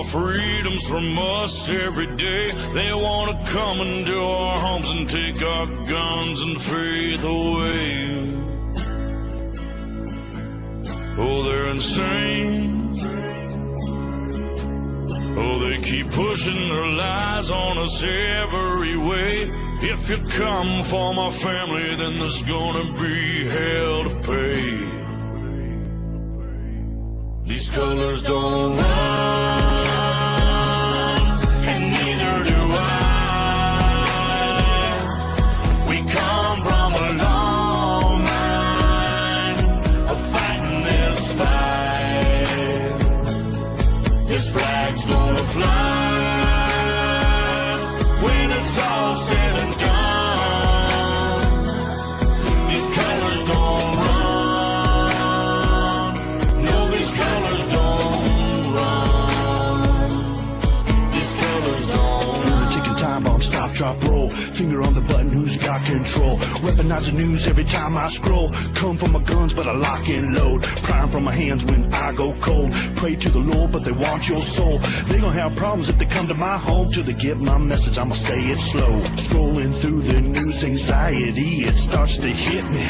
our freedoms from us every day. They want to come into our homes and take our guns and faith away. Oh, they're insane. Oh, they keep pushing their lies on us every way. If you come for my family, then there's gonna be hell to pay. These colors don't run, and neither do I. We come from a long line of fighting this fight. This flag's gonna fly when it's all said and done. These colors don't run. No, these colors don't run. These colors don't. Ticking time bomb, stop, drop, roll. Finger on the button, who's got control? Weaponize the news every time I scroll. Come for my guns, but I lock and load. Prime from my hands when I go cold. Pray to the Lord, but they want your soul. They gonna have problems if they come to my home. Till they get my message, I'ma say it slow. Scrolling through the news, anxiety, it starts to hit me.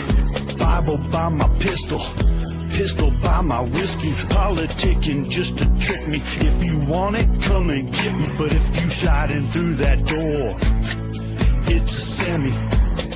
Bible by my pistol by my whiskey. Politicking just to trick me. If you want it, come and get me. But if you sliding through that door, it's a semi.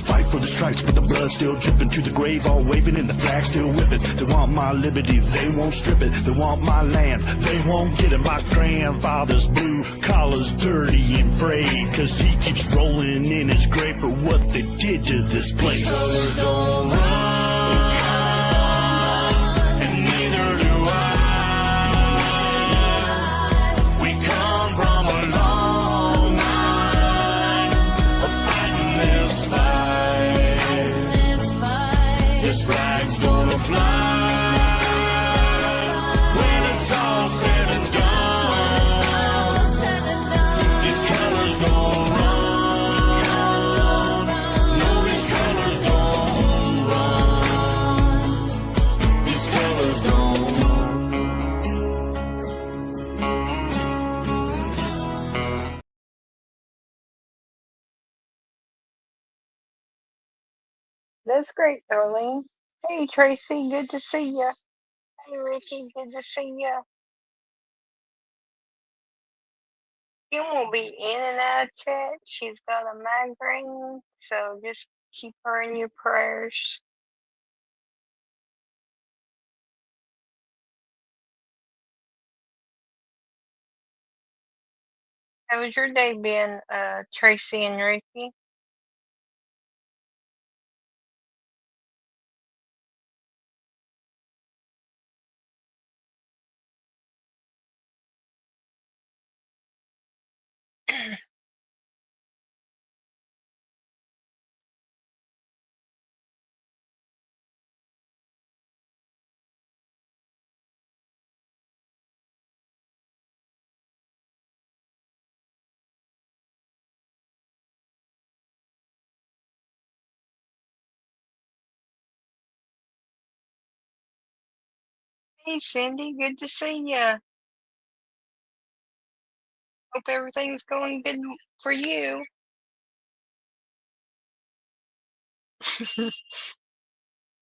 Fight for the stripes, but the blood still dripping to the grave, all waving and the flag still whipping. They want my liberty, they won't strip it. They want my land, they won't get it. My grandfather's blue collar's dirty and frayed, cause he keeps rolling in his grave for what they did to this place. These colors don't run, and neither do I. We come from a long line of fighting this fight. This flag's gonna fly when it's all said and done. These colors don't run. No, these colors don't run. These colors don't. That's great, Darlene. Hey, Tracy, good to see ya. Hey, Ricky, good to see ya. Kim will be in and out of chat. She's got a migraine, so just keep her in your prayers. How was your day been, Tracy and Ricky? Hey, Cindy, good to see ya. Hope everything's going good for you.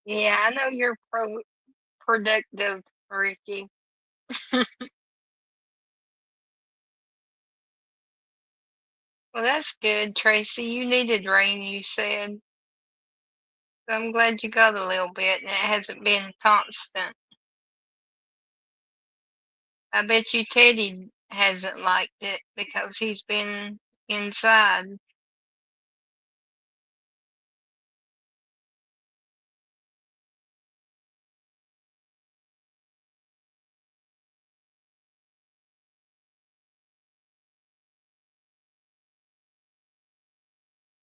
Yeah, I know you're productive, Ricky. Well, that's good, Tracy. You needed rain, you said. So I'm glad you got a little bit and it hasn't been constant. I bet you Teddy hasn't liked it because he's been inside.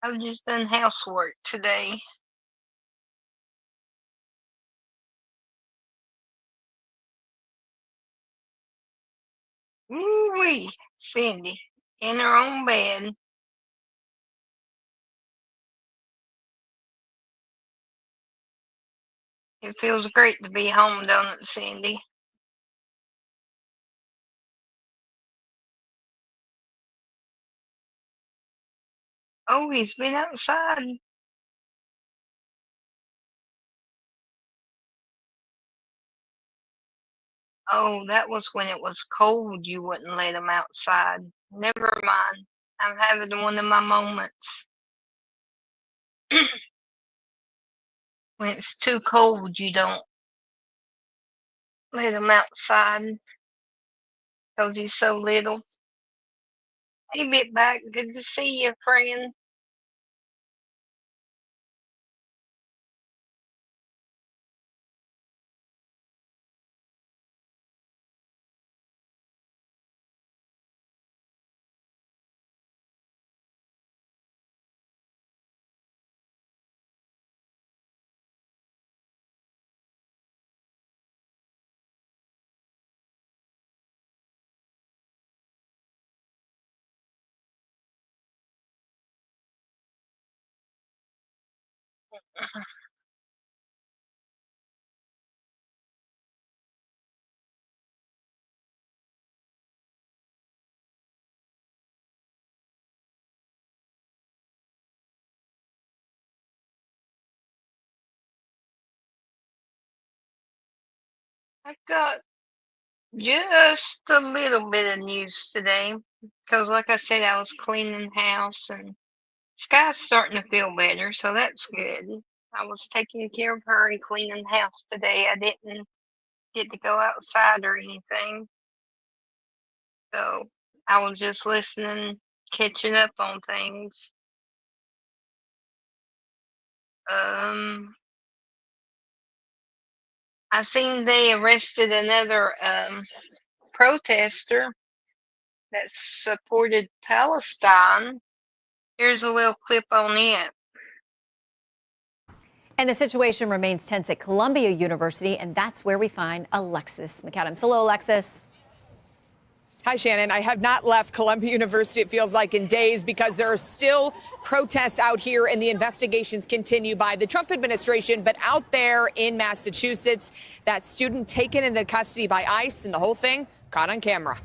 I've just done housework today. Woo-wee, Cindy, in her own bed. It feels great to be home, don't it, Cindy? Oh, he's been outside. Oh, that was when it was cold. You wouldn't let him outside. Never mind. I'm having one of my moments. When it's too cold, you don't let him outside because he's so little. Hey, Bit Back, good to see you, friend. I've got just a little bit of news today because, like I said, I was cleaning house and Sky's starting to feel better, so that's good. I was taking care of her and cleaning house today. I didn't get to go outside or anything, so I was just listening, catching up on things. Um, I seen they arrested another protester that supported Palestine. Here's a little clip on it. And the situation remains tense at Columbia University, and that's where we find Alexis McAdams. Hello, Alexis. Hi, Shannon. I have not left Columbia University, it feels like, in days because there are still protests out here and the investigations continue by the Trump administration. But out there in Massachusetts, that student taken into custody by ICE and the whole thing caught on camera.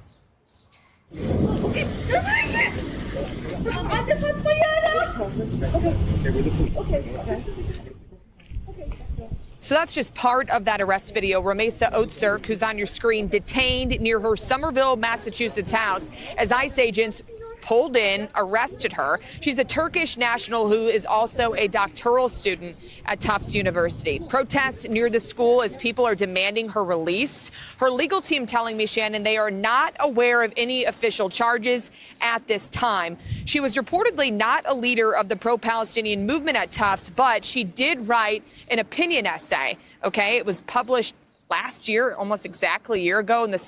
So that's just part of that arrest video. Ramesa Otzerk, who's on your screen, detained near her Somerville, Massachusetts house as ICE agents pulled in, arrested her. She's a Turkish national who is also a doctoral student at Tufts University. Protests near the school as people are demanding her release. Her legal team telling me, Shannon, they are not aware of any official charges at this time. She was reportedly not a leader of the pro-Palestinian movement at Tufts, but she did write an opinion essay. OK, it was published last year, almost exactly a year ago, in the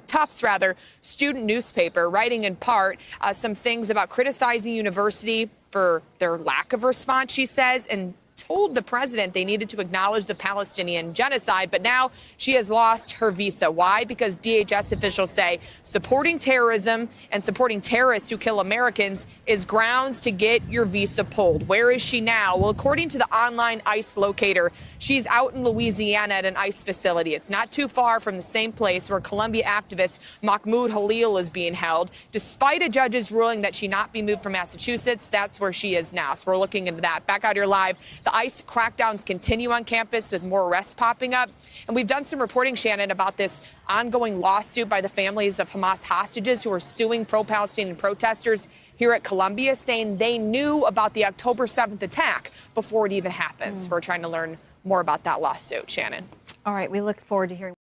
Tufts student newspaper, writing in part some things about criticizing the university for their lack of response, she says, and told the president they needed to acknowledge the Palestinian genocide. But now she has lost her visa. Why? Because DHS officials say supporting terrorism and supporting terrorists who kill Americans is grounds to get your visa pulled. Where is she now? Well, according to the online ICE locator, she's out in Louisiana at an ICE facility. It's not too far from the same place where Columbia activist Mahmoud Halil is being held. Despite a judge's ruling that she not be moved from Massachusetts, that's where she is now. So we're looking into that. Back out here live. The ICE crackdowns continue on campus with more arrests popping up. And we've done some reporting, Shannon, about this ongoing lawsuit by the families of Hamas hostages who are suing pro-Palestinian protesters here at Columbia, saying they knew about the October 7th attack before it even happens. We're trying to learn more about that lawsuit, Shannon. All right, we look forward to hearing.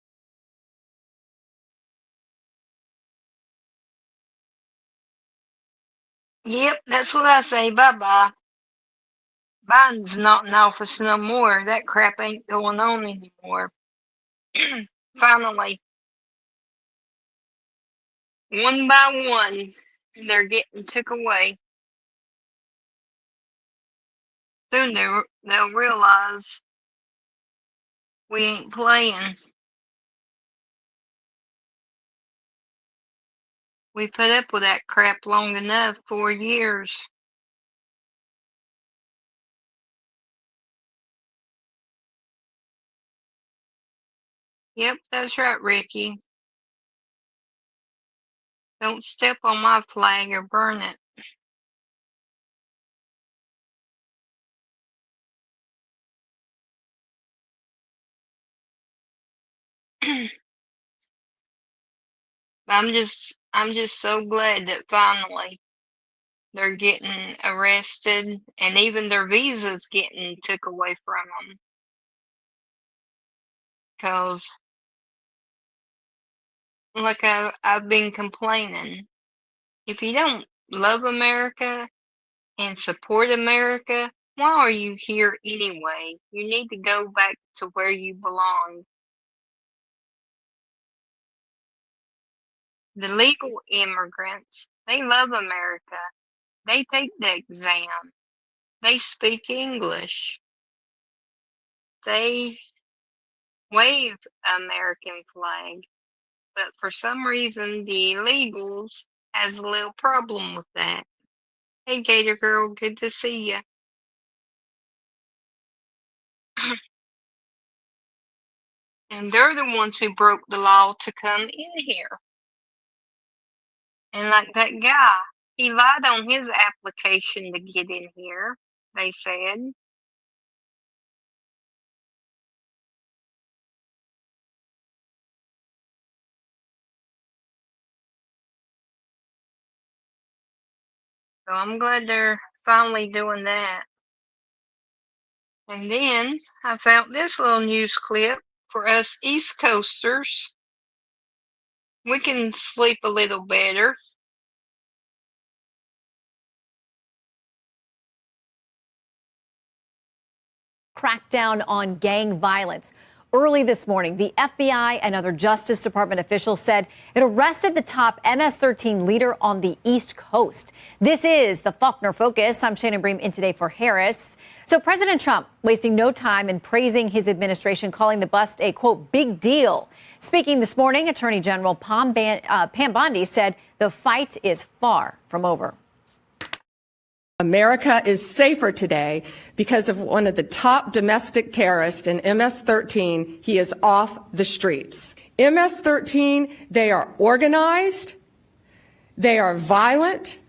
Yep, that's what I say. Bye-bye. Biden's not in office no more. That crap ain't going on anymore. Finally, one by one, they're getting took away. Soon they'll realize we ain't playing. We put up with that crap long enough, 4 years. Yep, that's right, Ricky. Don't step on my flag or burn it. I'm just so glad that finally they're getting arrested and even their visas getting took away from them. 'Cause like I've been complaining, if you don't love America and support America, why are you here anyway? You need to go back to where you belong. The legal immigrants, they love America. They take the exam. They speak English. They wave American flag. But for some reason, the illegals has a little problem with that. Hey, Gator Girl, good to see you. And they're the ones who broke the law to come in here. And like that guy, he lied on his application to get in here, they said. So I'm glad they're finally doing that. And then I found this little news clip for us East Coasters. We can sleep a little better. Crackdown on gang violence. Early this morning, the FBI and other Justice Department officials said it arrested the top MS-13 leader on the East Coast. This is the Faulkner Focus. I'm Shannon Bream in today for Harris. So President Trump wasting no time in praising his administration, calling the bust a, quote, big deal. Speaking this morning, Attorney General Pam Bondi said the fight is far from over. America is safer today because of one of the top domestic terrorists in MS-13. He is off the streets. MS-13, they are organized, they are violent,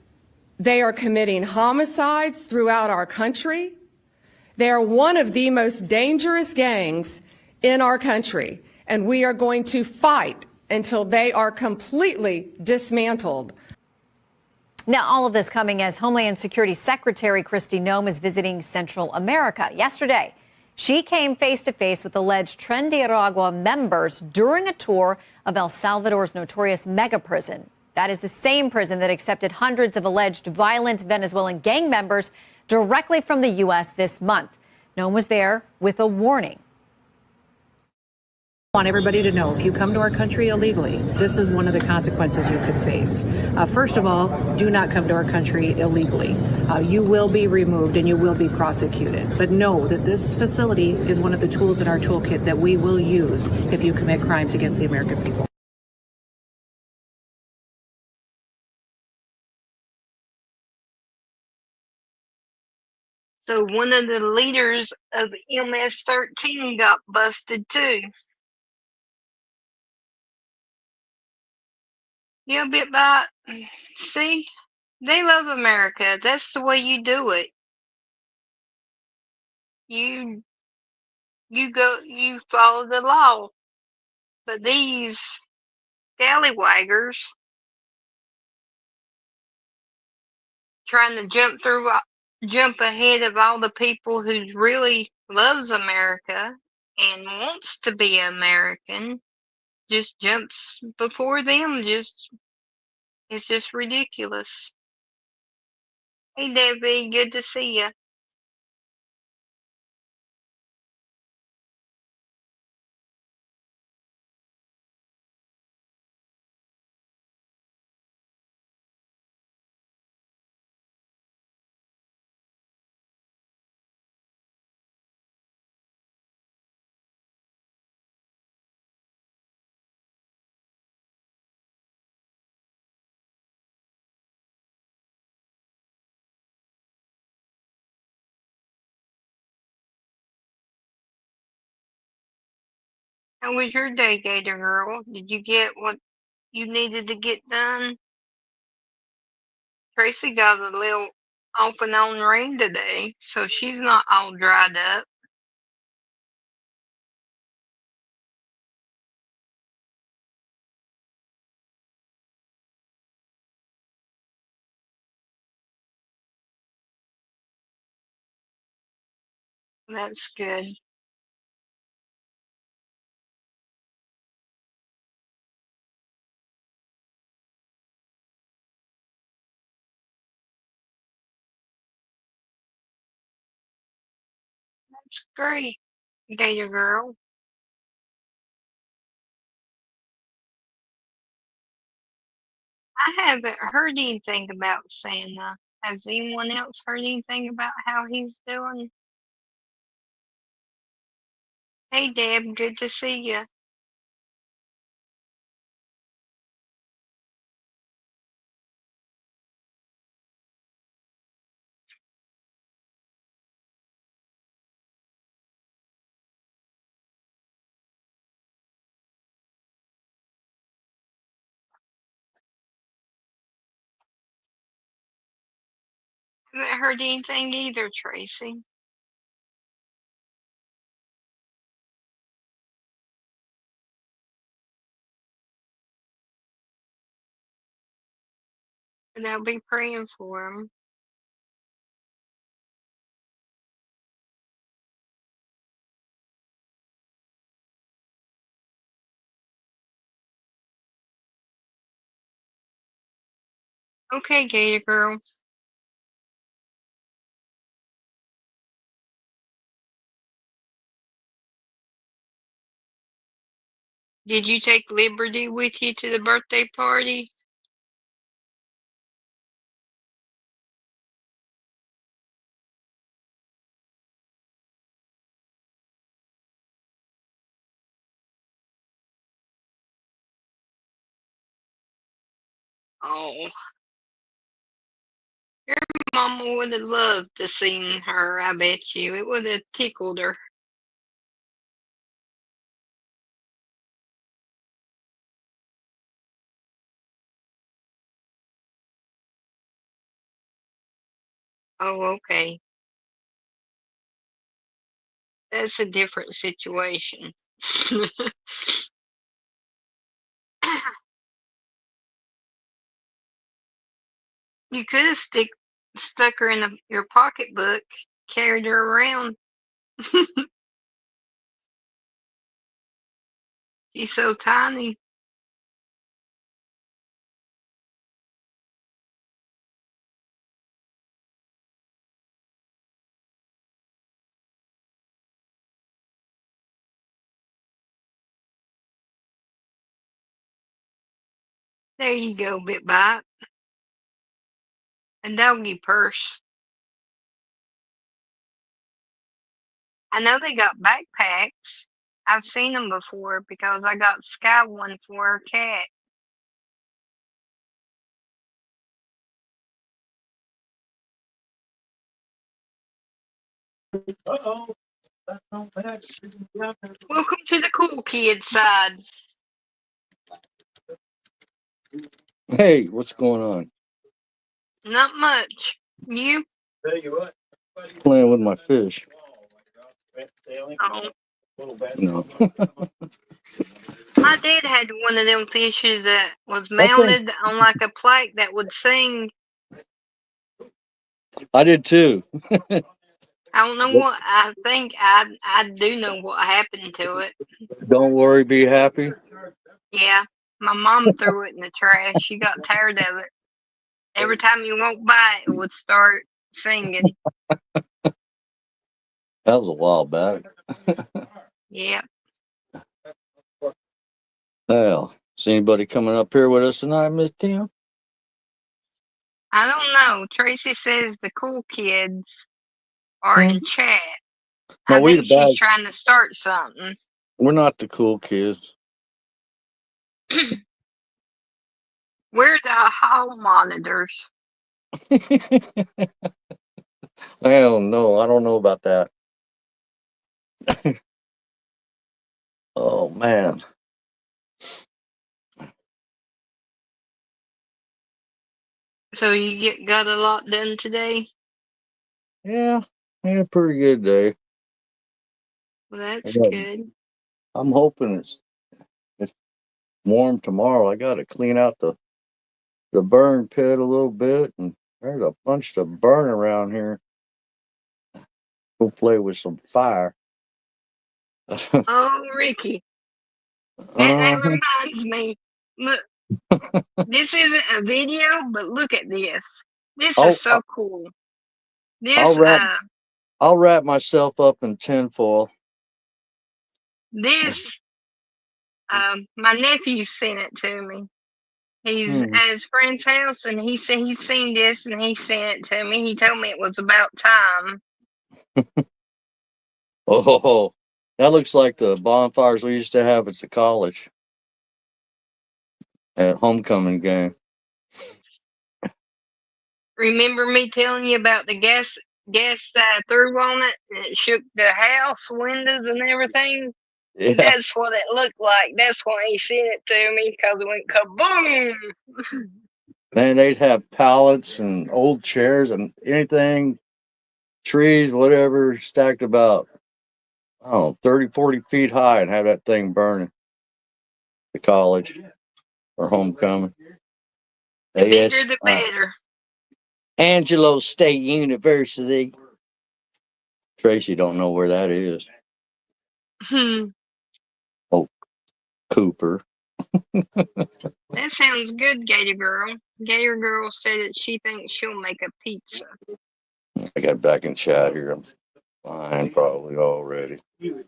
they are committing homicides throughout our country. They are one of the most dangerous gangs in our country, and we are going to fight until they are completely dismantled. Now, all of this coming as Homeland Security Secretary Kristi Noem is visiting Central America. Yesterday, she came face to face with alleged Tren de Aragua members during a tour of El Salvador's notorious mega prison. That is the same prison that accepted hundreds of alleged violent Venezuelan gang members directly from the U.S. this month. Noem was there with a warning. I want everybody to know, if you come to our country illegally, this is one of the consequences you could face. First of all, do not come to our country illegally. You will be removed and you will be prosecuted. But know that this facility is one of the tools in our toolkit that we will use if you commit crimes against the American people. So one of the leaders of MS-13 got busted too. Yeah, bit by. See, they love America. That's the way you do it. You you follow the law. But these scallywaggers trying to jump ahead of all the people who really loves America and wants to be American, just jumps before them. It's just ridiculous. Hey, Debbie, good to see you. How was your day, Gator Girl? Did you get what you needed to get done? Tracy got a little off and on rain today, so she's not all dried up. That's good. That's great, Gator Girl. I haven't heard anything about Santa. Has anyone else heard anything about how he's doing? Hey, Deb, good to see you. Haven't heard anything either, Tracy. And I'll be praying for him. Okay, Gator Girl. Did you take Liberty with you to the birthday party? Oh, your mama would have loved to seen her, I bet you. It would have tickled her. Oh, okay. That's a different situation. You could have stuck her in your pocketbook, carried her around. She's so tiny. There you go, Bit Bite. A doggy purse. I know they got backpacks. I've seen them before because I got Sky one for her cat. Welcome to the cool kid side. Hey, what's going on? Not much. You? Playing with my fish. Oh, No. my dad had one of them fishes that was Okay. mounted on like a plate that would sing. I did too. I don't know what. I think I do know what happened to it. Don't worry, be happy. Yeah, my mom threw it in the trash. She got tired of it. Every time you walked by, it would start singing. That was a while back. Yeah. Well, is anybody coming up here with us tonight, Miss Tim? I don't know. Tracy says the cool kids are in chat. No, I we the think she's bad. trying to start something. We're not the cool kids. We're the hall monitors. Hell no, I don't know about that. Oh man. So you got a lot done today? Yeah, had a pretty good day. Well, that's Um, good. I'm hoping it's warm tomorrow. I got to clean out the burn pit a little bit, and there's a bunch to burn around here. Go play with some fire. Oh, Ricky, that Uh-huh. reminds me. Look, this isn't a video, but look at this. This is I'll, so cool. This I'll wrap I'll wrap myself up in tinfoil. this my nephew sent it to me. He's Hmm. at his friend's house, and he said he's seen this, and he sent it to me. He told me it was about time. Oh, that looks like the bonfires we used to have at the college at homecoming game. Remember me telling you about the gas threw on it, and it shook the house windows and everything? Yeah. That's what it looked like. That's why he sent it to me, because it went kaboom. Man, they'd have pallets and old chairs and anything, trees, whatever, stacked about, I don't know, 30, 40 feet high and have that thing burning. The college or homecoming. The bigger AS, the better. Angelo State University. Tracy don't know where that is. Oh, Cooper. That sounds good, Gator Girl. Gator Girl said that she thinks she'll make a pizza. I got back in chat here. I'm fine probably already. It's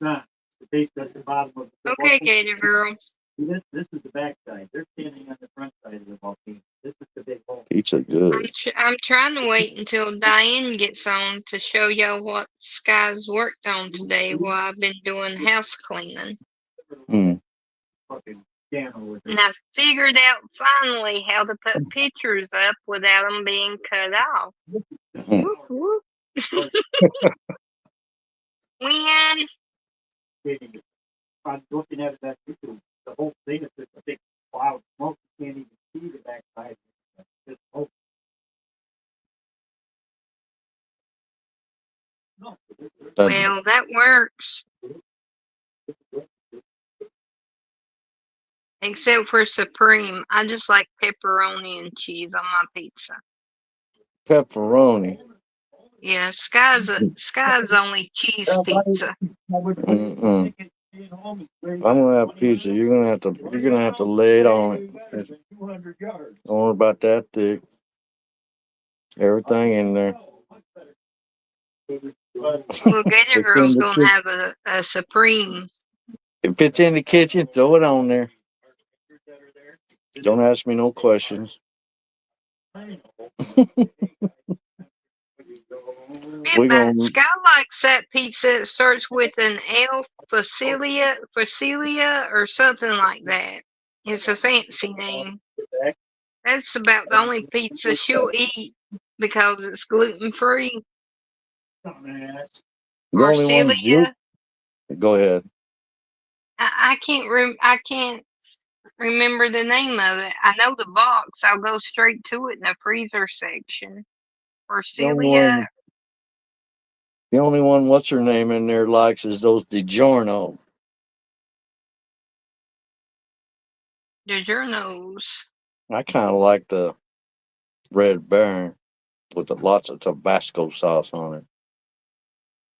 not. The base at the bottom of the Okay, Gator Girl. This is the back side. They're standing on the front side of the volcano. This is the big hole. Pizza good. I'm trying to wait until Diane gets on to show y'all what Sky's worked on today while I've been doing house cleaning. Hmm. And I figured out finally how to put pictures up without them being cut off. Whoop, whoop. When I'm looking at that picture, the whole thing is just a big cloud of smoke. You can't even see the backside. Just smoke. well, that works. Except for Supreme. I just like pepperoni and cheese on my pizza. Pepperoni. Yeah, Sky's only cheese pizza. Mm-mm. I'm gonna have pizza. You're gonna have to lay it on it. Don't worry about that thick. Everything in there. Well, Gator Girl's gonna have a Supreme. If it's in the kitchen, throw it on there. Don't ask me no questions. Sky likes that pizza that starts with an L, Facilia, or something like that. It's a fancy name. That's about the only pizza she'll eat because it's gluten free. Or Celia. Go ahead. I can't remember the name of it. I know the box. I'll go straight to it in the freezer section. Or Celia. The only one, what's her name in there likes is those DiGiorno. DiGiorno's. I kind of like the Red Baron with lots of Tabasco sauce on it.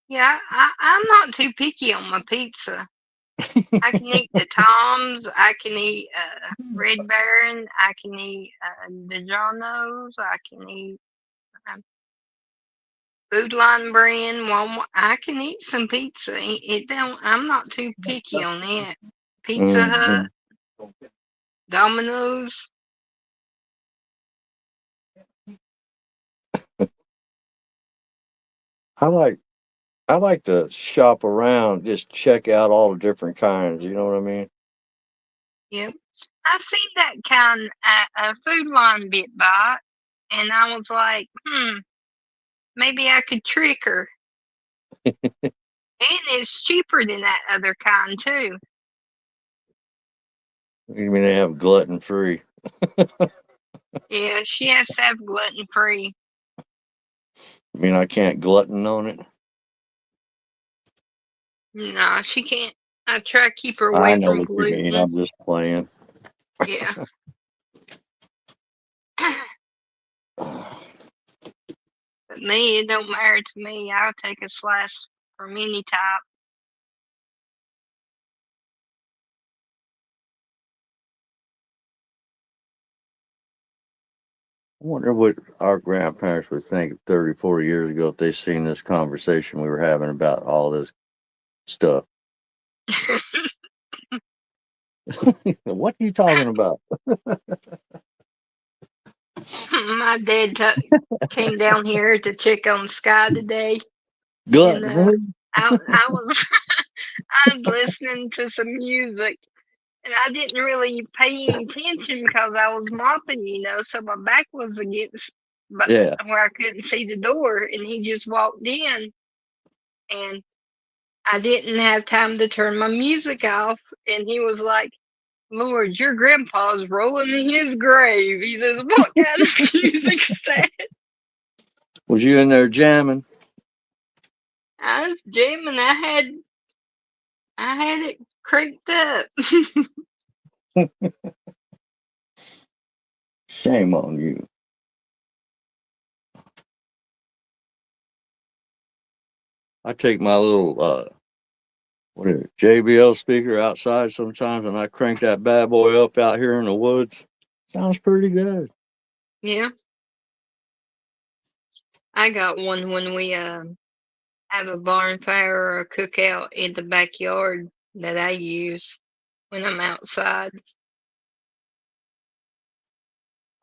Yeah, I'm not too picky on my pizza. I can eat the Toms. I can eat Red Baron. I can eat DiGiorno's. I can eat Food Line brand. Walmart. I can eat some pizza. I'm not too picky on it. Pizza Hut, Domino's. I like to shop around, just check out all the different kinds. You know what I mean? Yep. I seen that kind at a Food Line bit by, and I was like, maybe I could trick her. And it's cheaper than that other kind too. You mean they have gluten free? Yeah, she has to have gluten free. I mean, I can't glutton on it. No, she can't. I try to keep her away from gluten. You mean. I'm just playing. Yeah. But me, it don't matter to me. I'll take a slice from any type. I wonder what our grandparents would think 30, 40 years ago if they seen this conversation we were having about all this stuff. What are you talking about? My dad came down here to check on Sky today, and Good. I was I was listening to some music, and I didn't really pay any attention because I was mopping, so my back was against, but Yeah. where I couldn't see the door, and he just walked in, and I didn't have time to turn my music off, and he was like, "Lord, your grandpa's rolling in his grave." He says, "What kind of music is that?" Was you in there jamming? I was jamming. I had it cranked up. Shame on you. I take my little what is it, JBL speaker outside sometimes, and I crank that bad boy up out here in the woods. Sounds pretty good. Yeah, I got one when we have a barn fire or a cookout in the backyard that I use when I'm outside.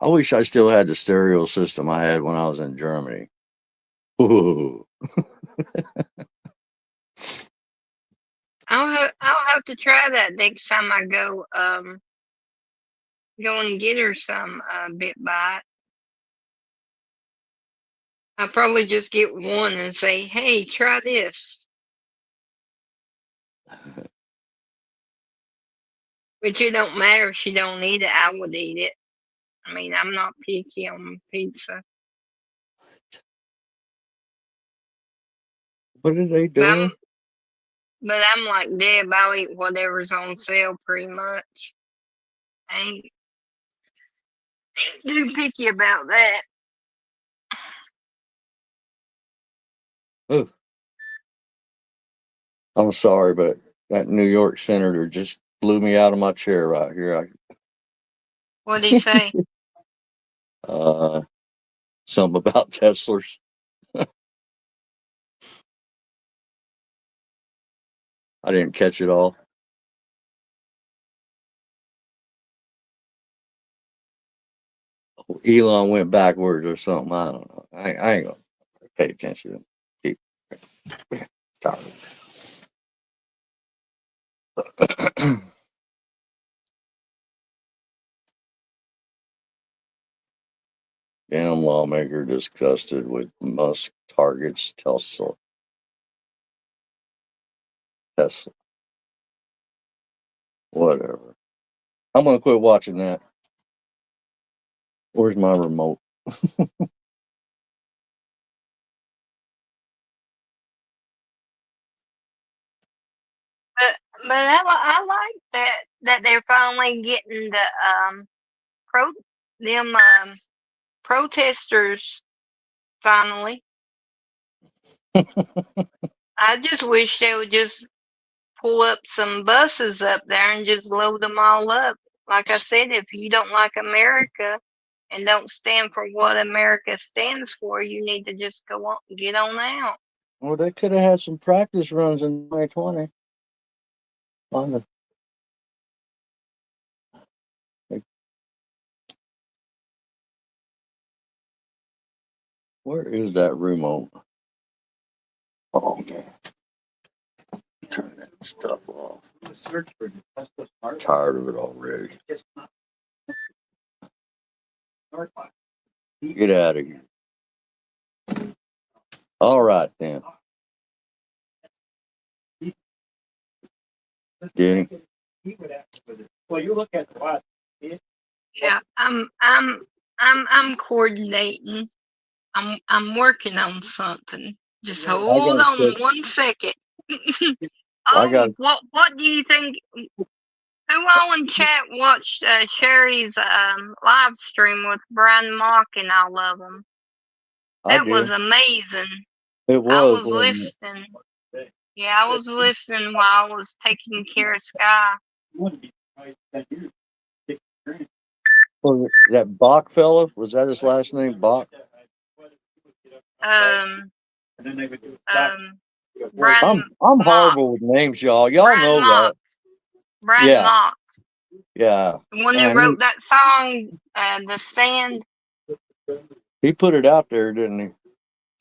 I wish I still had the stereo system I had when I was in Germany. Ooh. I'll have to try that next time I go and get her some Bit Bite. I'll probably just get one and say, "Hey, try this." Which it don't matter if she don't eat it. I would eat it. I mean, I'm not picky on pizza. What are they But I'm, doing? but I'm like Deb. I'll eat whatever's on sale pretty much. I ain't too picky about that. Ugh. I'm sorry, but that New York senator just blew me out of my chair right here. What'd he say? Something about Teslas. I didn't catch it all. Elon went backwards or something. I don't know. I ain't gonna pay attention. Keep tired. Damn lawmaker disgusted with Musk targets Tesla. Whatever. I'm gonna quit watching that. Where's my remote? But I like that they're finally getting the pro them protesters finally. I just wish they would just pull up some buses up there and just load them all up. Like I said, if you don't like America and don't stand for what America stands for, you need to just go on, get on out. Well, they could have had some practice runs in 2020. On the, where is that remote? Oh man, turn that stuff off. I'm tired of it already. Get out of here. All right then. Denny. Well, you look at the watch. Yeah, I'm coordinating. I'm working on something. Just I hold gotta on check. 1 second. I Oh, got. what do you think? Who all in chat watched Sherry's live stream with Brian Mock and all of them? I That was did. amazing. It I was, was wasn't listening. Yeah, I was listening while I was taking care of Sky. Was it that Bach fella? Was that his last name, Bach? Brian I'm Mock. horrible with names, y'all. Y'all Brian know Mock. that. Brian Yeah, Mock. yeah. The one who And wrote that song, The Stand. he put it out there, didn't he?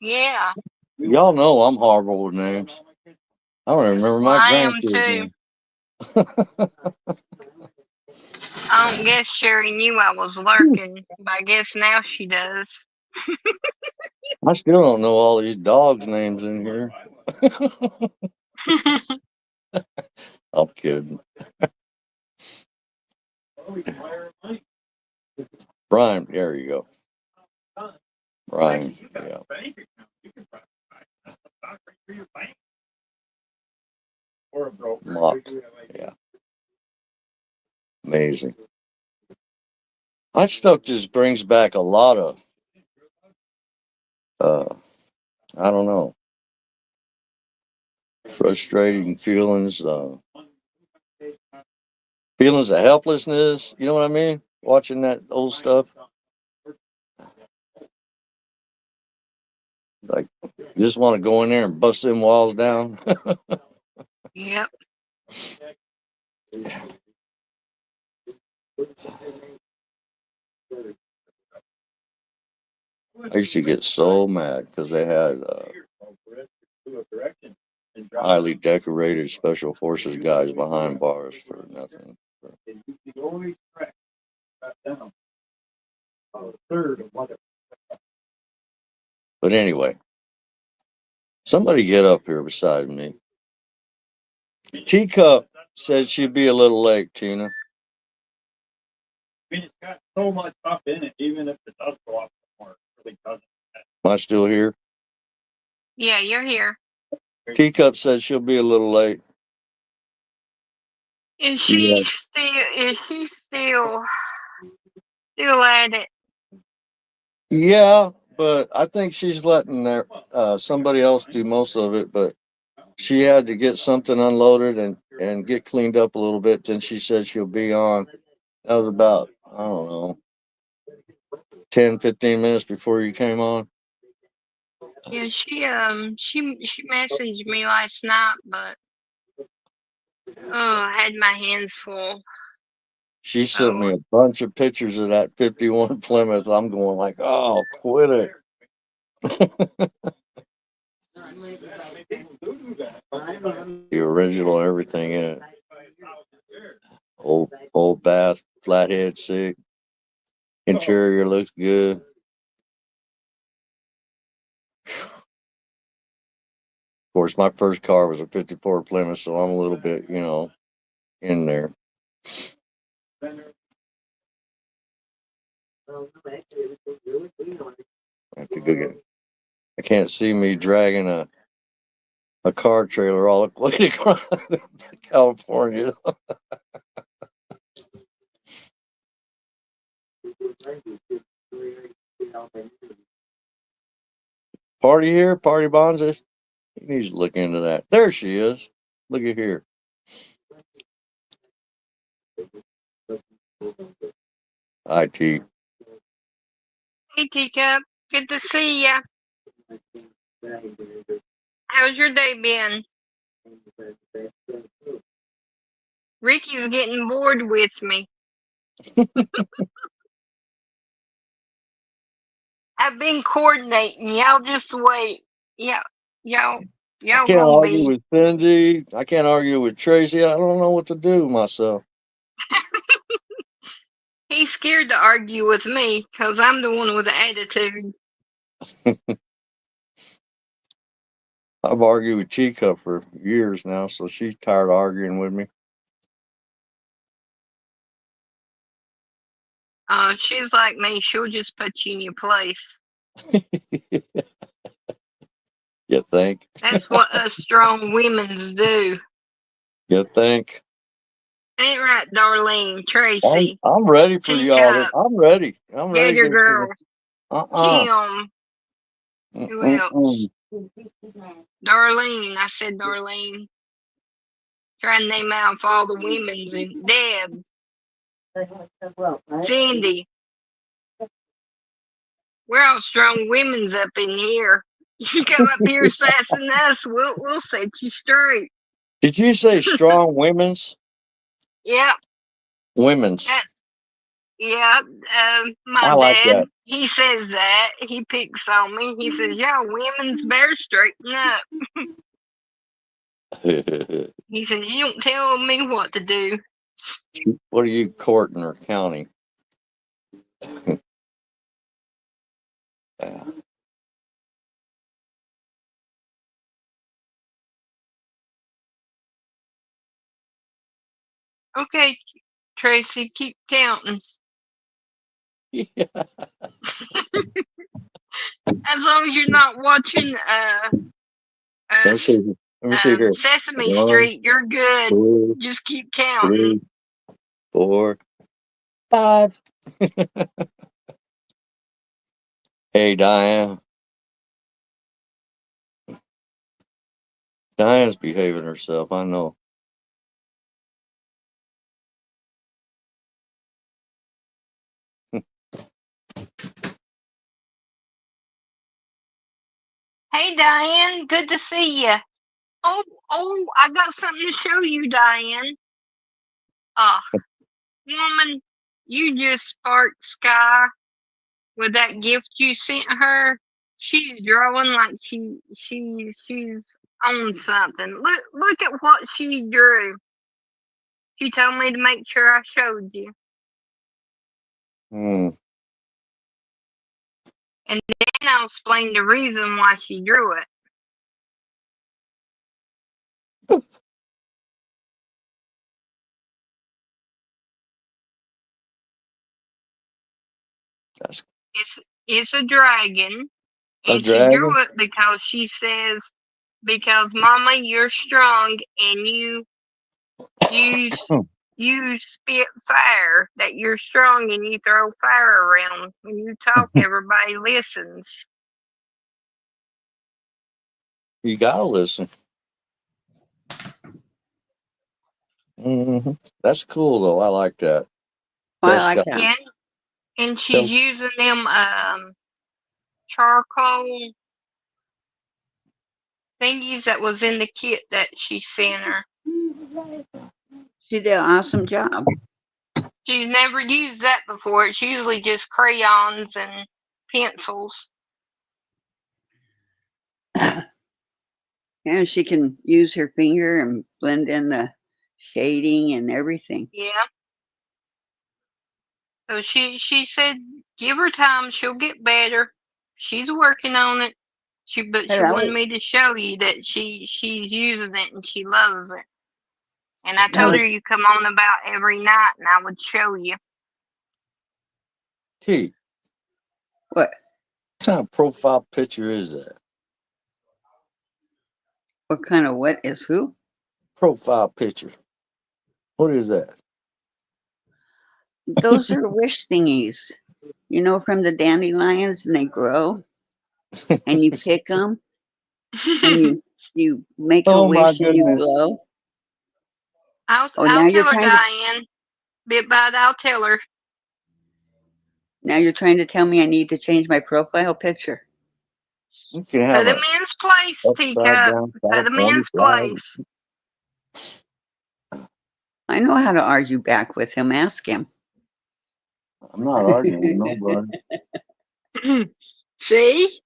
Yeah. Y'all know I'm horrible with names. I don't even remember Well, my I am grandkids' too. name. I don't guess Sherry knew I was lurking, but I guess now she does. I still don't know all these dogs' names in here. I'm kidding. Brian, there you go. Brian, yeah. Mock, yeah. Amazing. That stuff just brings back a lot of, I don't know, frustrating feelings, feelings of helplessness. You know what I mean? Watching that old stuff. Like, you just want to go in there and bust them walls down. Yep. I used to get so mad because they had highly decorated special forces guys behind bars for nothing. But anyway, somebody get up here beside me. Teacup said she'd be a little late, Tina. I mean, it's got so much stuff in it, even if it does go off the mark, it really doesn't. Am I still here? Yeah, you're here. Teacup said she'll be a little late. Is she still at it? Yeah, but I think she's letting somebody else do most of it. But she had to get something unloaded and get cleaned up a little bit. Then she said she'll be on. That was about, I don't know, 10, 15 minutes before you came on. Yeah, she messaged me last night, but I had my hands full. She sent me a bunch of pictures of that 51 Plymouth. I'm going like, oh, quit it. The original, everything in it. Old bath, flathead seat. Interior looks good. Of course, my first car was a 54 Plymouth, so I'm a little bit, in there. I have to go get. I can't see me dragging a car trailer all the way to California. Party here, Party Bonza. He needs to look into that. There she is. Look at here. IT. Hey, Teacup. Good to see ya. How's your day been? Ricky's getting bored with me. I've been coordinating. Y'all just wait. Yeah, y'all I can't gonna argue be. with Cindy. I can't argue with Tracy. I don't know what to do myself. He's scared to argue with me because I'm the one with the attitude. I've argued with Chica for years now, so she's tired of arguing with me. She's like me. She'll just put you in your place. You think? That's what us strong women's do. You think? Ain't right, Darlene, Tracy, I'm ready for y'all. Teacup, I'm ready. I'm ready to Gator go to Girl, the. Kim, who else? Mm-mm. Darlene, I said Darlene. Trying to name out all the women's and Deb, Cindy. We're all strong women's up in here. You come up here sassing us, we'll set you straight. Did you say strong women's? Yep. Women's. Yeah, my I like dad, that. he says that. He picks on me. He says, "Y'all women's better straighten up." He says, "You don't tell me what to do." What are you courting or county? Yeah. Okay, Tracy, keep counting. Yeah. As long as you're not watching Let me see. Let me see here. Sesame 1, Street, you're good. 2, Just keep counting. 3, 4, 5. Hey, Diane. Diane's behaving herself. I know. Hey, Diane, good to see you. Oh, I got something to show you, Diane. Woman, you just sparked Sky with that gift you sent her. She's drawing like she's on something. Look at what she drew. She told me to make sure I showed you. Hmm. And then I'll explain the reason why she drew it. That's It's a dragon, a and she dragon. drew it because she says, because Mama, you're strong and you Hmm. you spit fire, that you're strong and you throw fire around. When you talk, everybody listens. You gotta listen. Hmm. That's cool though. I like that. I Tell like Scott. that. Yeah, and she's Tell, using them charcoal thingies that was in the kit that she sent her. She did an awesome job. She's never used that before. It's usually just crayons and pencils. And she can use her finger and blend in the shading and everything. Yeah. So she said, give her time, she'll get better. She's working on it. But Hey, she that wanted was, me to show you that she's using it and she loves it. And I that told was her you come on about every night and I would show you. T, what? what kind of profile picture is that? What kind of what is who? Profile picture. What is that? Those are wish thingies. You know, from the dandelions, and they grow, and you pick them, and you make a Oh my wish, and you goodness. blow. Oh, I'll now you're tell her, trying to Diane. Bit by bit, I'll tell her. tell me I need to change my profile picture. You can Put have him a in his place, upside Teacup. down Put him in California his flag. place. I know how to argue back with him. Ask him. I'm not arguing with nobody. See?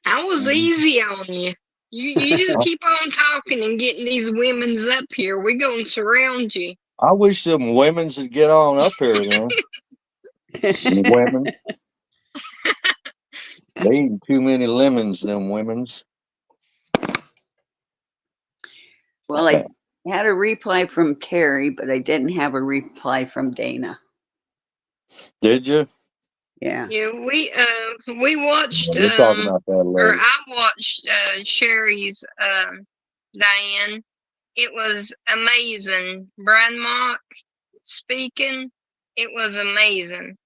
I was Mhm. easy on you. You just keep on talking and getting these women's up here. We're going to surround you. I wish them women's would get on up here then. Women. They eating too many lemons, them women's. Well, I had a reply from Terry, but I didn't have a reply from Dana. Did you? Yeah. Yeah, we watched We'll talk about that or later. I watched Sherry's Diane, It was amazing. Brian Mock speaking, it was amazing.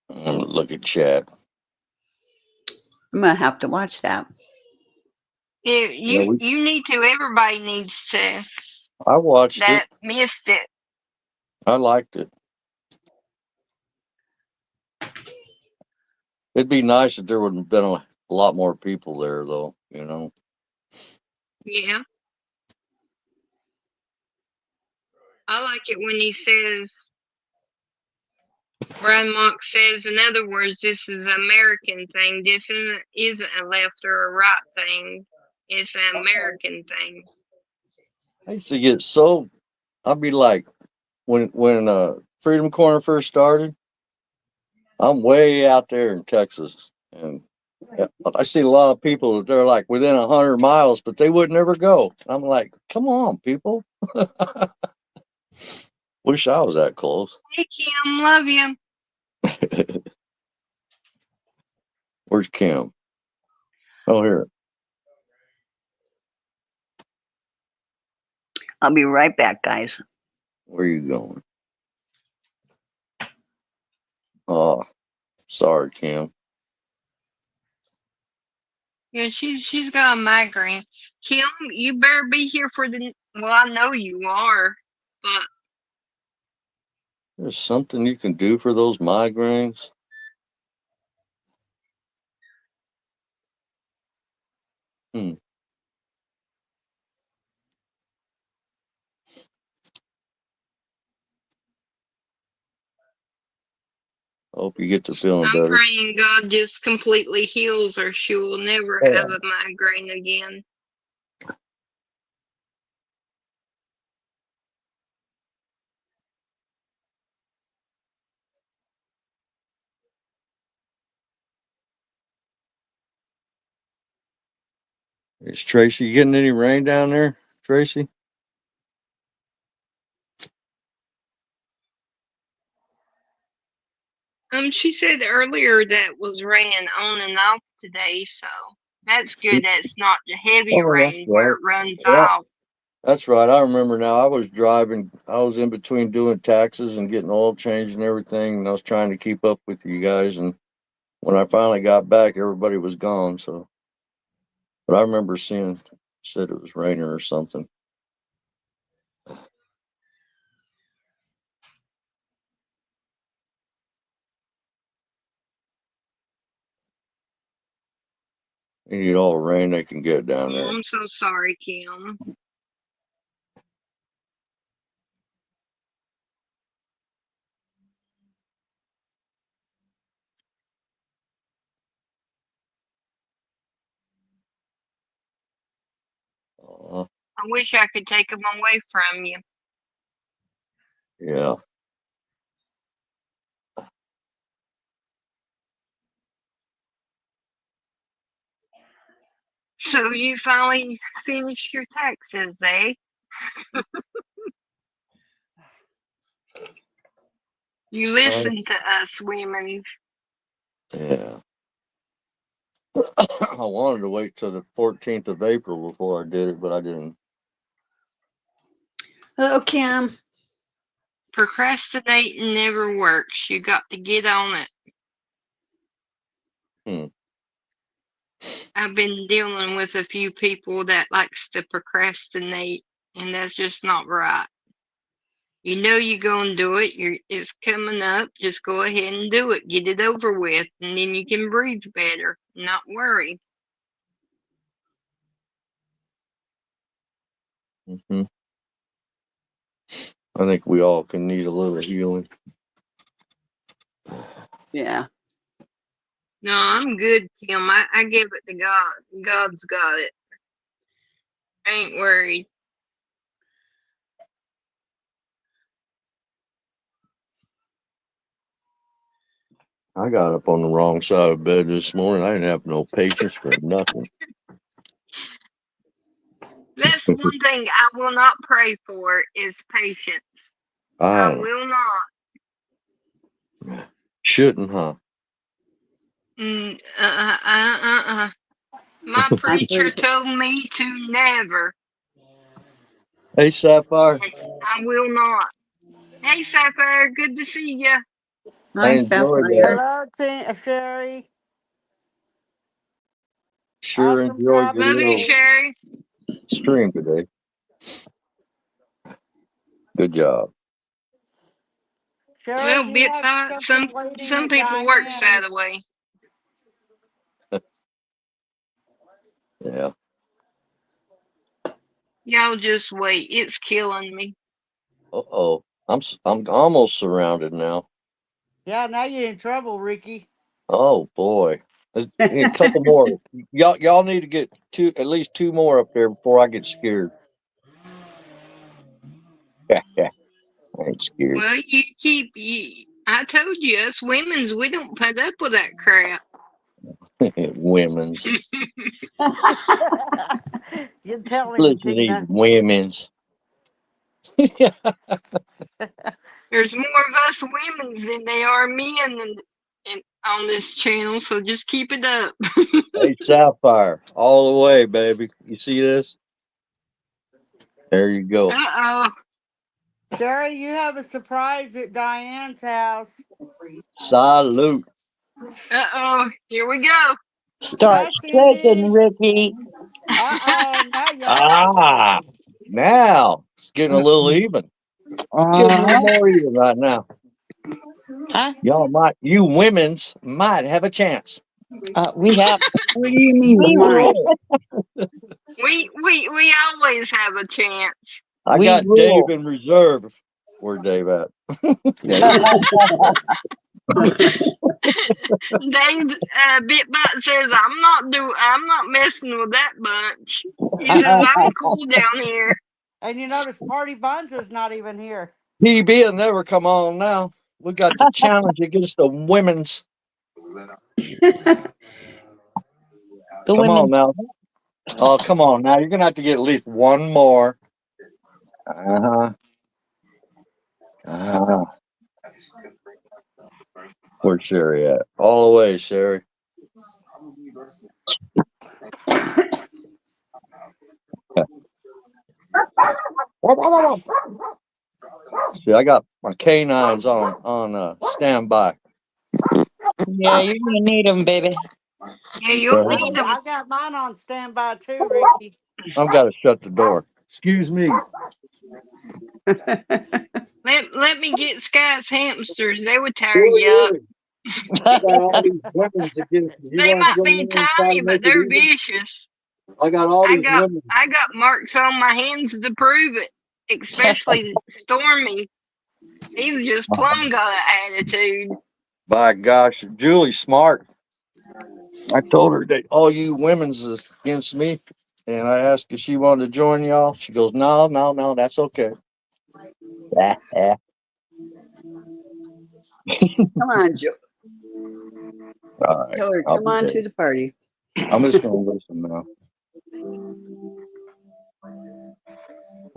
Look at chat. I'm gonna have to watch that. You need to. Everybody needs to. I watched That it. missed it. I liked it. It'd be nice if there would have been a lot more people there, though. Yeah. I like it when he says, Brian Mock says, in other words, this is an American thing. This isn't a left or a right thing. It's an American thing. I used to get so. I'd be like, when Freedom Corner first started, I'm way out there in Texas, and I see a lot of people that they're like within 100 miles, but they would never go. I'm like, come on, people. Wish I was that close. Hey, Kim, love you. Where's Kim? Oh, here. I'll be right back, guys. Where are you going? Oh, sorry, Kim. Yeah, she's got a migraine. Kim, you better be here for the. Well, I know you are, but There's something you can do for those migraines. Hope you get to feeling I'm better. praying God just completely heals her. She will never have a migraine again. Is Tracy getting any rain down there, Tracy? She said earlier that was raining on and off today, so that's good. That's not the heavy Oh, that's rain where right. it runs Yeah, off. that's right. I remember now. I was driving. I was in between doing taxes and getting oil change and everything, and I was trying to keep up with you guys. And when I finally got back, everybody was gone. So, but I remember seeing said it was raining or something. You need all the rain they can get down Oh, there. I'm so sorry, Kim. I wish I could take them away from you. Yeah. So you finally finished your taxes, eh? You listen to us women. Yeah. I wanted to wait till the 14th of April before I did it, but I didn't. Hello, Kim. Procrastinating never works. You got to get on it. I've been dealing with a few people that likes to procrastinate, and that's just not right. You know you're gonna do it. It's coming up. Just go ahead and do it. Get it over with, and then you can breathe better. Not worry. I think we all can need a little healing. Yeah. No, I'm good, Tim. I give it to God. God's got it. I ain't worried. I got up on the wrong side of bed this morning. I didn't have no patience for nothing. That's one thing I will not pray for is patience. I will not. Shouldn't, huh? My preacher told me to never. Hey, Sapphire. I will not. Hey, Sapphire, good to see ya. I Hi, enjoyed Sapphire. that. Hello, Sherry. Sure Awesome enjoyed job your Love you, little today. Sherry. stream today. Good job. Sherry, Well, you bit have by something waiting some at people work side Diane's. away. Yeah. Y'all just wait. It's killing me. Uh-oh. I'm almost surrounded now. Yeah, now you're in trouble, Ricky. Oh boy. There's a couple more. Y'all need to get at least two more up there before I get scared. I ain't scared. Well, I told you, us women's, we don't put up with that crap. Women's. You tell him, Listen to these Tina. women's. There's more of us women's than they are men on this channel, so just keep it up. Hey, Sapphire. All the way, baby. You see this? There you go. Uh-oh. Sherry, you have a surprise at Diane's house. Salute. Uh-oh. Here we go. Start Hi, shaking, Cindy. Ricky. Now y'all. Ah, now it's getting a little even. Getting a little Uh-huh. more even right now. Huh? You women's might have a chance. We have, What do you mean, we my? rule. We always have a chance. I We got Dave rule. in reserve. Where's Dave at? Dave. Dave Bitbot says I'm not messing with that bunch. He says I'm cool down here. And you notice Party Buns is not even here. PB will never come on now. We got the challenge against the women's. The Come women. on now. Oh, come on now. You're gonna have to get at least one more. Uh-huh. Uh-huh. Where's Sherry at? All the way, Sherry. See, I got my canines on standby. Yeah, you're gonna need them, baby. Yeah, you'll I need them. got mine on standby too, Ricky. I've got to shut the door. Excuse me. Let me get Scott's hamsters. They would tear Who are you up. you? I got all these weapons against me. You They want to might join be me and try tiny, to but make it they're even? vicious. I got all these women. I got marks on my hands to prove it. Especially Stormy. He's just plumb got an attitude. By gosh, Julie's smart. I told her that all you women's is against me. And I asked if she wanted to join y'all. She goes, no, that's okay. Come on, Joe. All right. Tell her, I'll come be on there. to the party. I'm just going to listen now.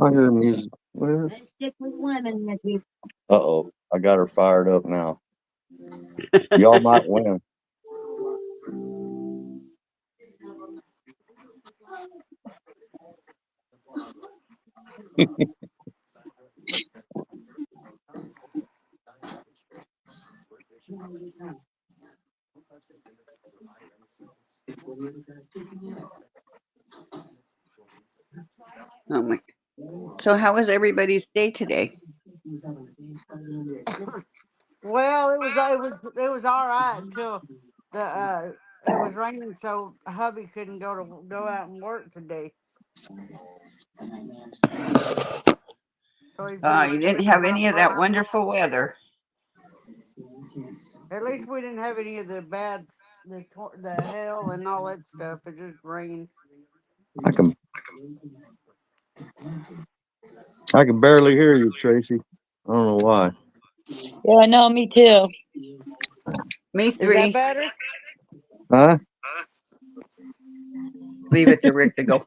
I hear music. Uh-oh. I got her fired up now. Y'all might win. Oh my. So how was everybody's day today? Well, it was all right until it was raining, so hubby couldn't go out and work today. So he's been You didn't sitting have any around of that work. wonderful weather. At least we didn't have any of the the hail and all that stuff. It just rained. I can barely hear you, Tracy. I don't know why. Yeah, no, me too. Me Is that 3. better? Huh? Leave it to Rick to go.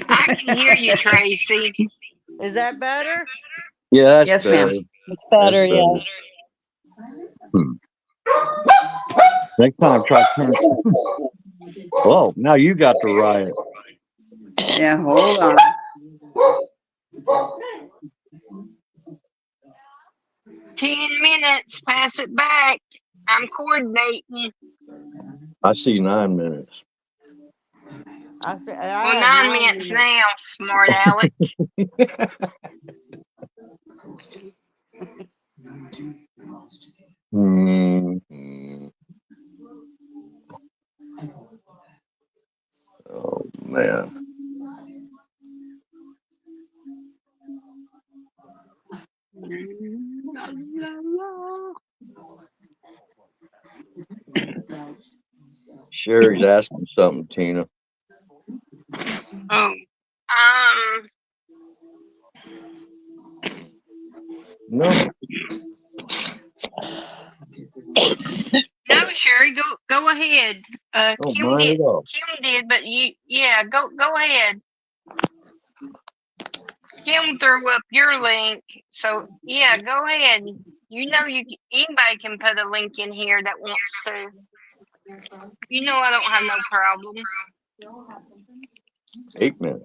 I can hear you, Tracy. Is that better? Yeah, that's Yes, ma'am. better. It's That's better, better. yeah. Next time, try turn. Whoa, now you got the riot. Yeah, hold on. 10 minutes. Pass it back. I'm coordinating. I see 9 minutes. I Well, have 9 9 minutes minutes. now, smart Alex. Mm-hmm. Oh man. Sherry's asking something, Tina. Oh, No. no, Sherry, go ahead. Don't mind at all. Kim did, but go ahead. Kim threw up your link, so yeah, go ahead. You know, anybody can put a link in here that wants to. You know, I don't have no problem. 8 minutes.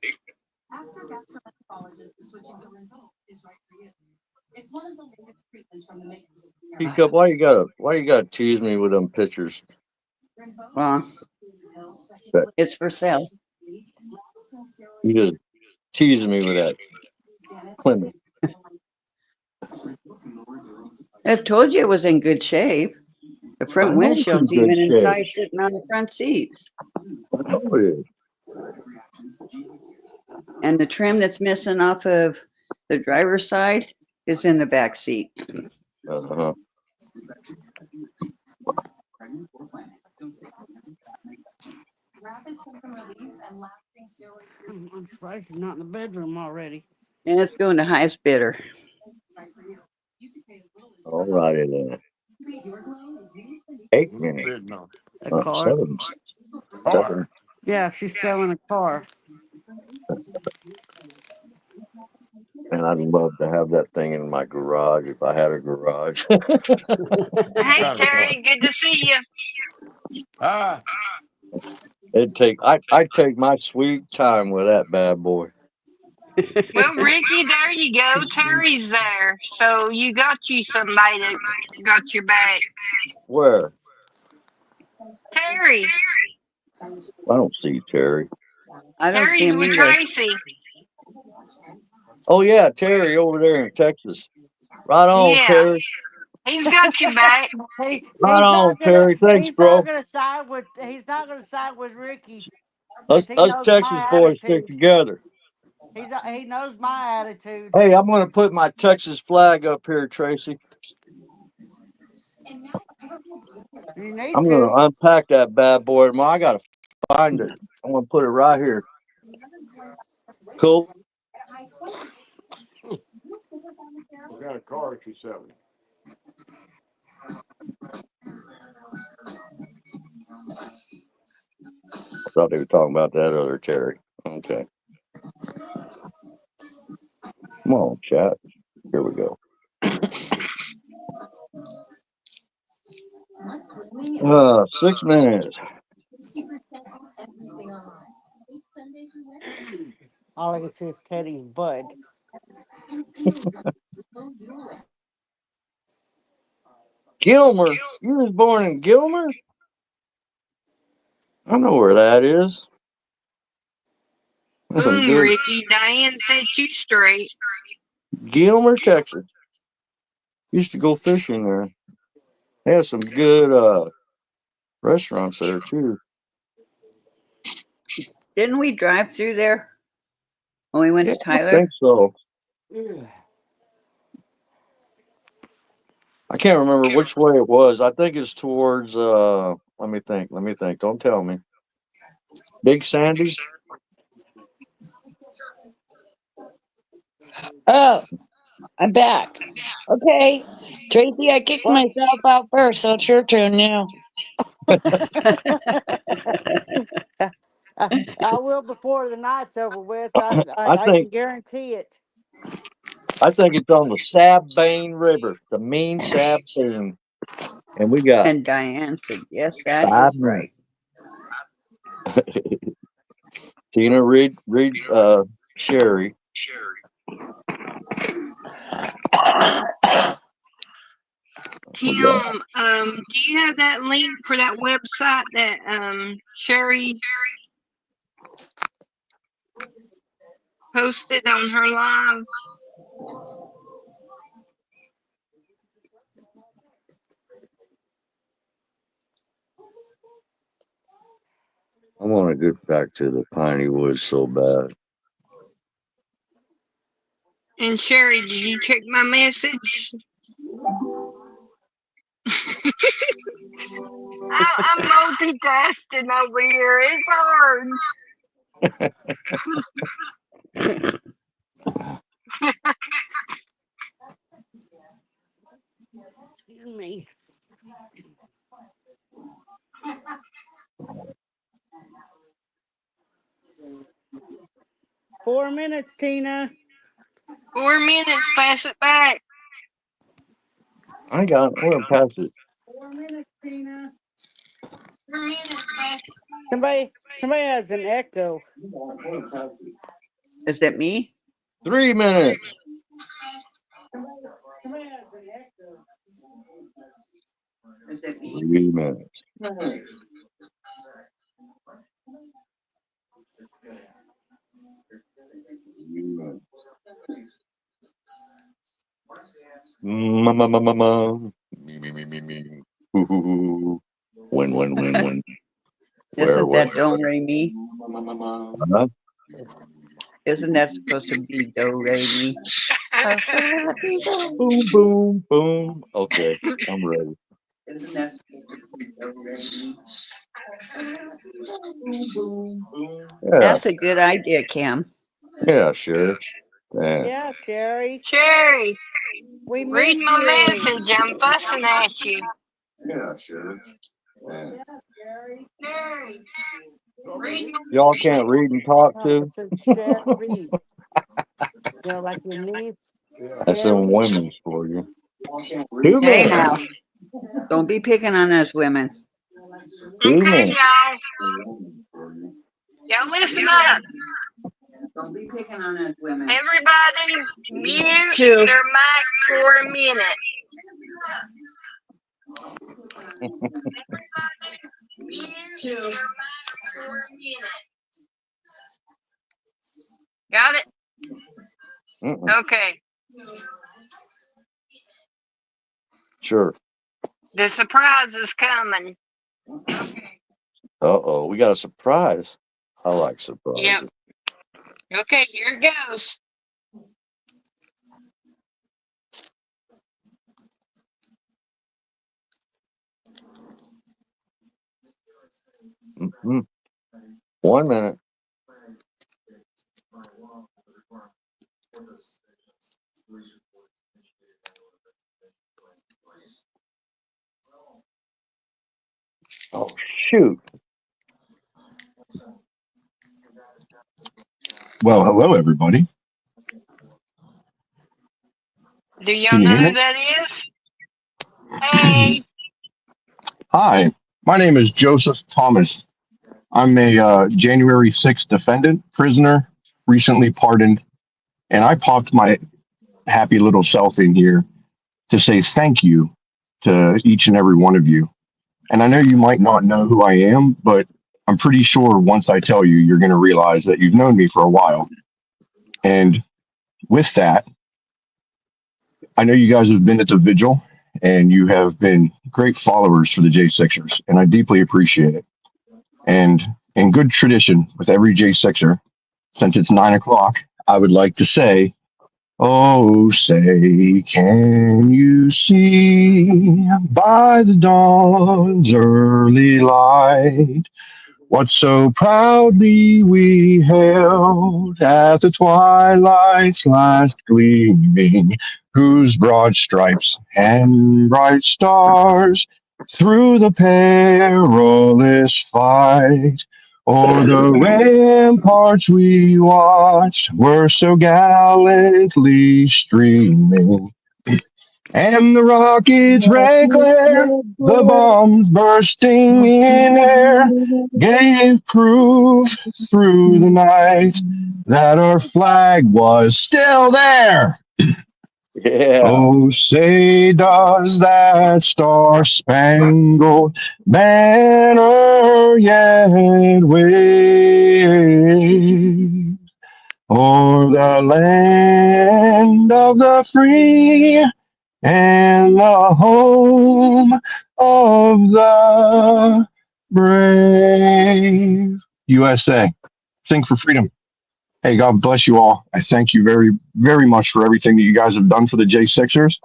Teacup, why you gotta tease me with them pictures? Well, it's for sale. You just teasing me with that Plymouth. I've told you it was in good shape. The I front know it's in windshield's good even shape. inside, sitting on the front seat. I know it is. And the trim that's missing off of the driver's side is in the back seat. Uh-huh. I'm surprised she's not in the bedroom already. And it's going to highest bidder. All righty then. 8 minutes. A car? 7. Yeah, she's selling a car. And I'd love to have that thing in my garage if I had a garage. Hey, Terry, good to see you. I'd take my sweet time with that bad boy. Well, Ricky, there you go. Terry's there, so you got you somebody that got your back. Where? Terry. I don't see Terry. I don't see Terry's him with either. Tracy. Oh yeah, Terry over there in Texas. Right on, Yeah, Terry. he's got your back. Hey, Right on, Terry. Thanks, bro. He's not gonna side with Ricky Us because he us knows Texas my boys stick attitude. together. He knows my attitude. Hey, I'm gonna put my Texas flag up here, Tracy. You need I'm to. gonna unpack that bad boy tomorrow. I gotta find it. I'm gonna put it right here. Cool. What kind of car is she selling? I thought they were talking about that other Terry. Okay. Come on, chat. Here we go. 6 minutes. All I can see is Teddy's bud. Gilmer. You was born in Gilmer? I know where that is. That's some Boom, good Ricky. Diane set you straight. Gilmer, Texas. Used to go fishing there. They have some good restaurants there too. Didn't we drive through there when we went Yeah, to I Tyler? think so. I can't remember which way it was. I think it's towards let me think. Don't tell me. Big Sandy? Oh, I'm back. Okay. Tracy, I kicked What? myself out first, so it's your turn now. I will before the night's over with. I I can think guarantee it. it's on the Sabine River, the mean Sabine. And we got And Diane said, yes, that 5 is minutes. right. Tina, read Sherry. Kim, do you have that link for that website that Sherry posted on her live? I want to get back to the piney woods so bad. And Sherry, did you check my message? I'm multitasking over here. It's hard. Excuse me. Four minutes, Tina. 4 minutes. Pass it back. I got. I'm gonna pass it. 4 minutes, Tina. 4 minutes. Pass it Somebody has an echo. Is that me? 3 minutes. Somebody has an echo. Is that me? 3 minutes. Me. Ooh. Win. Isn't that Don't Re Mi? Huh? Isn't that supposed to be Do Re Mi? Boom. Okay, I'm ready. Isn't that supposed to be Do Re Mi? Yeah, That's a good idea, Cam. yeah, sure. Yeah. Yeah, Sherry. Sherry, We read miss my you. message. I'm fussing at you. Yeah, sure. Yeah. Yeah, Sherry. Sherry, read my Y'all can't read and talk Oh, too. it says Sherry. They're like your niece. That's some Sherry. women's for you. 2 Hey minutes. now, don't be picking on us women. 2 Okay, minutes. y'all. Y'all listen up. Don't be picking on us women. Everybody mute Two. their mic for a minute. Mute their mic for a minute. Got it? Okay. Sure. The surprise is coming. Uh-oh, we got a surprise. I like surprises. Yep. Okay, here it goes. Mm-hmm. 1 minute. Oh, shoot. Well, hello, everybody. Do y'all Can you know hear who me? that is? Hey. Hi, my name is Joseph Thomas. I'm a January 6th defendant, prisoner, recently pardoned, and I popped my happy little self in here to say thank you to each and every one of you. And I know you might not know who I am, but I'm pretty sure once I tell you, you're going to realize that you've known me for a while. And with that, I know you guys have been at the vigil and you have been great followers for the J6ers, and I deeply appreciate it. And in good tradition with every J6er, since it's 9 o'clock, I would like to say, oh, say, can you see by the dawn's early light what so proudly we hailed at the twilight's last gleaming, whose broad stripes and bright stars through the perilous fight o'er the ramparts we watched were so gallantly streaming. And the rocket's red glare, the bombs bursting in air, gave proof through the night that our flag was still there. Yeah. Oh, say does that star-spangled banner yet wave o'er the land of the free and the home of the brave. USA, sing for freedom. Hey, God bless you all. I thank you very, very much for everything that you guys have done for the J6ers.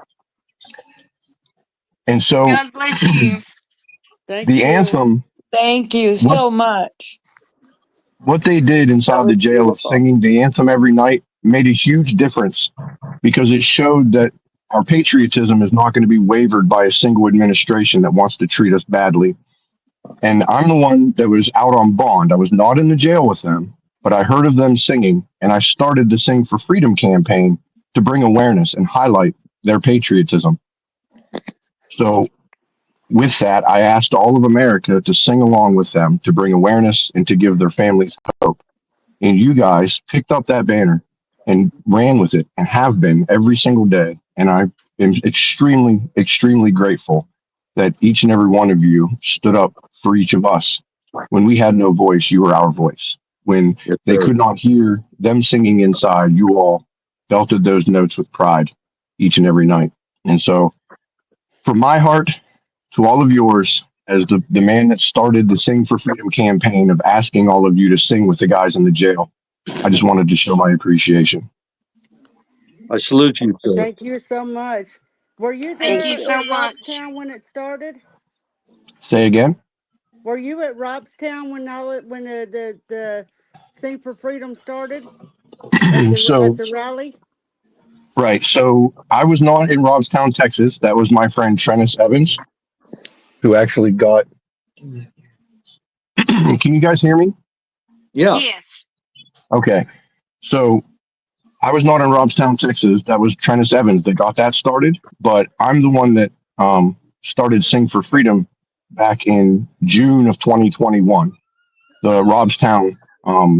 And so God bless you. Thank the you. anthem, Thank you what so much. what they did That inside the was jail of beautiful. singing the anthem every night made a huge difference because it showed that our patriotism is not going to be wavered by a single administration that wants to treat us badly. And I'm the one that was out on bond. I was not in the jail with them, but I heard of them singing, and I started the Sing for Freedom campaign to bring awareness and highlight their patriotism. So, with that, I asked all of America to sing along with them to bring awareness and to give their families hope. And you guys picked up that banner and ran with it and have been every single day. And I am extremely, extremely grateful that each and every one of you stood up for each of us. When we had no voice, you were our voice. When Yes, they sir. could not hear them singing inside, you all belted those notes with pride each and every night. And so, from my heart to all of yours, as the man that started the Sing for Freedom campaign of asking all of you to sing with the guys in the jail, I just wanted to show my appreciation. I salute you, sir. Thank you so much. Were you Thank there you so at much. Robstown when it started? Say again? Were you at Robstown when the Sing for Freedom started at So, the rally? right. So I was not in Robstown, Texas. That was my friend Trennis Evans, who actually got. Can you guys hear me? Yeah. Yes. Okay. So I was not in Robstown, Texas. That was Trennis Evans that got that started. But I'm the one that started Sing for Freedom back in June of 2021. The Robstown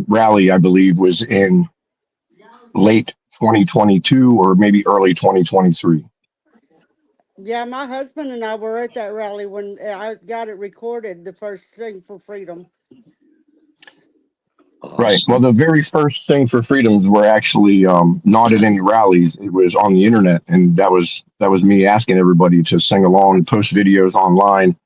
rally, I believe, was in late 2022 or maybe early 2023. Yeah, my husband and I were at that rally when I got it recorded, the first Sing for Freedom. Right. Well, the very first Sing for Freedoms were actually not at any rallies. It was on the internet, and that was me asking everybody to sing along, post videos online.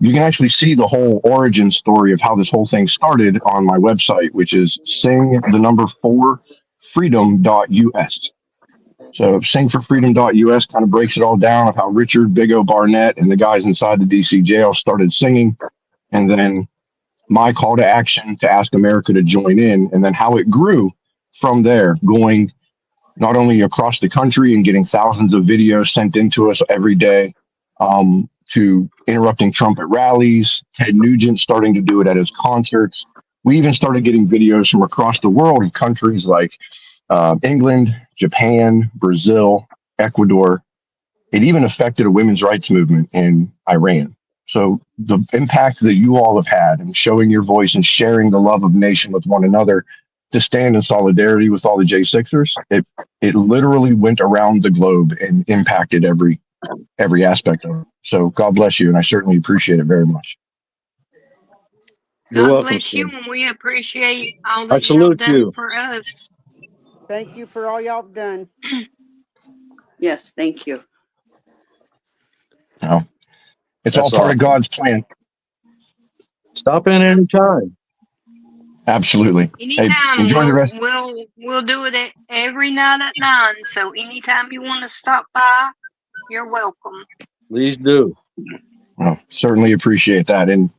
You can actually see the whole origin story of how this whole thing started on my website, which is sing4freedom.us. So singforfreedom.us kind of breaks it all down of how Richard Big O Barnett and the guys inside the DC jail started singing, and then my call to action to ask America to join in, and then how it grew from there, going not only across the country and getting thousands of videos sent into us every day, to interrupting Trump at rallies, Ted Nugent starting to do it at his concerts. We even started getting videos from across the world of countries like England, Japan, Brazil, Ecuador. It even affected a women's rights movement in Iran. So the impact that you all have had in showing your voice and sharing the love of nation with one another to stand in solidarity with all the J6ers, it literally went around the globe and impacted every aspect of it. So God bless you, and I certainly appreciate it very much. You're God welcome, bless you, sir. and we appreciate all I that y'all salute done you. for us. Thank you for all y'all done. Yes, thank you. No, it's all That's part of awesome. God's plan. Stop in Yep. anytime. Absolutely. Hey, Anytime enjoy the rest. we'll do it every night at 9. So anytime you want to stop by, you're welcome. Please do. Well, certainly appreciate that. And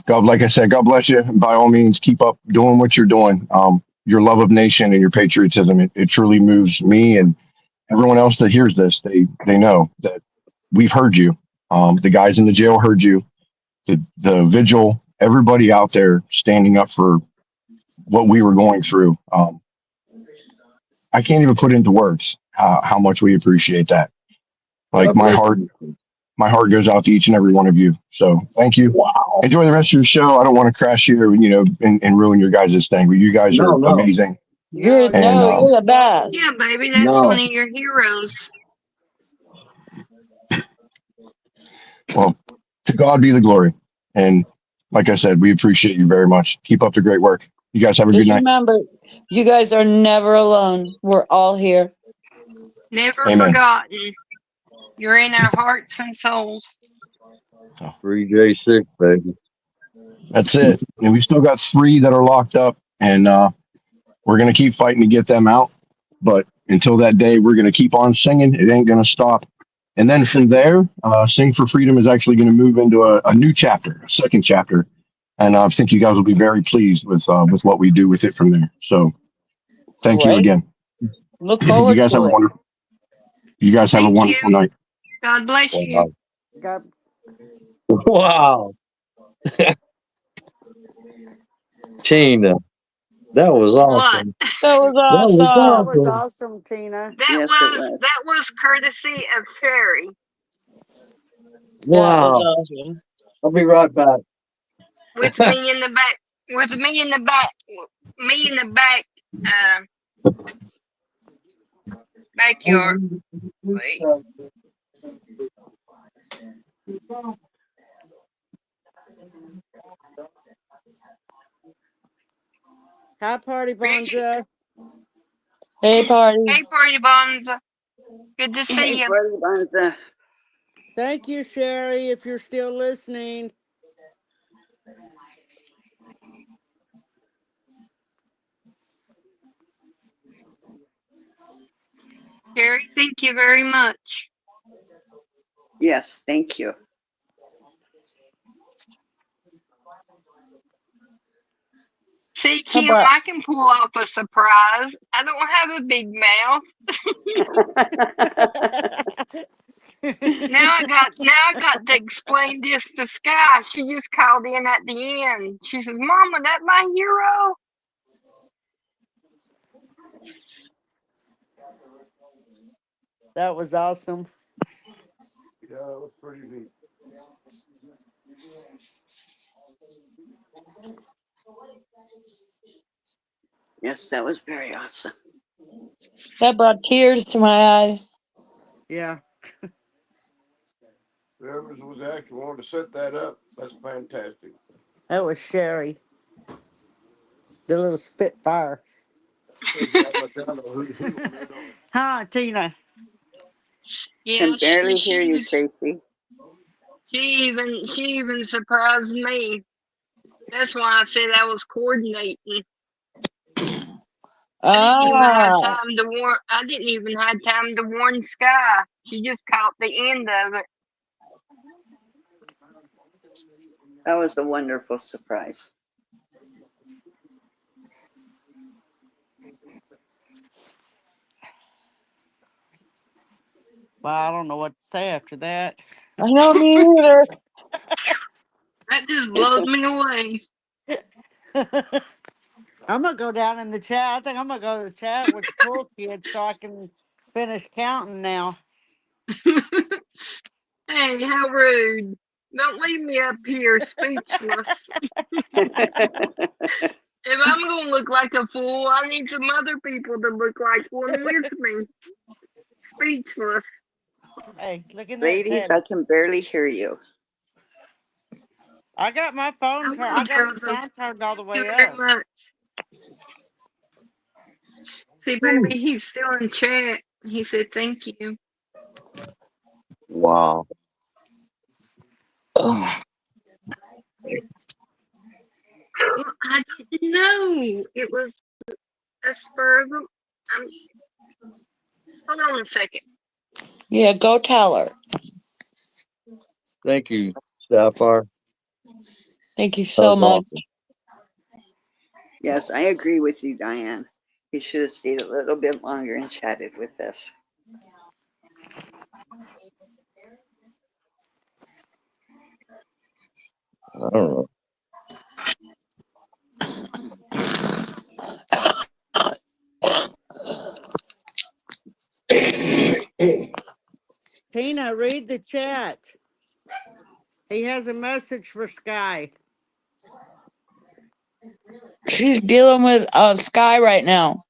God, like I said, God bless you. And by all means, keep up doing what you're doing. Your love of nation and your patriotism, it truly moves me and everyone else that hears this. They know that we've heard you. The guys in the jail heard you. The vigil, everybody out there standing up for what we were going through. I can't even put into words how much we appreciate that. Like God bless you. my heart goes out to each and every one of you. So thank you. Wow. Enjoy the rest of your show. I don't want to crash here, and ruin your guys' thing, but you guys are No, no, amazing. You're And you're the best. Yeah, baby, that's one no. of your heroes. well, to God be the glory. And like I said, we appreciate you very much. Keep up the great work. You guys have a good Just night. remember, you guys are never alone. We're all here. Never Amen. forgotten. You're in our hearts and souls. 3J6, baby. That's it. And we've still got 3 that are locked up, and we're going to keep fighting to get them out. But until that day, we're going to keep on singing. It ain't going to stop. And then from there, Sing for Freedom is actually going to move into a new chapter, a second chapter. And I think you guys will be very pleased with what we do with it from there. So thank you Right? again. Look You forward guys have to a it. wonderful. You guys have a Thank wonderful you. night. God bless you. God, Wow. Tina, that was What? awesome. That was That was that awesome. was awesome. awesome, Tina. Yes, it was. That was courtesy of Sherry. That was Wow. awesome. I'll be right back. With me in the back. With me in the back. Me in the back. Backyard. Wait. Hi, Party Ricky. Bonza. Hey, party. Hey, Party Bonds. Good to see Hey, you. Brother Bonza. Thank you, Sherry, if you're still listening. Sherry, thank you very much. Yes, thank you. See, How Kim, about I can pull off a surprise. I don't have a big mouth. Now I got to explain this to Sky. She just called in at the end. She says, "Mama, that my hero." That was awesome. Yeah, that was pretty neat. Yes, that was very awesome. that brought tears to my eyes? Yeah. Whoever was actually wanting to set that up, that's fantastic. That was Sherry, the little Spitfire. Huh, Tina? Yeah, Can barely hear you, she Tracy. even surprised me. That's why I said I was coordinating. I didn't even have Ah, time to warn. I didn't even have time to warn Sky. She just caught the end of it. That was a wonderful surprise. Well, I don't know what to say after that. I know me either. That just blows me away. I'm gonna go down in the chat. I think I'm gonna go to the chat with the cool kids so I can finish counting now. Hey, how rude. Don't leave me up here speechless. If I'm going to look like a fool, I need some other people to look like one with me. Speechless. Hey, look in that Ladies, chat. I can barely hear you. I got my phone I turned. will, I got the Joseph. sound turned all the Thank you way very up. much. See, baby, he's still in chat. He said thank you. Wow. Well, I didn't know it was a spur of them. Hold on a second. Yeah, go tell her. Thank you, Sapphire. Thank you That so was much. awesome. Yes, I agree with you, Diane. He should have stayed a little bit longer and chatted with us. I don't know. Tina, read the chat. He has a message for Sky. She's dealing with Sky right now.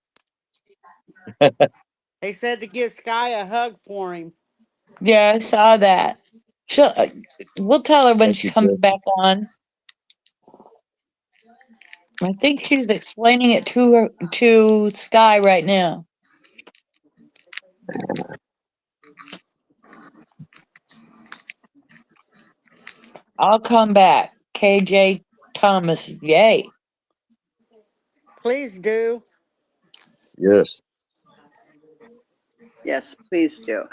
He said to give Sky a hug for him. Yeah, I saw that. She'll, we'll tell her when Thank she you, comes Chris. back on. I think she's explaining it to Sky right now. I'll come back. KJ Thomas, yay. Please do. Yes. Yes, please do.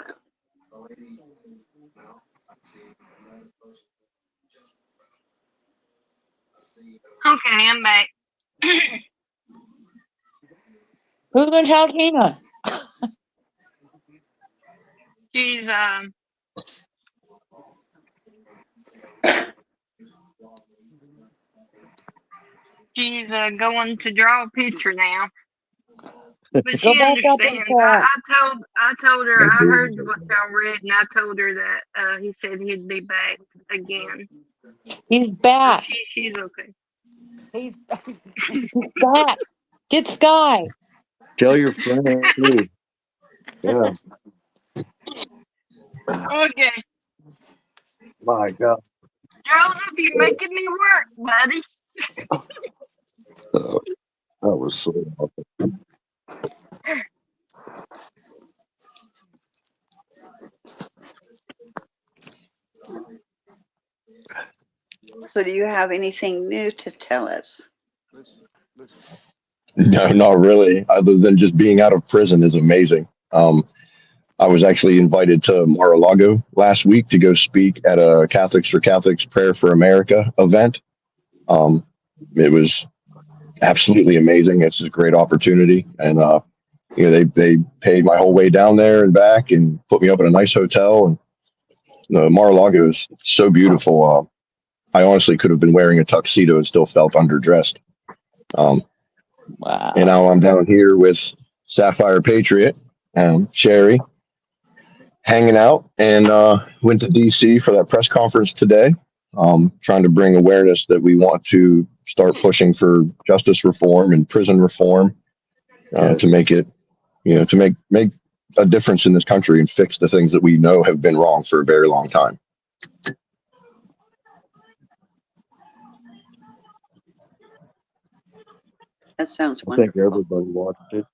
Okay, I'm back. Who's gonna tell Tina? She's going to draw a picture now. But Go she back up and understands. chat. I told her Thank I you. heard what y'all read, and I told her that he said he'd be back again. He's So back. she's okay. He's He's back. Get Sky. Tell your friend too. Yeah. Okay, My God. Joseph, you're making me work, buddy. That was so awesome. So, do you have anything new to tell us? No, not really. Other than just being out of prison is amazing. I was actually invited to Mar-a-Lago last week to go speak at a Catholics for Catholics Prayer for America event. It was absolutely amazing. It's a great opportunity, and they paid my whole way down there and back, and put me up in a nice hotel. And Mar-a-Lago is so beautiful. I honestly could have been wearing a tuxedo and still felt underdressed. Um, Wow. and now I'm down here with Sapphire Patriot and Sherry, hanging out, and went to DC for that press conference today, trying to bring awareness that we want to start pushing for justice reform and prison reform, to make it, to make a difference in this country and fix the things that we know have been wrong for a very long time. That sounds I think wonderful. everybody watched it.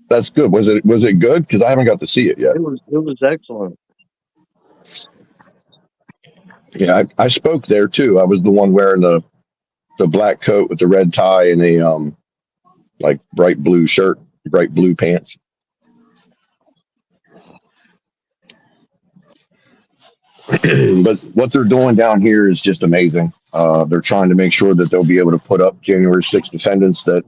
That's good. Was it good? Because I haven't got to see it yet. It was excellent. Yeah, I spoke there too. I was the one wearing the black coat with the red tie and the like bright blue shirt, bright blue pants. But what they're doing down here is just amazing. They're trying to make sure that they'll be able to put up January 6th defendants that,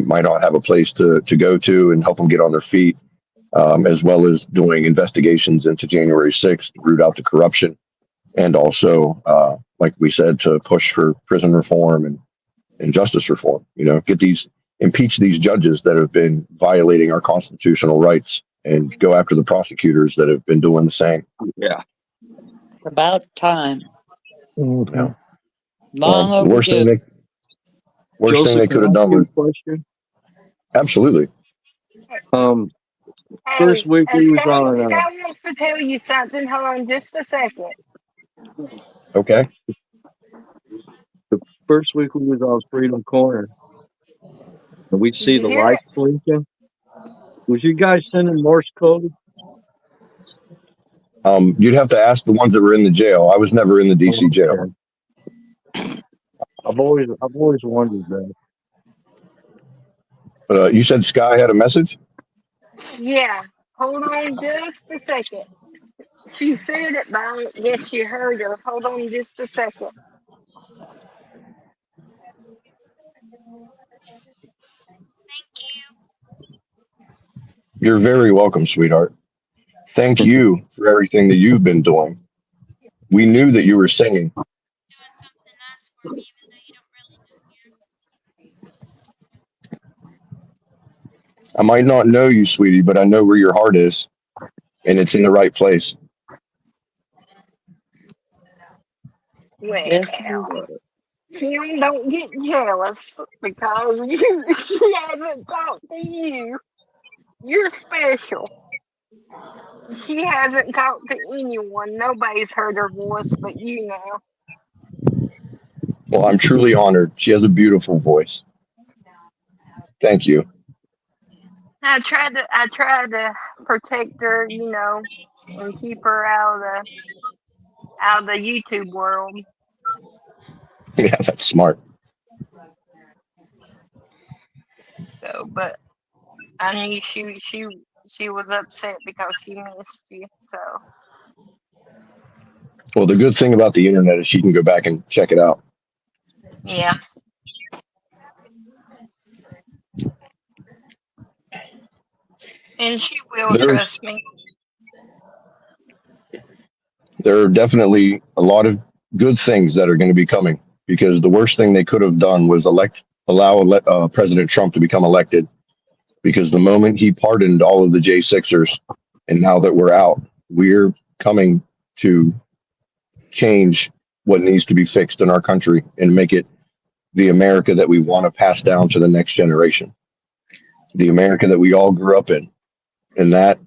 might not have a place to go to, and help them get on their feet, as well as doing investigations into January 6th to root out the corruption, and also, like we said, to push for prison reform and justice reform. Impeach these judges that have been violating our constitutional rights, and go after the prosecutors that have been doing the same. Yeah. About time. Mm-hmm. Yeah. Long The worst thing overdue. they could have done you was a question. absolutely. First week we was on. Scott wants to tell you something. Hold on just a second. Okay. The first week we was on Freedom Corner, and we'd see Did the you hear lights it? blinking. Was you guys sending Morse code? You'd have to ask the ones that were in the jail. I was never in the DC jail. Okay. I've always wondered that. But you said Sky had a message? Yeah. Hold on just a second. She said it, but I guess you heard her. Hold on just a second. You're very welcome, sweetheart. Thank you for everything that you've been doing. We knew that you were singing. I might not know you, sweetie, but I know where your heart is, and it's in the right place. Well, Yes, you will. you don't get jealous because she hasn't talked to you. You're special. She hasn't talked to anyone. Nobody's heard her voice but you now. Well, I'm truly honored. She has a beautiful voice. Thank you. I tried to protect her, and keep her out of the YouTube world. Yeah, that's smart. So, but I knew she was upset because she missed you. So Well, the good thing about the internet is she can go back and check it out. yeah, and she will There, trust me. there are definitely a lot of good things that are going to be coming because the worst thing they could have done was allow President Trump to become elected because the moment he pardoned all of the J6ers, and now that we're out, we're coming to change what needs to be fixed in our country and make it the America that we want to pass down to the next generation, the America that we all grew up in. And that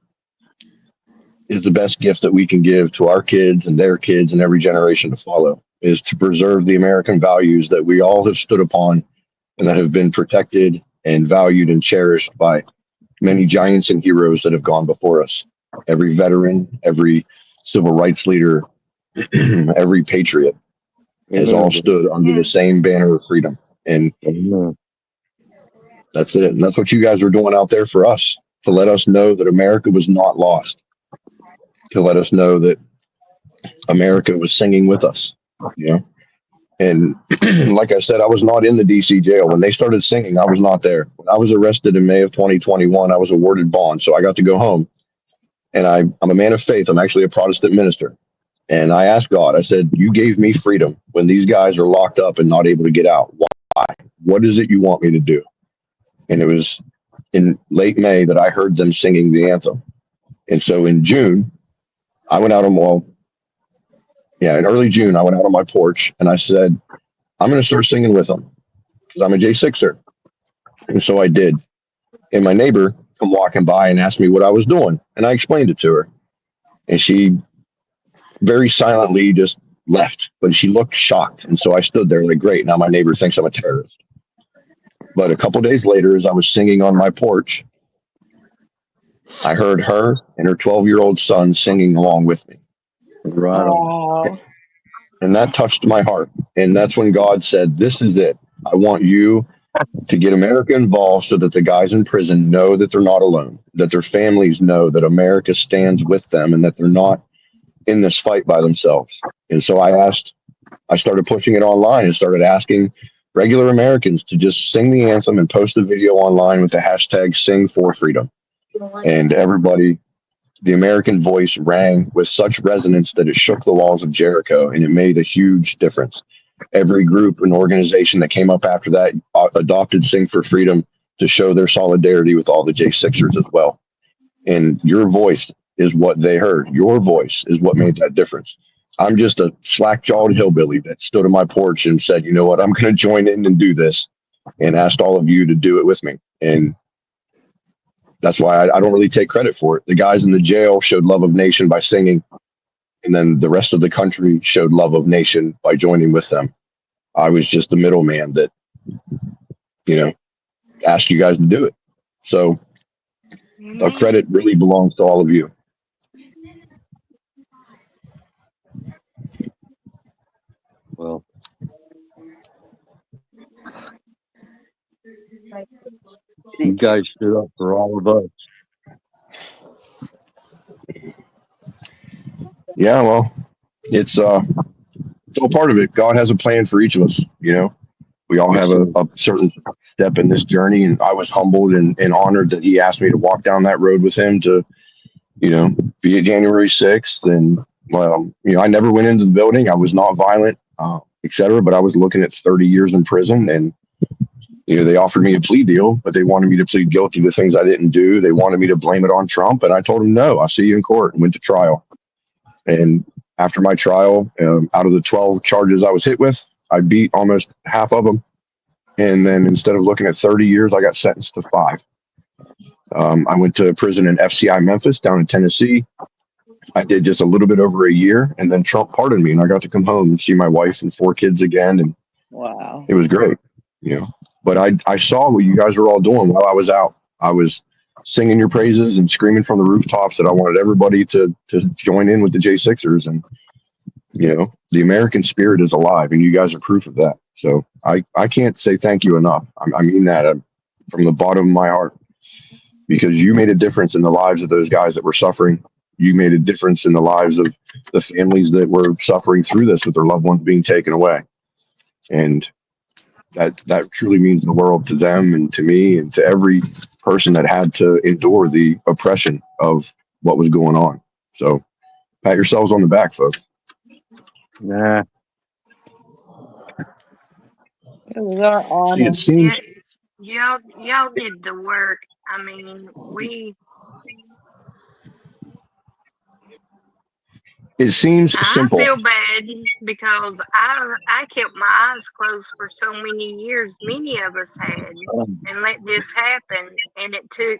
is the best gift that we can give to our kids and their kids and every generation to follow is to preserve the American values that we all have stood upon and that have been protected and valued and cherished by many giants and heroes that have gone before us. Every veteran, every civil rights leader, every patriot has all stood under the same banner of freedom. And that's it. And that's what you guys are doing out there for us, to let us know that America was not lost, to let us know that America was singing with us, you know. And like I said, I was not in the DC jail. When they started singing, I was not there. When I was arrested in May of 2021, I was awarded bond. So I got to go home. And I'm a man of faith. I'm actually a Protestant minister. And I asked God, I said, you gave me freedom when these guys are locked up and not able to get out. Why? What is it you want me to do? And it was in late May that I heard them singing the anthem. And so in June, I went out on, in early June, I went out on my porch and I said, I'm going to start singing with them because I'm a J6er. And so I did. And my neighbor come walking by and asked me what I was doing. And I explained it to her. And she very silently just left, but she looked shocked. And so I stood there like, great, now my neighbor thinks I'm a terrorist. But a couple days later, as I was singing on my porch, I heard her and her 12-year-old son singing along with me. Right on. And that touched my heart. And that's when God said, this is it. I want you to get America involved so that the guys in prison know that they're not alone, that their families know that America stands with them and that they're not in this fight by themselves. And so I started pushing it online and started asking regular Americans to just sing the anthem and post a video online with the hashtag Sing for Freedom. And everybody, the American voice rang with such resonance that it shook the walls of Jericho, and it made a huge difference. Every group and organization that came up after that adopted Sing for Freedom to show their solidarity with all the J6ers as well. And your voice is what they heard. Your voice is what made that difference. I'm just a slack-jawed hillbilly that stood on my porch and said, you know what, I'm going to join in and do this, and asked all of you to do it with me. And that's why I don't really take credit for it. The guys in the jail showed love of nation by singing, and then the rest of the country showed love of nation by joining with them. I was just the middleman that, asked you guys to do it. So the credit really belongs to all of you. Well, you guys stood up for all of us. Yeah, well, it's all part of it. God has a plan for each of us. We all have a certain step in this journey, and I was humbled and honored that he asked me to walk down that road with him to, be at January 6th. And I never went into the building. I was not violent, etc. But I was looking at 30 years in prison, and They offered me a plea deal, but they wanted me to plead guilty to things I didn't do. They wanted me to blame it on Trump, and I told them no. I'll see you in court, and went to trial. And after my trial, out of the 12 charges I was hit with, I beat almost half of them. And then instead of looking at 30 years, I got sentenced to 5. I went to prison in FCI Memphis down in Tennessee. I did just a little bit over a year, and then Trump pardoned me, and I got to come home and see my wife and 4 kids again, and Wow. it was great, But I saw what you guys were all doing while I was out. I was singing your praises and screaming from the rooftops that I wanted everybody to join in with the J6ers, and the American spirit is alive, and you guys are proof of that. So I can't say thank you enough. I mean that from the bottom of my heart, because you made a difference in the lives of those guys that were suffering. You made a difference in the lives of the families that were suffering through this with their loved ones being taken away. And that truly means the world to them and to me and to every person that had to endure the oppression of what was going on. So pat yourselves on the back, folks. Nah. It was our See, honor. it seems Y'all did the work. I mean, I simple. feel bad because I kept my eyes closed for so many years. Many of us had, and let this happen, and it took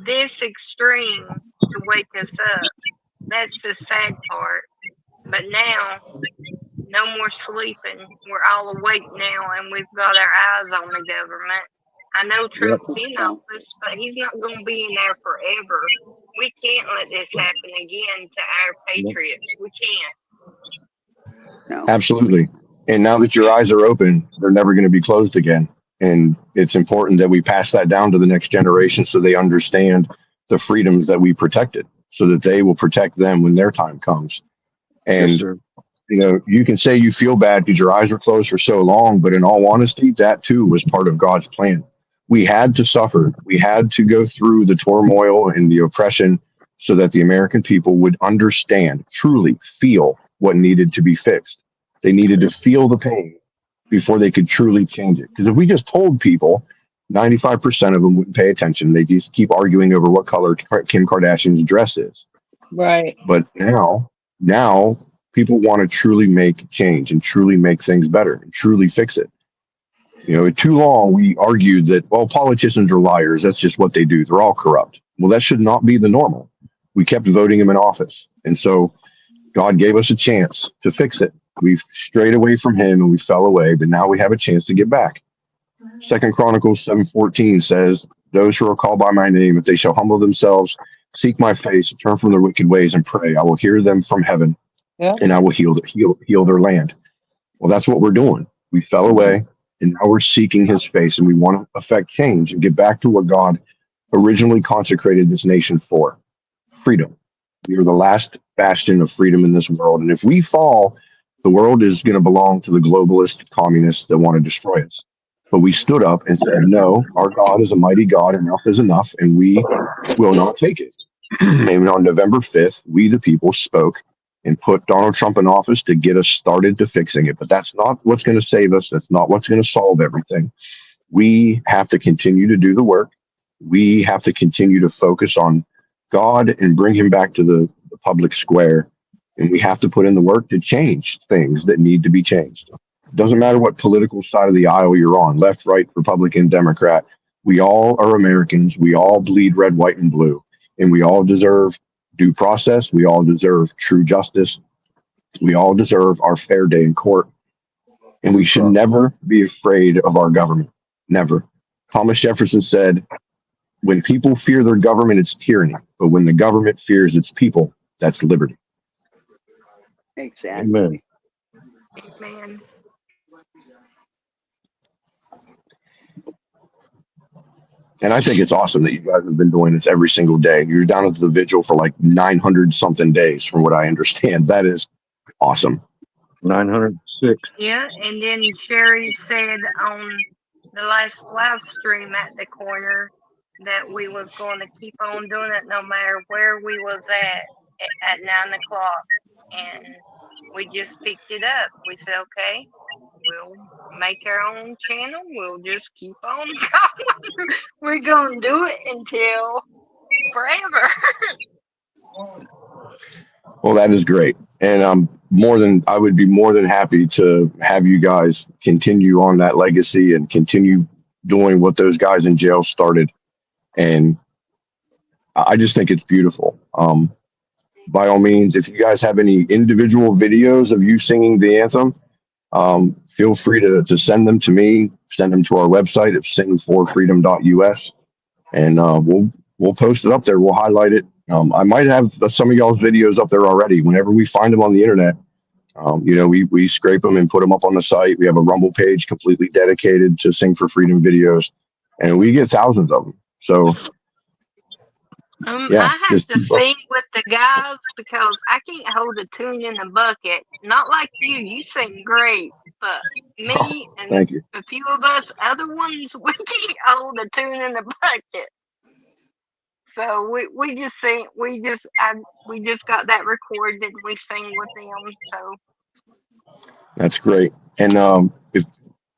this extreme to wake us up. That's the sad part. But now, no more sleeping. We're all awake now, and we've got our eyes on the government. I know Trump's in office, but he's not going to be in there forever. We can't let this happen again to our patriots. We can't. No. Absolutely. And now that your eyes are open, they're never going to be closed again. And it's important that we pass that down to the next generation so they understand the freedoms that we protected, so that they will protect them when their time comes. And Yes, sir. you can say you feel bad because your eyes were closed for so long, but in all honesty, that too was part of God's plan. We had to suffer. We had to go through the turmoil and the oppression so that the American people would understand, truly feel what needed to be fixed. They needed to feel the pain before they could truly change it. Because if we just told people, 95% of them wouldn't pay attention. They just keep arguing over what color Kim Kardashian's dress is. Right. But now people want to truly make change and truly make things better and truly fix it. Too long we argued that, well, politicians are liars. That's just what they do. They're all corrupt. Well, that should not be the normal. We kept voting him in office. And so God gave us a chance to fix it. We strayed away from him and we fell away, but now we have a chance to get back. 2 Chronicles 7:14 says, those who are called by my name, if they shall humble themselves, seek my face, turn from their wicked ways and pray, I will hear them from heaven. Yep. And I will heal their land. Well, that's what we're doing. We fell away, and now we're seeking his face, and we want to affect change and get back to what God originally consecrated this nation for: freedom. We are the last bastion of freedom in this world. And if we fall, the world is going to belong to the globalist communists that want to destroy us. But we stood up and said, no, our God is a mighty God. Enough is enough, and we will not take it. And on November 5th, we, the people, spoke and put Donald Trump in office to get us started to fixing it. But that's not what's going to save us. That's not what's going to solve everything. We have to continue to do the work. We have to continue to focus on God and bring him back to the public square. And we have to put in the work to change things that need to be changed. It doesn't matter what political side of the aisle you're on, left, right, Republican, Democrat. We all are Americans. We all bleed red, white, and blue. And we all deserve due process. We all deserve true justice. We all deserve our fair day in court. And we should never be afraid of our government. Never. Thomas Jefferson said, when people fear their government, it's tyranny. But when the government fears its people, that's liberty. Exactly. Amen. Man. And I think it's awesome that you guys have been doing this every single day. You're down at the vigil for like 900 something days, from what I understand. That is awesome. 906. Yeah, and then Sherry said on the last live stream at the corner that we was going to keep on doing it no matter where we was at 9 o'clock. And we just picked it up. We said, okay, make our own channel. We'll just keep on going. We're gonna do it until forever. Well, that is great. And I would be more than happy to have you guys continue on that legacy and continue doing what those guys in jail started. And I just think it's beautiful. By all means, if you guys have any individual videos of you singing the anthem, feel free to send them to me, send them to our website at singforfreedom.us, and we'll post it up there. We'll highlight it. I might have some of y'all's videos up there already. Whenever we find them on the internet, we scrape them and put them up on the site. We have a Rumble page completely dedicated to Sing for Freedom videos, and we get thousands of them. So yeah, I have to sing with the guys because I can't hold a tune in the bucket. Not like you. You sing great. But me and thank you. a few of us other ones, we can't hold a tune in the bucket. So we just sing. We just got that recorded. And we sing with them. So That's great. And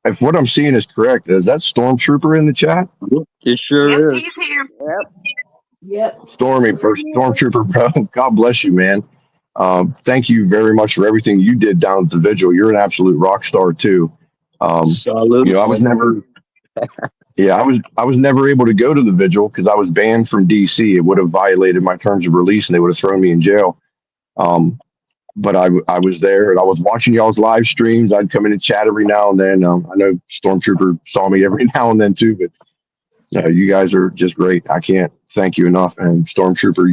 if what I'm seeing is correct, is that Stormtrooper in the chat? It sure is. he's here. Yep. Stormtrooper, bro. God bless you, man. Thank you very much for everything you did down at the vigil. You're an absolute rock star too. Salute. I was never. Yeah, I was never able to go to the vigil because I was banned from DC. It would have violated my terms of release and they would have thrown me in jail. But I was there and I was watching y'all's live streams. I'd come in and chat every now and then. I know Stormtrooper saw me every now and then too, but you guys are just great. I can't thank you enough. And Stormtrooper,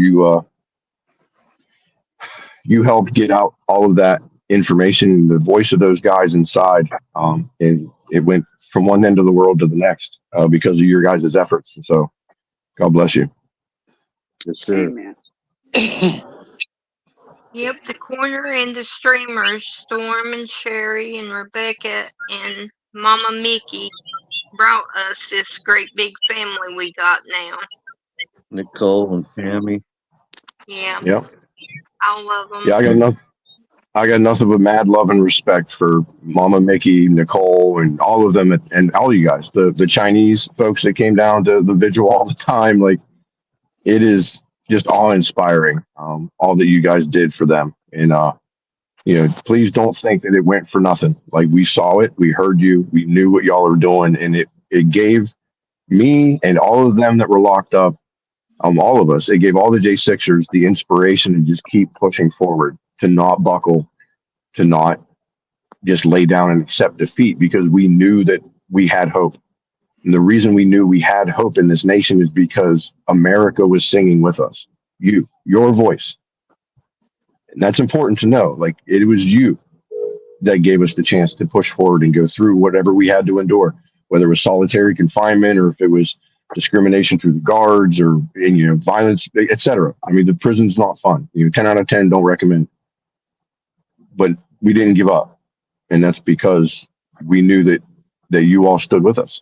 you helped get out all of that information and the voice of those guys inside. And it went from one end of the world to the next because of your guys' efforts. And so God bless you. Yes, sir. Amen. Yep, the corner and the streamers, Storm and Sherry and Rebecca and Mama Mickey brought us this great big family we got now. Nicole and Tammy. Yeah. Yep. All of them. Yeah, I got nothing but mad love and respect for Mama Mickey, Nicole, and all of them, and all you guys, the Chinese folks that came down to the vigil all the time. Like, it is just awe-inspiring, all that you guys did for them. And, please don't think that it went for nothing. Like, we saw it, we heard you, we knew what y'all are doing, and it gave me and all of them that were locked up, all of us, it gave all the J6ers the inspiration to just keep pushing forward, to not buckle, to not just lay down and accept defeat, because we knew that we had hope. And the reason we knew we had hope in this nation is because America was singing with us. Your voice. And that's important to know. Like, it was you that gave us the chance to push forward and go through whatever we had to endure, whether it was solitary confinement or if it was discrimination through the guards or violence, etc. I mean, the prison's not fun. 10 out of 10 don't recommend. But we didn't give up. And that's because we knew that you all stood with us.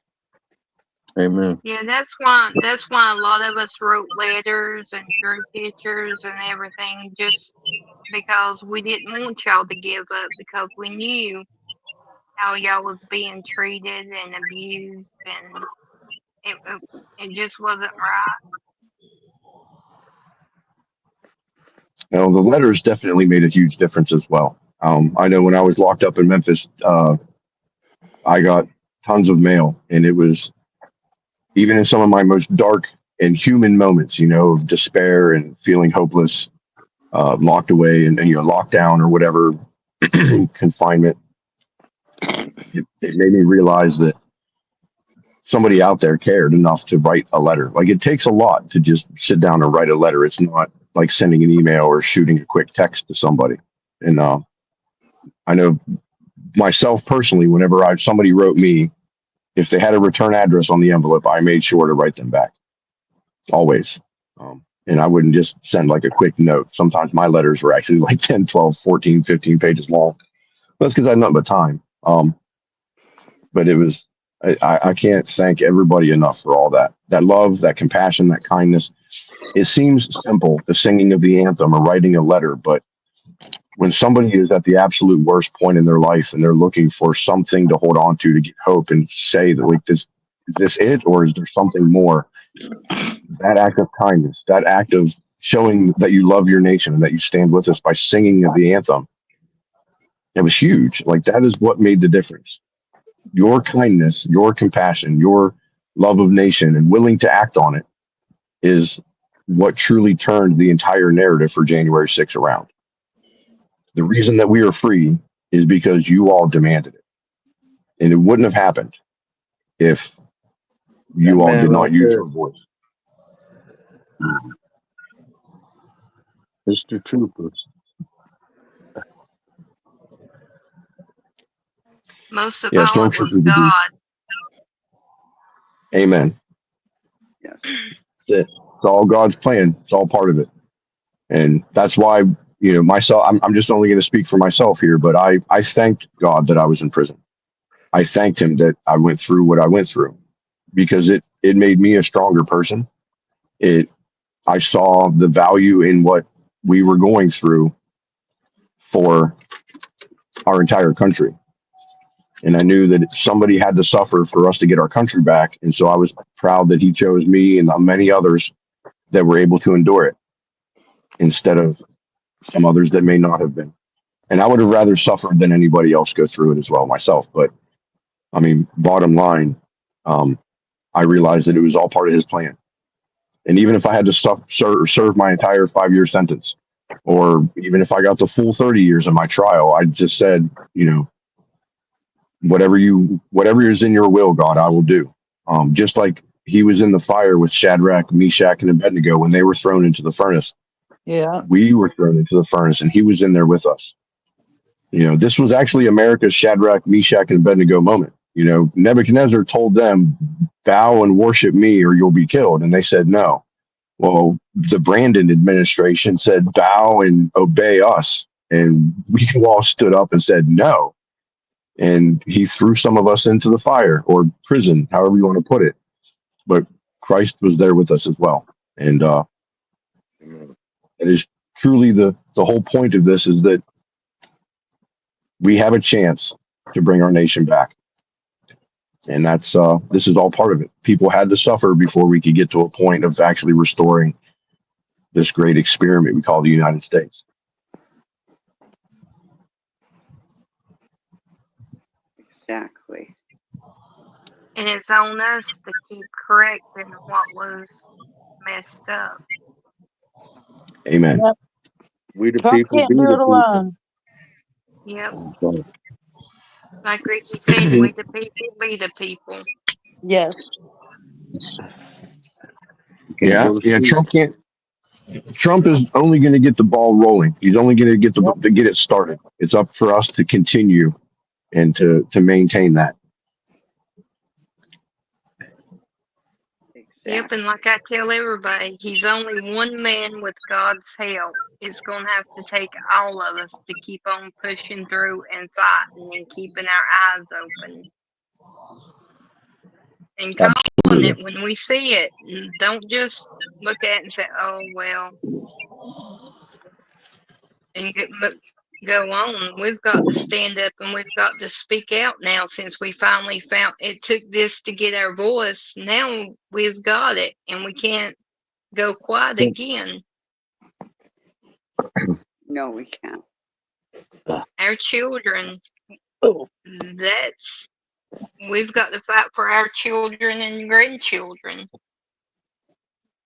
Amen. Yeah, that's why a lot of us wrote letters and drew pictures and everything, just because we didn't want y'all to give up, because we knew how y'all was being treated and abused, and it just wasn't right. The letters definitely made a huge difference as well. I know when I was locked up in Memphis, I got tons of mail, and it was, even in some of my most dark and human moments, of despair and feeling hopeless, locked away and locked down or whatever, confinement, it made me realize that somebody out there cared enough to write a letter. Like, it takes a lot to just sit down and write a letter. It's not like sending an email or shooting a quick text to somebody. And I know myself personally, whenever somebody wrote me, if they had a return address on the envelope, I made sure to write them back. Always. And I wouldn't just send like a quick note. Sometimes my letters were actually like 10, 12, 14, 15 pages long. That's because I had nothing but time. But it was, I can't thank everybody enough for all that love, that compassion, that kindness. It seems simple, the singing of the anthem or writing a letter, but when somebody is at the absolute worst point in their life and they're looking for something to hold on to get hope and say that like this is this it or is there something more? That act of kindness, that act of showing that you love your nation and that you stand with us by singing of the anthem, it was huge. Like that is what made the difference. Your kindness, your compassion, your love of nation and willing to act on it is what truly turned the entire narrative for January 6th around. The reason that we are free is because you all demanded it. And it wouldn't have happened if That you all man did right not use there, your voice. Mr. Troopers. Most of Yeah, all, it was stormtroopers would be. God. Amen. Yes. That's it. It's all God's plan. It's all part of it. And that's why, myself, I'm just only going to speak for myself here, but I thanked God that I was in prison. I thanked him that I went through what I went through because it made me a stronger person. I saw the value in what we were going through for our entire country. And I knew that somebody had to suffer for us to get our country back. And so I was proud that he chose me and many others that were able to endure it instead of some others that may not have been. And I would have rather suffered than anybody else go through it as well myself. But I mean, bottom line, I realized that it was all part of his plan. And even if I had to serve my entire 5-year sentence, or even if I got the full 30 years of my trial, I just said, whatever is in your will, God, I will do. Just like he was in the fire with Shadrach, Meshach, and Abednego when they were thrown into the furnace. Yeah. We were thrown into the furnace, and he was in there with us. This was actually America's Shadrach, Meshach, and Abednego moment. Nebuchadnezzar told them, bow and worship me or you'll be killed. And they said, no. Well, the Brandon administration said, bow and obey us. And we all stood up and said, no. And he threw some of us into the fire or prison, however you want to put it. But Christ was there with us as well. And it is truly the whole point of this is that we have a chance to bring our nation back. And that's this is all part of it. People had to suffer before we could get to a point of actually restoring this great experiment we call the United States. Exactly. And it's on us to keep correcting what was messed up. Amen. Yep. We the Trump people can't be do the it people. alone. Yep. So, Like Ricky said, we the people be the people. Yes. can't Yeah. go to Yeah. sleep. Trump is only going to get the ball rolling. He's only going to get Yep. to get it started. It's up for us to continue and to maintain that. Exactly. Yep, and like I tell everybody, he's only one man with God's help. It's going to have to take all of us to keep on pushing through and fighting and keeping our eyes open. And calling it when we see it. Don't just look at it and say, oh, well, and go on. We've got to stand up and we've got to speak out now since we finally found it took this to get our voice. Now we've got it and we can't go quiet again. No, we can't. Our children, Oh. we've got to fight for our children and grandchildren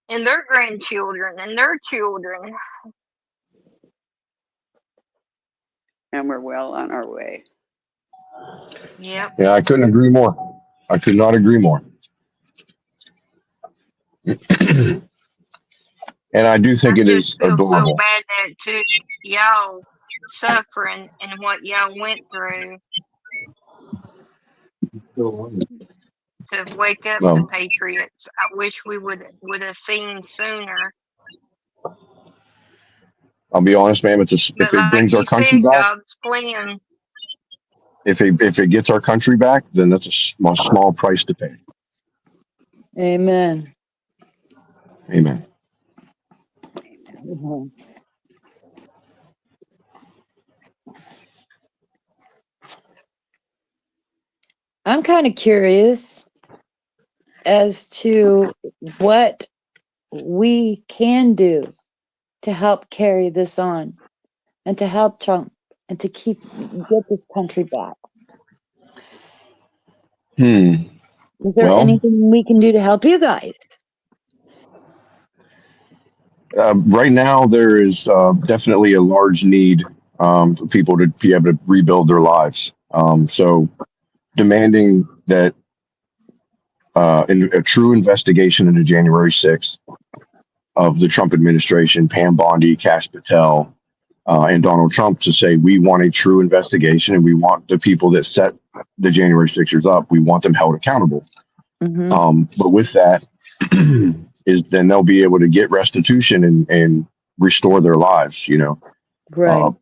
and their grandchildren and their children. And we're well on our way. Yep. Yeah, I couldn't agree more. I could not agree more. And I do think I it just is feel so adorable. bad that it took y'all suffering and what y'all went through to wake up the Well, patriots. I wish we would have seen sooner. I'll be honest, ma'am. If But it like brings our you country said, back, God's plan. if it gets our country back, then that's a small price to pay. Amen. Amen. Mhm. I'm kind of curious as to what we can do to help carry this on and to help Trump and to get this country back. Is there Well, anything we can do to help you guys? right now, there is definitely a large need for people to be able to rebuild their lives. So, demanding that in a true investigation into January 6th of the Trump administration, Pam Bondi, Kash Patel, and Donald Trump to say, we want a true investigation and we want the people that set the January 6ers up, we want them held accountable. But with that, is then they'll be able to get restitution and restore their lives. You know, Right.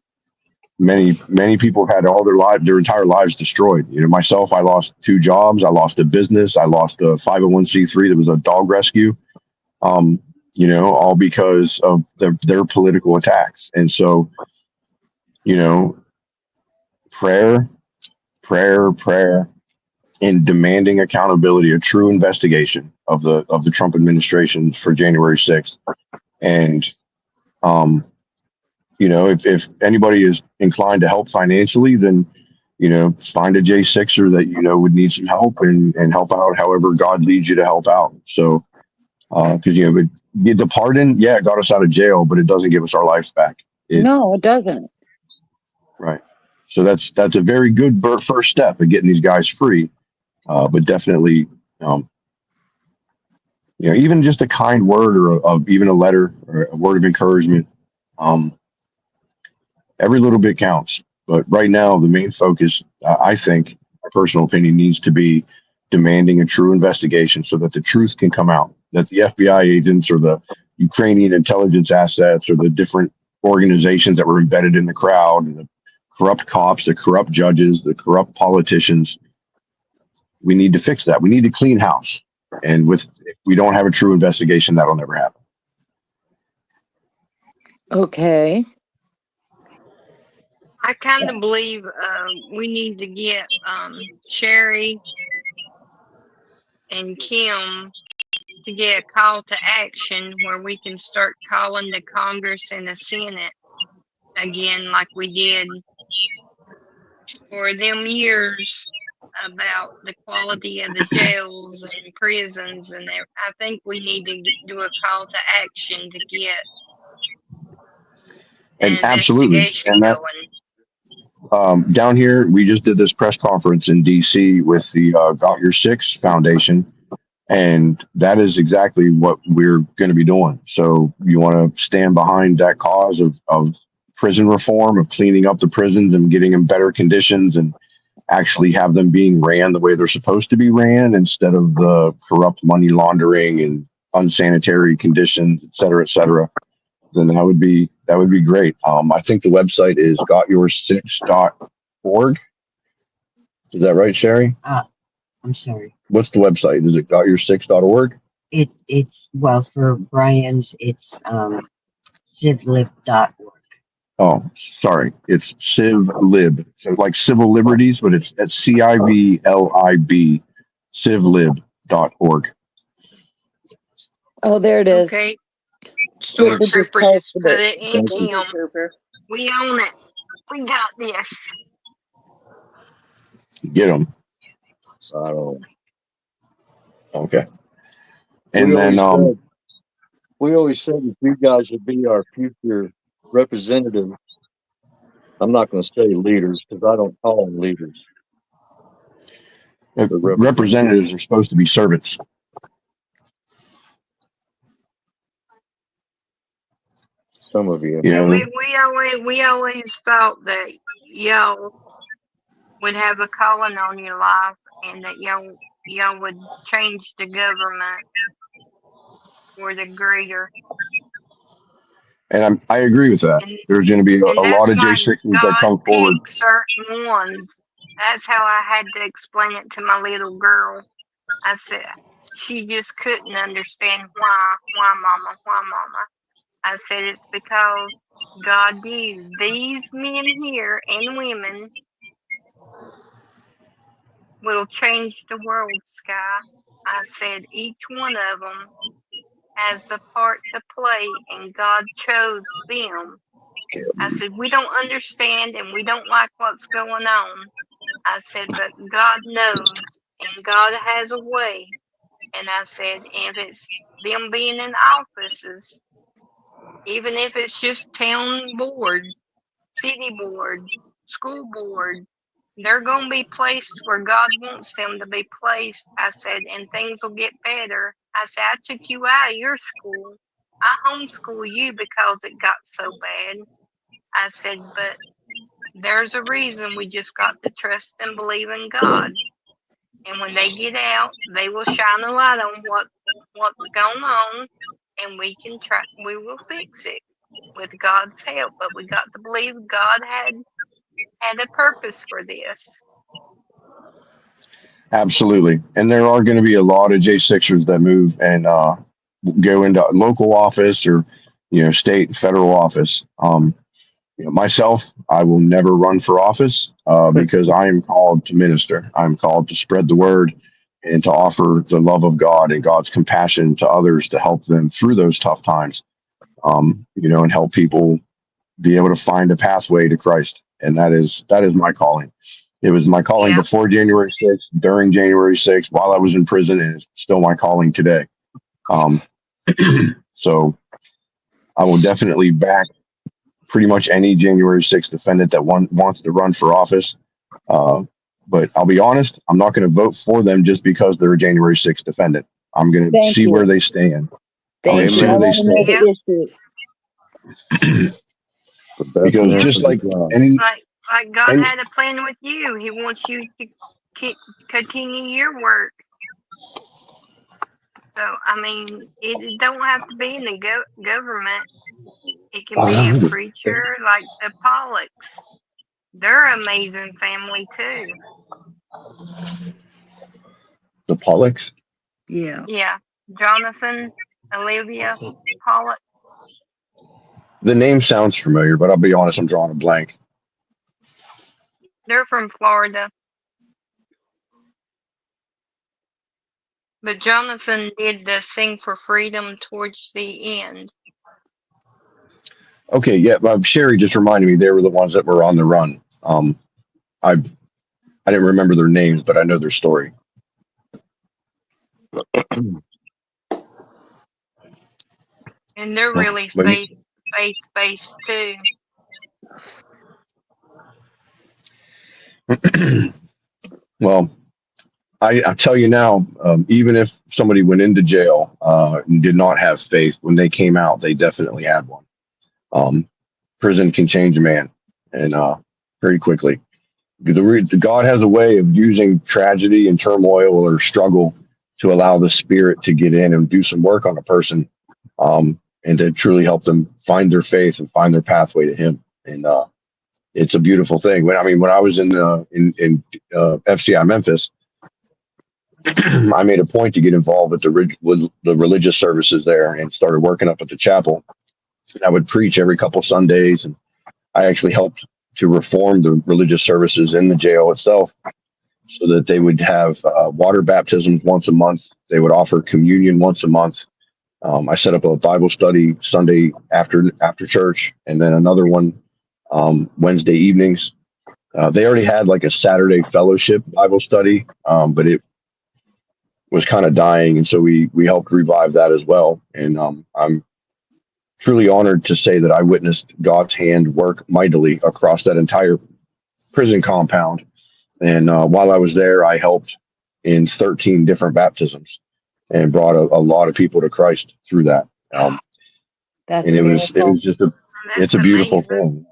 Many people have had their entire lives destroyed. You know, myself, I lost 2 jobs, I lost a business, I lost a 501c3 that was a dog rescue. You know, all because of their political attacks. And so, you know, prayer, and demanding accountability, a true investigation of the Trump administration for January 6th. And you know, if anybody is inclined to help financially, then you know, find a J6er that you know would need some help and help out however God leads you to help out. So because you know, the pardon, yeah, it got us out of jail, but it doesn't give us our lives back. No, it doesn't. Right. So that's a very good first step in getting these guys free. But definitely, you know, even just a kind word or even a letter or a word of encouragement, every little bit counts. But right now, the main focus, I think, my personal opinion, needs to be demanding a true investigation so that the truth can come out, that the FBI agents or the Ukrainian intelligence assets or the different organizations that were embedded in the crowd, and the corrupt cops, the corrupt judges, the corrupt politicians, we need to fix that. We need to clean house. And if we don't have a true investigation, that'll never happen. Okay. I kind of believe we need to get Sherry and Kim to get a call to action where we can start calling the Congress and the Senate again like we did for them years about the quality of the jails and prisons, and I think we need to do a call to action to get an investigation going. Down here, we just did this press conference in D.C. with the Got Your Six Foundation, and that is exactly what we're going to be doing. So you want to stand behind that cause of prison reform, of cleaning up the prisons and getting them better conditions and actually have them being ran the way they're supposed to be ran instead of the corrupt money laundering and unsanitary conditions, et cetera, then that would be great. I think the website is gotyoursix.org. Is that right, Sherry? I'm sorry. What's the website? Is it gotyoursix.org? It's well, for Brian's, it's civlib.org. Oh, sorry. It's civlib. So like civil liberties, but it's at CIVLIB, civlib.org. Oh, there it is. Okay. Stormtroopers just put it in Kim. We own it. We got this. Get them. Okay. And we always said if you guys would be our future representative, I'm not going to say leaders because I don't call them leaders. Representatives are supposed to be servants. Some of you. Yeah. We always thought that y'all would have a calling on your life and that y'all would change the government for the greater. And I agree with that. There's going to be a lot of J6s that come forward. Certain ones. That's how I had to explain it to my little girl. I said, she just couldn't understand why mama. I said, it's because God used these men here and women will change the world, Sky. I said each one of them has a part to play, and God chose them. I said, we don't understand and we don't like what's going on. I said, but God knows and God has a way. And I said, if it's them being in offices, even if it's just town board, city board, school board, they're going to be placed where God wants them to be placed. I said, and things will get better. I said, I took you out of your school. I homeschool you because it got so bad. I said, but there's a reason. We just got to trust and believe in God. And when they get out, they will shine a light on what's going on, and we will fix it with God's help. But we got to believe God had a purpose for this. Absolutely. And there are going to be a lot of J6ers that move and go into local office or, state and federal office. Myself, I will never run for office because I am called to minister. I'm called to spread the word and to offer the love of God and God's compassion to others to help them through those tough times, and help people be able to find a pathway to Christ. And that is my calling. It was my calling before January 6th, during January 6th, while I was in prison, and it's still my calling today. So I will definitely back pretty much any January 6th defendant that wants to run for office. But I'll be honest, I'm not going to vote for them just because they're a January 6th defendant. I'm going to see where they stand. Thank you. I want to know the issues. Because just like any, like God had a plan with you. He wants you to continue your work. So, I mean, it don't have to be in the government. It can be a preacher like the Pollocks. They're an amazing family, too. The Pollocks? Yeah. Yeah. Jonathan, Olivia Pollock. The name sounds familiar, but I'll be honest, I'm drawing a blank. They're from Florida. But Jonathan did the Sing for Freedom towards the end. Okay, yeah, Sherry just reminded me they were the ones that were on the run. I didn't remember their names, but I know their story. And they're really faith-based too. Well, I tell you now, even if somebody went into jail and did not have faith, when they came out, they definitely had one. Prison can change a man, and very quickly. God has a way of using tragedy and turmoil or struggle to allow the Spirit to get in and do some work on a person, and to truly help them find their faith and find their pathway to Him. And it's a beautiful thing. When I was in FCI Memphis, I made a point to get involved with the religious services there and started working up at the chapel. And I would preach every couple Sundays, and I actually helped to reform the religious services in the jail itself so that they would have water baptisms once a month. They would offer communion once a month. I set up a Bible study Sunday after church, and then another one Wednesday evenings. They already had like a Saturday fellowship Bible study, but it was kind of dying, and so we helped revive that as well. And I'm truly honored to say that I witnessed God's hand work mightily across that entire prison compound. And while I was there, I helped in 13 different baptisms and brought a lot of people to Christ through that. That's and it was just it's a beautiful thing.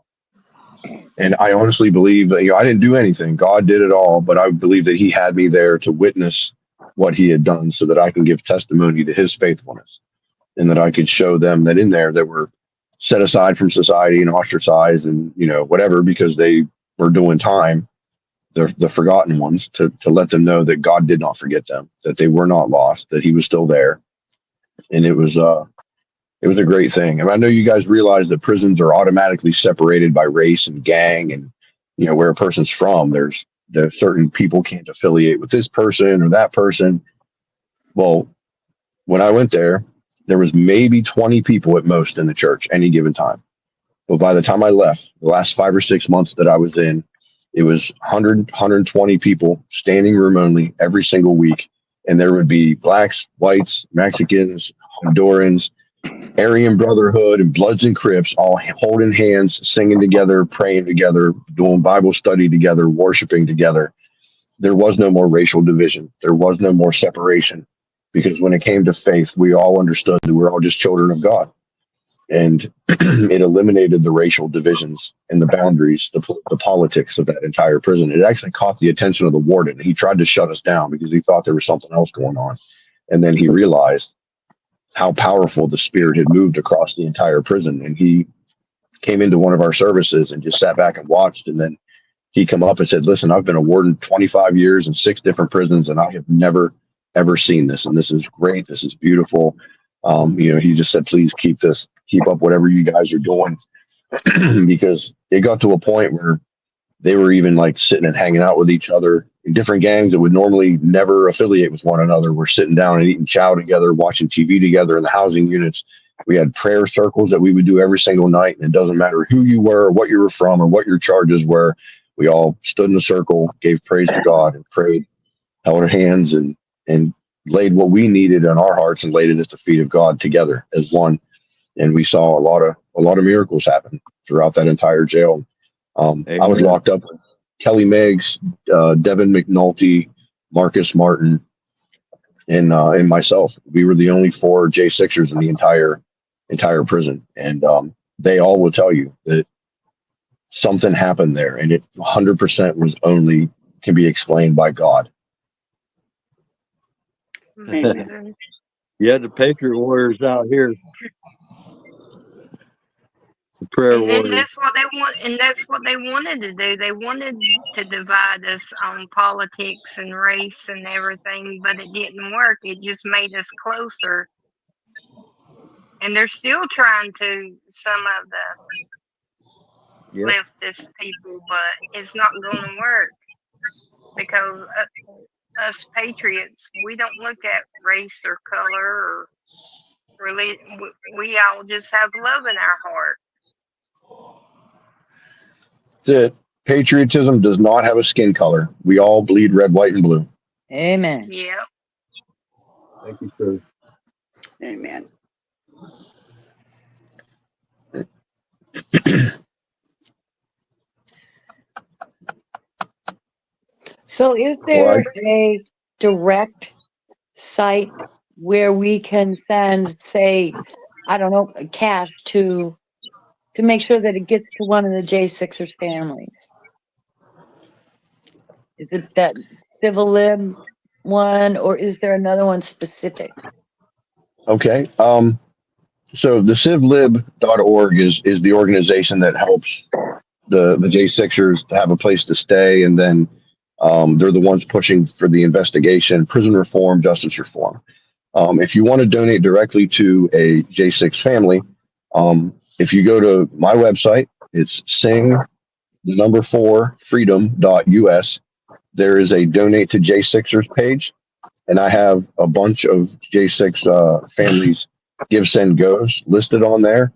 And I honestly believe that I didn't do anything. God did it all, but I believe that He had me there to witness what He had done so that I can give testimony to His faithfulness, and that I could show them that in there they were set aside from society and ostracized and whatever because they were doing time, the forgotten ones, to let them know that God did not forget them, that they were not lost, that He was still there. And it was a great thing. And I know you guys realize that prisons are automatically separated by race and gang and where a person's from. There's the certain people can't affiliate with this person or that person. Well, when I went there, there was maybe 20 people at most in the church any given time. But by the time I left, the last 5 or 6 months that I was in, it was 100, 120 people, standing room only, every single week. And there would be blacks, whites, Mexicans, Hondurans, Aryan Brotherhood, and Bloods and Crips all holding hands, singing together, praying together, doing Bible study together, worshiping together. There was no more racial division. There was no more separation, because when it came to faith, we all understood that we're all just children of God. And it eliminated the racial divisions and the boundaries, the politics of that entire prison. It actually caught the attention of the warden. He tried to shut us down because he thought there was something else going on. And then he realized how powerful the spirit had moved across the entire prison. And he came into one of our services and just sat back and watched. And then he come up and said, listen, I've been a warden 25 years in 6 different prisons, and I have never, ever seen this. And this is great. This is beautiful. He just said, please keep up whatever you guys are doing. Because it got to a point where they were even like sitting and hanging out with each other in different gangs that would normally never affiliate with one another. We're sitting down and eating chow together, watching TV together in the housing units. We had prayer circles that we would do every single night. And it doesn't matter who you were, or what you were from, or what your charges were. We all stood in a circle, gave praise to God, and prayed, held our hands, and laid what we needed in our hearts and laid it at the feet of God together as one. And we saw a lot of miracles happen throughout that entire jail. I was locked up with Kelly Meggs, Devin McNulty, Marcus Martin, and myself. We were the only 4 J6ers in the entire prison. And they all will tell you that something happened there, and it 100% can be explained by God. You had the Patriot Warriors out here. The prayer warriors. And that's what they want, and that's what they wanted to do. They wanted to divide us on politics and race and everything, but it didn't work. It just made us closer. And they're still trying to, some of the leftist people, but it's not going to work, because us patriots, we don't look at race or color or religion. We all just have love in our heart. That's it. Patriotism does not have a skin color. We all bleed red, white, and blue. Amen. Yep. Thank you, sir. Amen. So is there a direct site where we can send, say, I don't know, cash to make sure that it gets to one of the J6ers families? Is it that Civil Lib one, or is there another one specific? Okay. So the civlib.org is the organization that helps the J6ers to have a place to stay, and then they're the ones pushing for the investigation, prison reform, justice reform. If you want to donate directly to a J6 family, if you go to my website, it's sing4freedom.us. There is a donate to J6ers page, and I have a bunch of J6 families give, send, goes listed on there.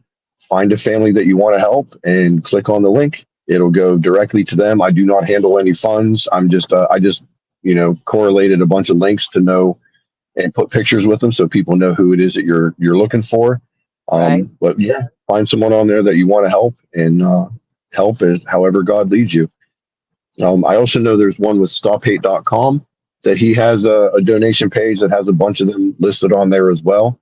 Find a family that you want to help and click on the link. It'll go directly to them. I do not handle any funds. I just correlated a bunch of links to know and put pictures with them so people know who it is that you're looking for. Right. But yeah, find someone on there that you want to help, and help is however God leads you. I also know there's one with stophate.com that he has a donation page that has a bunch of them listed on there as well.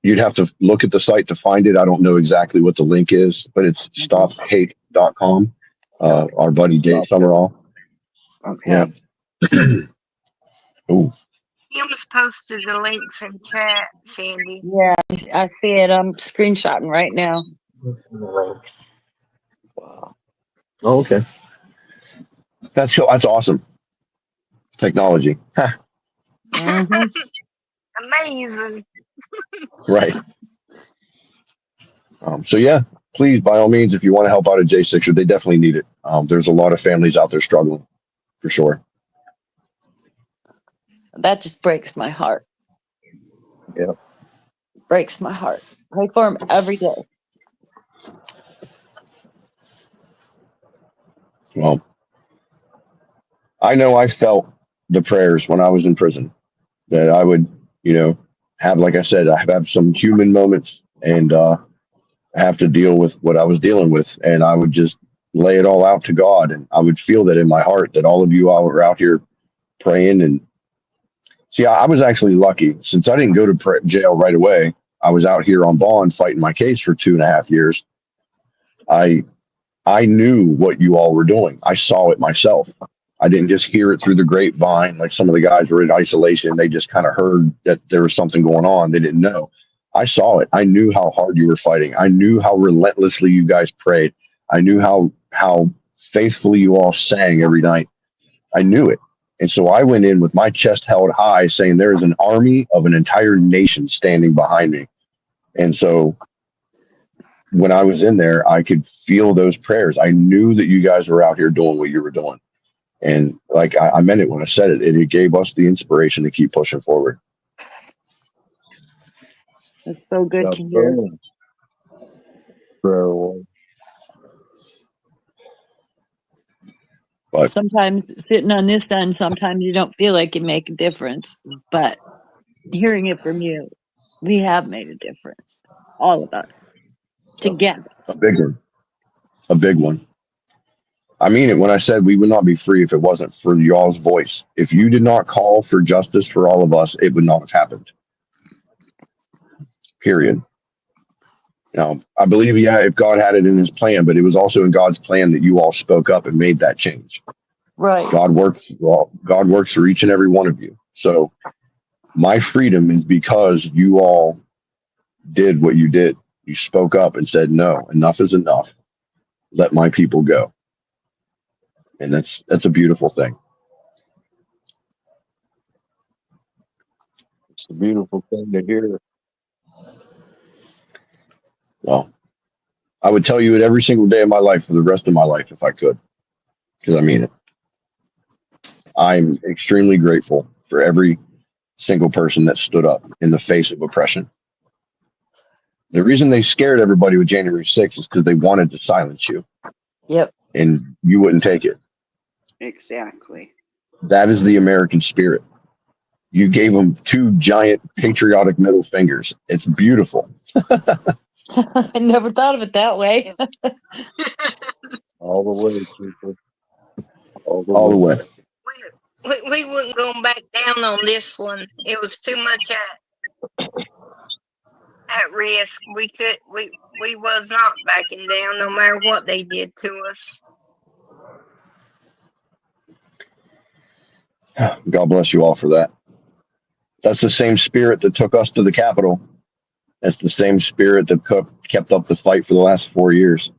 You'd have to look at the site to find it. I don't know exactly what the link is, but it's stophate.com. Our buddy Dave Summerall. Okay. Yeah. Ooh. He almost posted the links in chat, Sandy. Yeah, I see it. I'm screenshotting right now. Wow. Oh, okay. That's awesome. Technology. Huh. Mm-hmm. Amazing. Right. So yeah, please, by all means, if you want to help out a J6er, they definitely need it. There's a lot of families out there struggling. for sure. That just breaks my heart. Yeah. Breaks my heart. Pray for him every day. Well, I know I felt the prayers when I was in prison, that I would, have, like I said, I have some human moments and have to deal with what I was dealing with. And I would just lay it all out to God. And I would feel that in my heart that all of you all were out here praying. And see, I was actually lucky since I didn't go to jail right away. I was out here on bond fighting my case for 2.5 years. I knew what you all were doing. I saw it myself. I didn't just hear it through the grapevine like some of the guys were in isolation. They just kind of heard that there was something going on. They didn't know. I saw it. I knew how hard you were fighting. I knew how relentlessly you guys prayed. I knew how faithfully you all sang every night. I knew it. And so I went in with my chest held high saying there is an army of an entire nation standing behind me. And so when I was in there, I could feel those prayers. I knew that you guys were out here doing what you were doing. And like, I meant it when I said it, and it gave us the inspiration to keep pushing forward. It's so good to hear. But sometimes sitting on this end, sometimes you don't feel like you make a difference. But hearing it from you, we have made a difference. All of us. Together. A big one. A big one. I mean it when I said we would not be free if it wasn't for y'all's voice. If you did not call for justice for all of us, it would not have happened. Period. Now, I believe, if God had it in his plan, but it was also in God's plan that you all spoke up and made that change. Right. God works through each and every one of you. So my freedom is because you all did what you did. You spoke up and said, no, enough is enough. Let my people go. And that's a beautiful thing. It's a beautiful thing to hear. Well, I would tell you it every single day of my life for the rest of my life if I could, because I mean it. I'm extremely grateful for every single person that stood up in the face of oppression. The reason they scared everybody with January 6th is because they wanted to silence you. Yep. And you wouldn't take it. Exactly. That is the American spirit. You gave them 2 giant patriotic middle fingers. It's beautiful. I never thought of it that way. All the way, people. All the way. We wouldn't go back down on this one. It was too much at risk. We was not backing down no matter what they did to us. God bless you all for that. That's the same spirit that took us to the Capitol. That's the same spirit that kept up the fight for the last 4 years.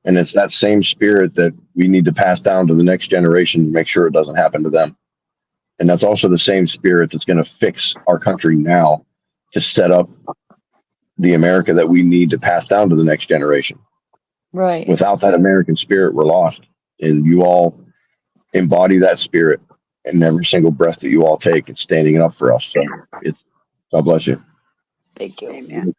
And it's that same spirit that we need to pass down to the next generation to make sure it doesn't happen to them. And that's also the same spirit that's going to fix our country now to set up the America that we need to pass down to the next generation. Right. Without that American spirit, we're lost. And you all embody that spirit in every single breath that you all take and standing up for us. So God bless you. Thank you. Amen.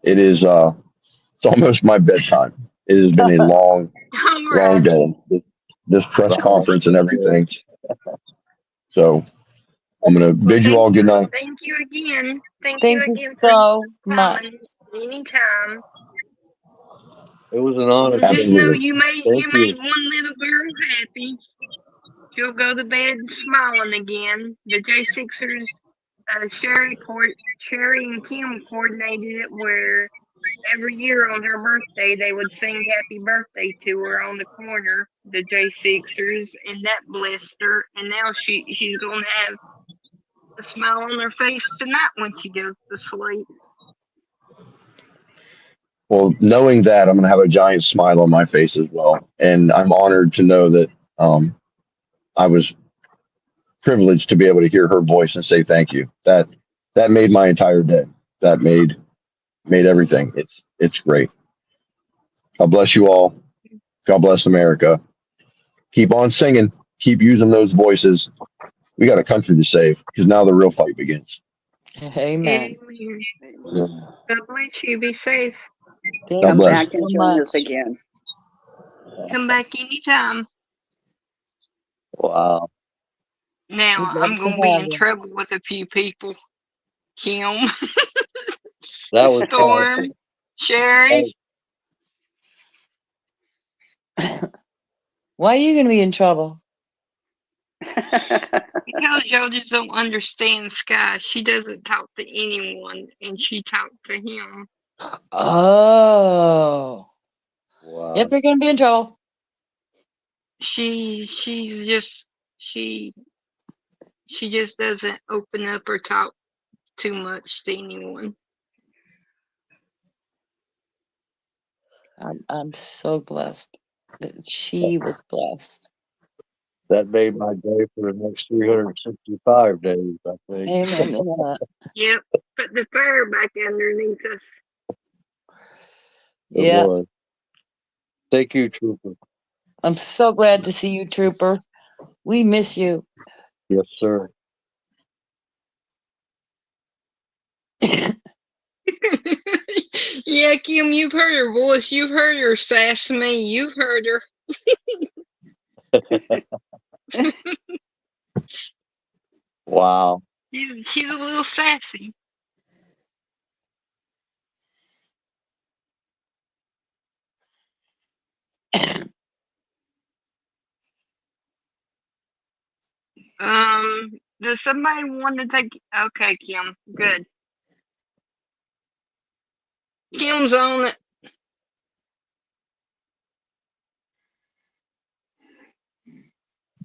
It is it's almost my bedtime. It has been a long day. This press conference and everything. So I'm gonna bid you all good night. Thank you again. Thank you you again so for much. coming anytime. It was an honor. Just know Absolutely. you made Thank you. one little girl happy. She'll go to bed smiling again. The J6ers, Sherry and Kim coordinated it where every year on her birthday they would sing happy birthday to her on the corner, the J6ers, and that blessed her. And now she's gonna have a smile on her face tonight when she goes to sleep. Well, knowing that, I'm going to have a giant smile on my face as well. And I'm honored to know that I was privileged to be able to hear her voice and say thank you. That made my entire day. That made everything. It's great. God bless you all. God bless America. Keep on singing. Keep using those voices. We got a country to save because now the real fight begins. Amen. Amen. Yeah. God bless you. Be safe. God Come bless. back and So join us much. again. Come back anytime. Wow. Now, We'd love I'm to going to be have in you. trouble with a few people. Kim, That was Storm, powerful. Sherry. Why are you going to be in trouble? Because y'all just don't understand Sky. She doesn't talk to anyone, and she talked to him. Oh. Wow. Yep, you're going to be in trouble. She's just she just doesn't open up or talk too much to anyone. I'm so blessed that she was blessed. That made my day for the next 365 days, I think. Amen to that. Yep, put the fire back underneath us. It Yeah, was. Thank you, Trooper. I'm so glad to see you, Trooper. We miss you. Yes, sir. Yeah, Kim, you've heard her voice. You've heard her sass me. You've heard her. Wow. She's a little sassy. Does somebody want to take? Okay, Kim, good. Kim's on it.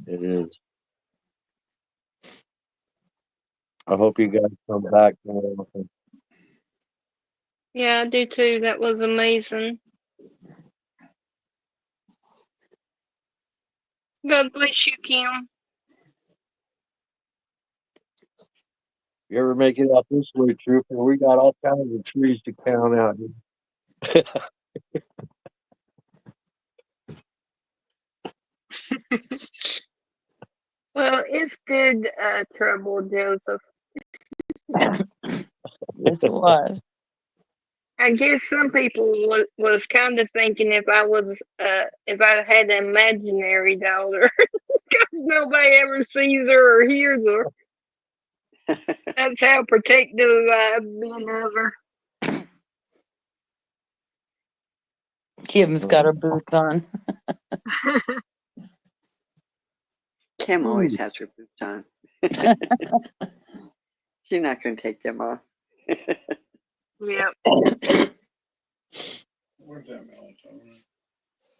It is. I hope you guys come back more often. Yeah, I do too. That was amazing. God bless you, Kim. You ever make it out this way, Trooper? We got all kinds of trees to count out here. Well, it's good trouble, Joseph. Yes, it was. I guess some people was kind of thinking if I had an imaginary daughter, because nobody ever sees her or hears her. That's how protective I've been of her. Kim's got her boots on. Kim always has her boots on. She's not going to take them off. Yep. Where's that melatonin?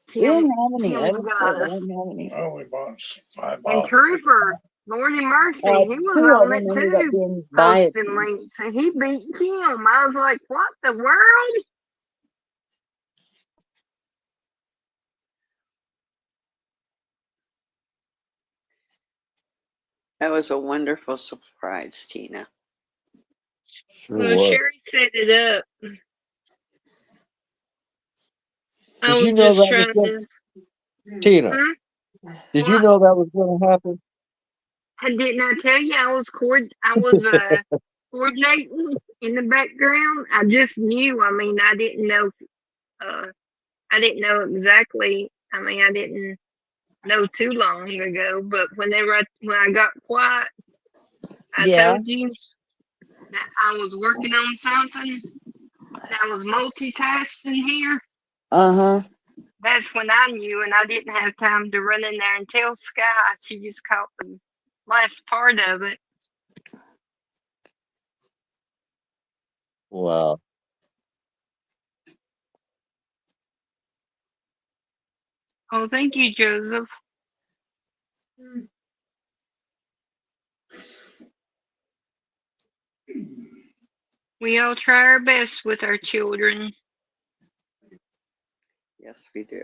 We Kim, didn't have any. I Kim's didn't got us. have any. Oh, we bought 5 And bottles. Trooper, Lord have mercy, he was 2 of on them it ended up too, being diet. posting links, and he beat Kim. I was like, what the world? That was a wonderful surprise, Tina. Sure Well, was. Sherry set it up. I Did was you know just that was trying going to. Tina? Huh? Did you What? know that was going to happen? Didn't I tell you I was coordinating in the background? I just knew. I mean, I didn't know. Uh, I didn't know exactly. I mean, I didn't know too long ago. But when I got quiet, I Yeah. told you that I was working on something. That I was multitasking here. Uh-huh. That's when I knew, and I didn't have time to run in there and tell Sky. She just caught the last part of it. Wow. Oh, thank you, Joseph. We all try our best with our children. Yes, we do.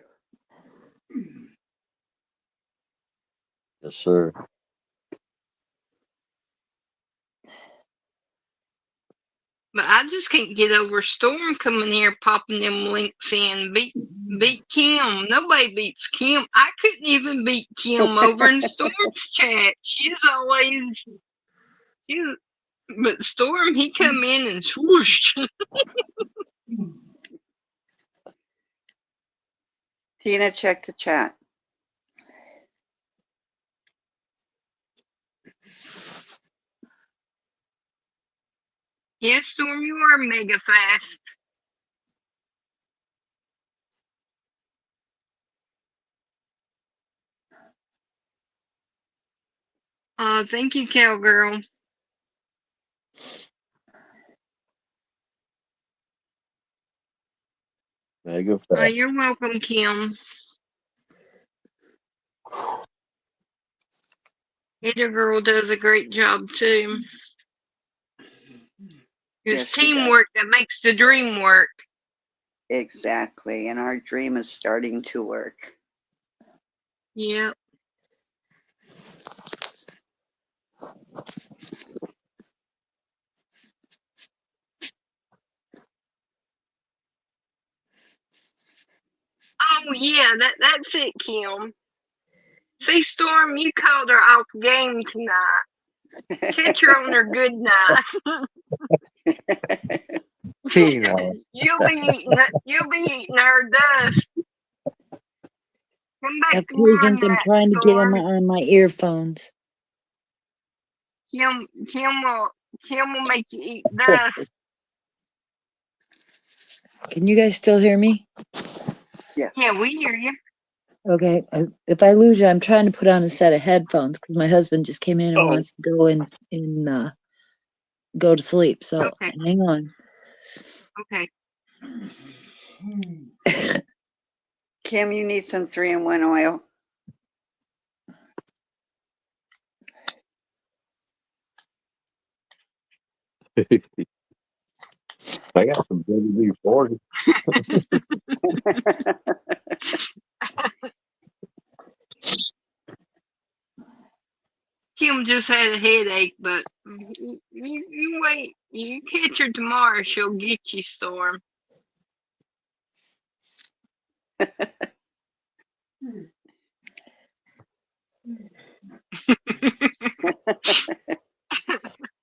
Yes, sir. But I just can't can't get over Storm coming here popping them links in. Beat Kim. Nobody beats Kim. I couldn't even beat Kim over in Storm's chat. But Storm, he come in and swoosh. Tina, check the chat. Yes, Storm, you are mega fast. Thank you, Cowgirl. Mega fast. You're welcome, Kim. Either girl does a great job too. It's Yes, she teamwork that makes the dream work. Exactly, and our dream is starting to work. Yep. Oh yeah, that's it, Kim. See, Storm, you called her off game tonight. Catch her on her good night. Tina. You'll be eating her dust. Come back tomorrow Patience, I'm night, trying to get Storm. on my earphones. Kim will make you eat dust. Can you guys still hear me? Yeah, we hear you. Okay. If I lose you, I'm trying to put on a set of headphones because my husband just came in and wants to go and go to sleep. So Okay. hang on. Okay. Kim, you need some 3-in-1 oil. I got some WD-40. Kim just had a headache, but you wait. You catch her tomorrow, she'll get you, Storm.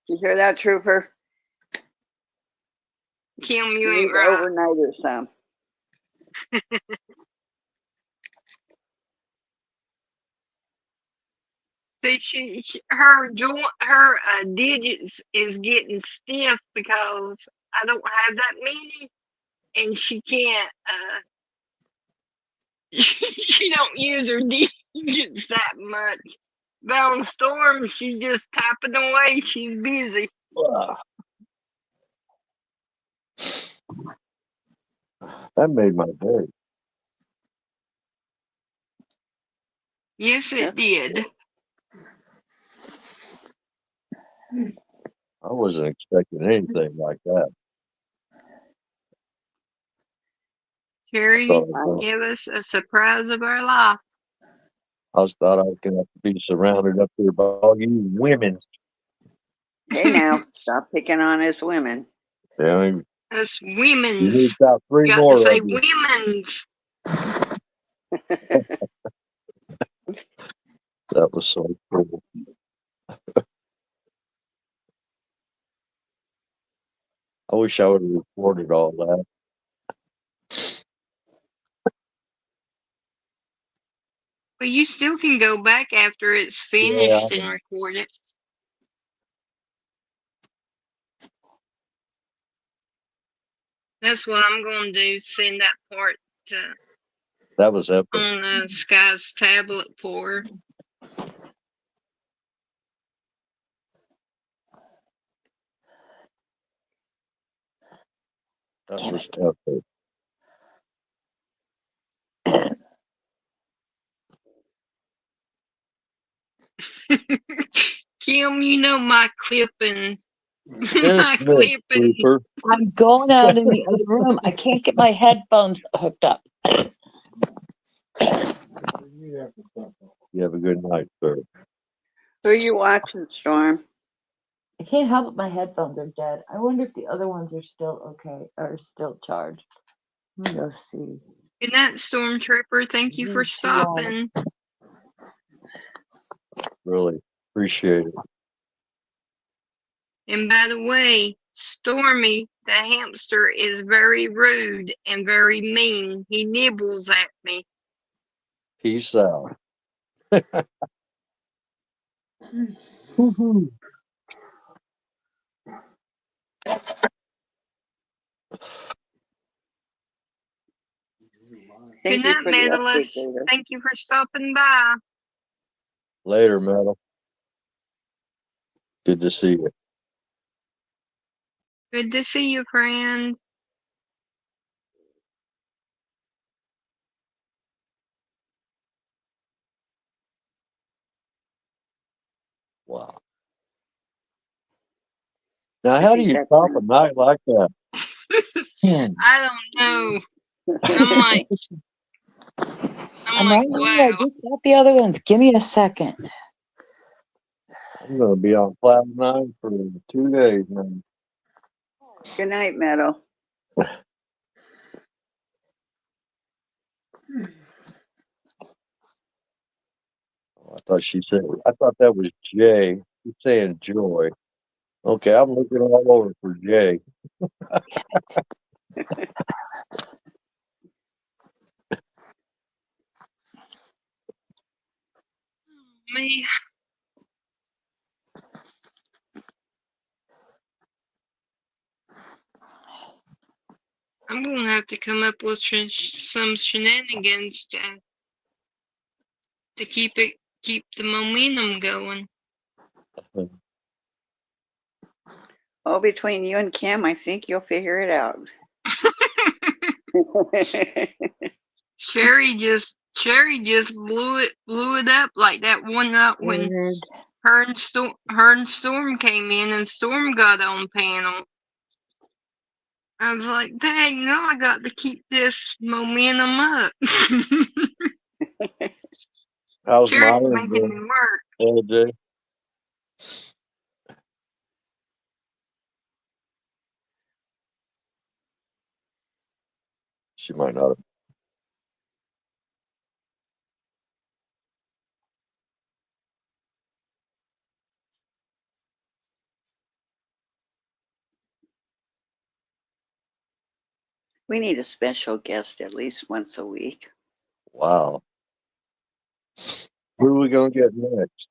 You hear that, Trooper? Kim, you ain't right. Overnight or some. See, her digits is getting stiff because I don't have that many, and she can't. She don't use her digits that much. But on Storm, she's just typing away. She's busy. That made my day. Yes, it did. I wasn't expecting anything like that. Sherry, give us a surprise of our life. I thought I was going to have to be surrounded up there by all you women. Hey now, stop picking on us women. Yeah, Us women's. you need about 3 you more got to say of you. women's. That was so cool. I wish I would have recorded all that. But you still can go back after it's finished and record it. That's what I'm going to do. Send that part That was epic. on Sky's tablet for her. That was epic. Kim, you know my clipping. I'm going out in the other room. I can't get my headphones hooked up. You have a good night, sir. Who are you watching, Storm? I can't help it, my headphones are dead. I wonder if the other ones are still okay, or still charged. Let me go see. Good night, Stormtrooper. Thank you for stopping. Really appreciate it. And by the way, Stormy the hamster is very rude and very mean. He nibbles at me. Peace out. Good night, Medalist. Thank you for stopping by. Later, Metal. Good to see you. Good to see you, friend. Wow. Now, how do you stop a night like that? I don't know. I'm like, wow. I just got the other ones. Give me a second. I'm going to be on cloud 9 for 2 days now. Good night, Meadow. I thought that was Jay. She's saying Joy. Okay, I'm looking all over for Jay. me. I'm gonna have to come up with some shenanigans to keep the momentum going. Oh, between you and Kim, I think you'll figure it out. Sherry just blew it up like that one night when her and Storm came in and Storm got on panel. I was like, dang, I got to keep this momentum up. How's Sherry's Myron making doing? me work. Hey, Jay. She might not have. We need a special guest at least once a week. Wow. Who are we going to get next?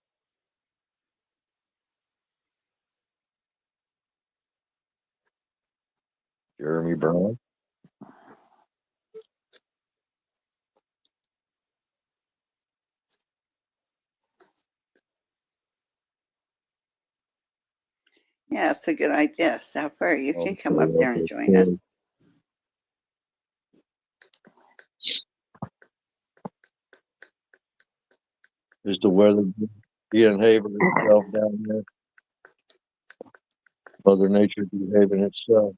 Jeremy Brown? Yeah, it's a good idea. Sapphire, you can come up there and join us. Is the weather behaving itself down there? Mother Nature behaving itself.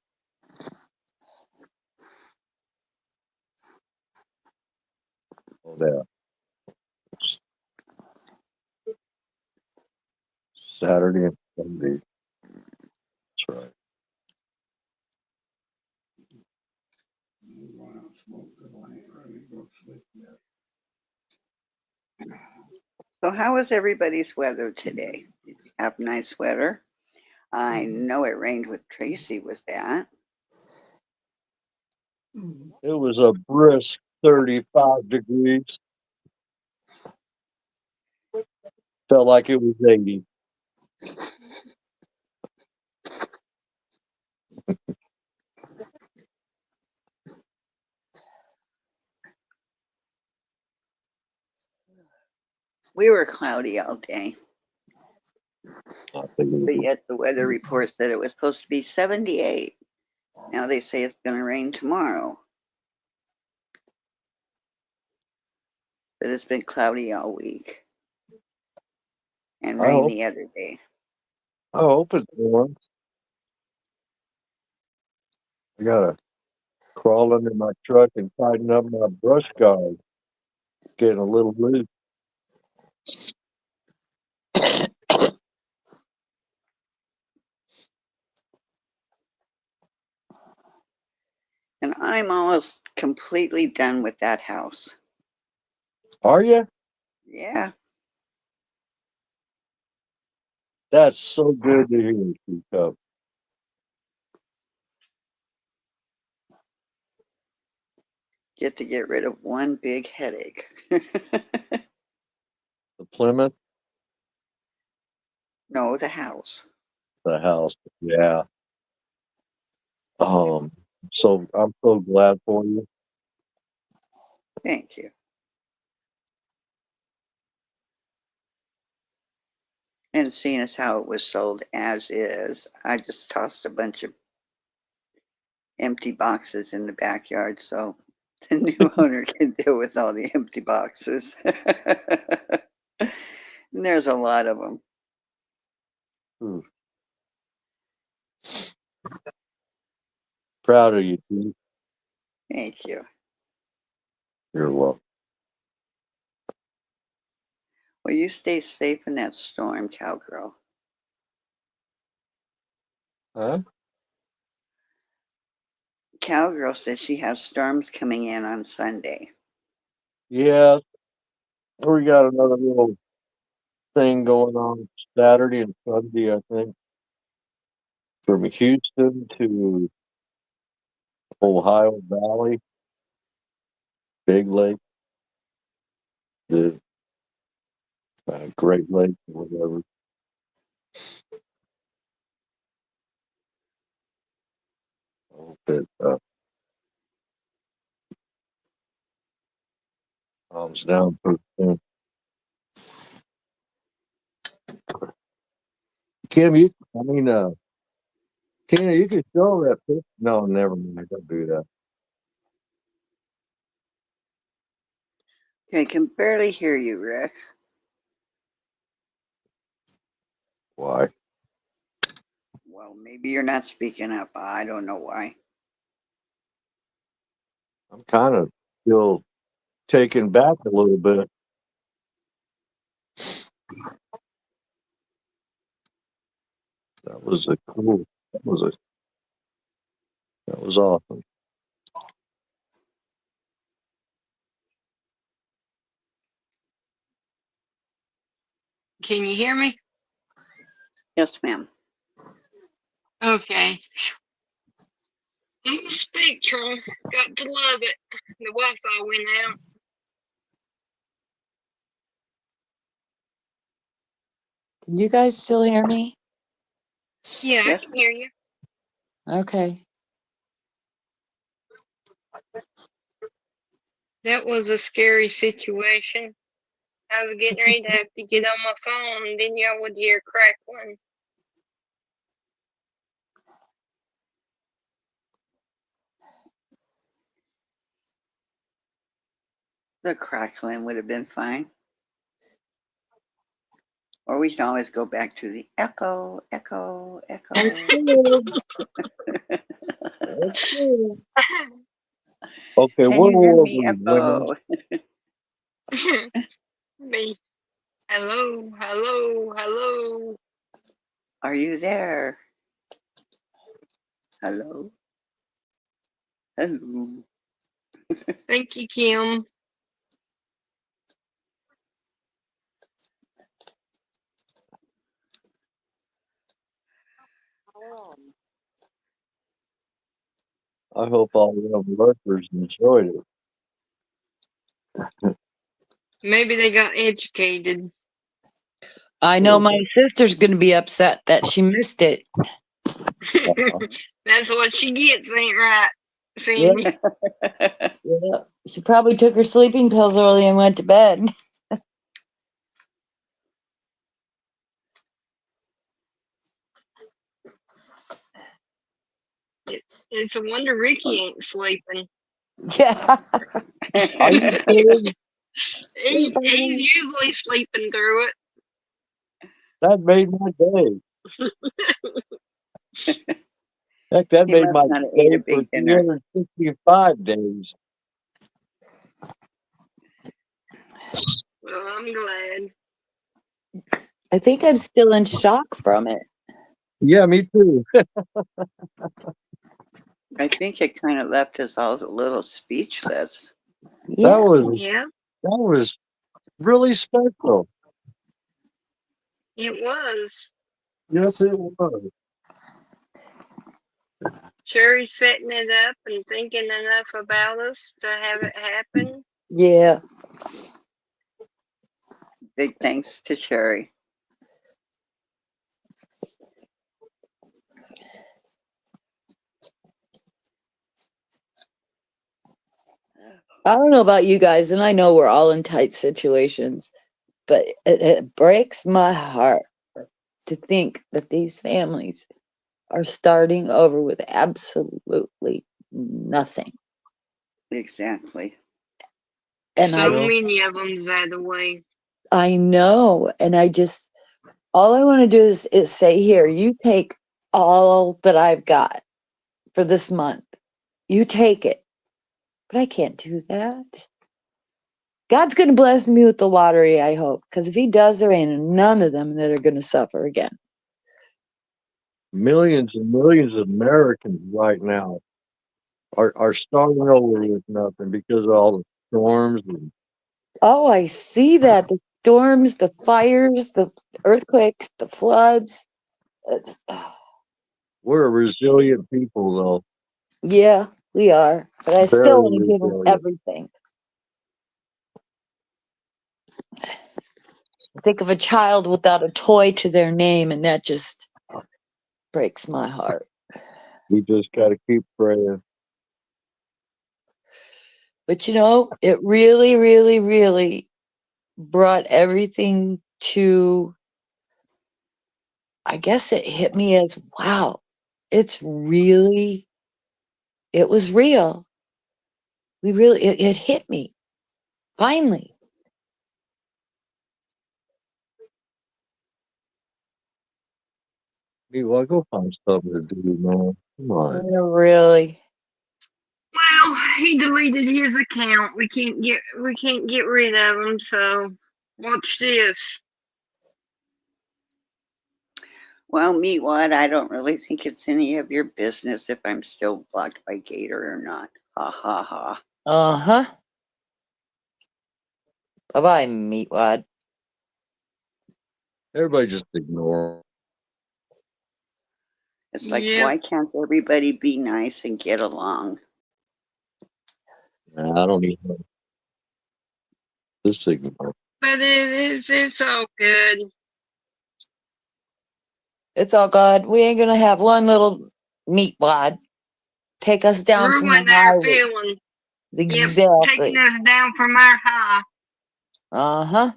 Oh, yeah. Saturday and Sunday. That's right. So how was everybody's weather today? Did you have nice weather? I know it rained with Tracy, was that? It was a brisk 35 degrees. Felt like it was 80. We were cloudy all day. But yet the weather report said it was supposed to be 78. Now they say it's going to rain tomorrow. But it's been cloudy all week. And rain the other day. I hope it's warm. I gotta crawl under my truck and tighten up my brush guard. Getting a little loose. And I'm almost completely done with that house. Are you? Yeah. That's so good to hear, Teacup. Get to get rid of one big headache. The Plymouth, No, the house. the house. Yeah. So I'm so glad for you. Thank you. And seeing as how it was sold as is, I just tossed a bunch of empty boxes in the backyard so the new owner can deal with all the empty boxes. And there's a lot of them. Hmm. Proud of you, T. Thank you. You're welcome. Well, you stay safe in that storm, cowgirl. Huh? Cowgirl says she has storms coming in on Sunday. Yeah, we got another little thing going on Saturday and Sunday, I think. From Houston to Ohio Valley, Big Lake, the Great Lake, whatever. I hope it calms down pretty soon. Kim, Tina, you can show that picture. No, never mind. Don't do that. I can barely hear you, Rick. Why? Well, maybe you're not speaking up. I don't know why. I'm kind of still taken back a little bit. That was awesome. Can you hear me? Yes, ma'am. Okay. On the Spectrum, got to love it. The Wi-Fi went out. Can you guys still hear me? Yeah, I Yes. can hear you. Okay. That was a scary situation. I was getting ready to have to get on my phone, and then y'all would hear crackling. The crackling would have been fine. Or we can always go back to the echo, echo, echo. That's good. That's good. Okay, Can where you hear were me, we, women? echo? Me. Hello, hello, hello. Are you there? Hello? Hello? Thank you, Kim. I hope all the other workers enjoyed it. Maybe they got educated. I know my sister's going to be upset that she missed it. That's what she gets, ain't right, Yeah. Sandy? Yeah. She probably took her sleeping pills early and went to bed. It's a wonder Ricky ain't sleeping. Yeah. Are you kidding? He's usually sleeping through it. That made my day. Heck, that He made must my not have ate a day for big dinner. 365 days. Well, I'm glad. I think I'm still in shock from it. Yeah, me too. I think it kind of left us all a little speechless. Yeah. Yeah, That was really special. it was. Yes, it was. Sherry setting it up and thinking enough about us to have it happen. Yeah. Big thanks to Sherry. I don't know about you guys, and I know we're all in tight situations, but it breaks my heart to think that these families are starting over with absolutely nothing. Exactly. And So many of them's that way. I know, and all I want to do is say, here, you take all that I've got for this month. You take it. But I can't do that. God's going to bless me with the lottery, I hope, because if he does, there ain't none of them that are going to suffer again. Millions and millions of Americans right now are starting over with nothing because of all the storms. And Oh, I see that. The storms, the fires, the earthquakes, the floods. we're a resilient people, though. Yeah, we are. But I still Very want to give them resilient. everything. Think of a child without a toy to their name, and that just breaks my heart. We just got to keep praying. But it really, really, really brought everything to, I guess it hit me as, wow, it was real. It hit me, finally. Meanwhile, go find something to do, man. Come on. Really. Well, he deleted his account. We can't get rid of him. So watch this. Well, Meatwad, I don't really think it's any of your business if I'm still blocked by Gator or not. Ha ha ha. Uh-huh. Bye-bye, Meatwad. Everybody just ignore. It's like, why can't everybody be nice and get along? Nah, I don't need to. Just ignore. But it's all good. It's all good. We ain't gonna have one little Meatwad take us down from Ruin the our highway. feelings. Exactly. Yep, taking us down from our high. Uh-huh.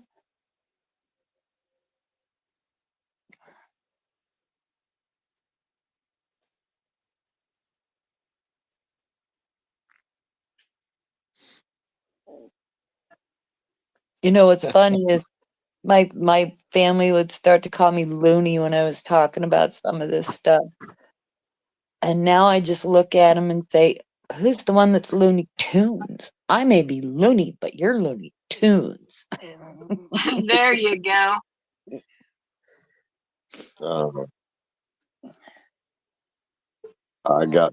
What's funny is my family would start to call me loony when I was talking about some of this stuff. And now I just look at them and say, who's the one that's Looney Tunes? I may be loony, but you're Looney Tunes. There you go. I got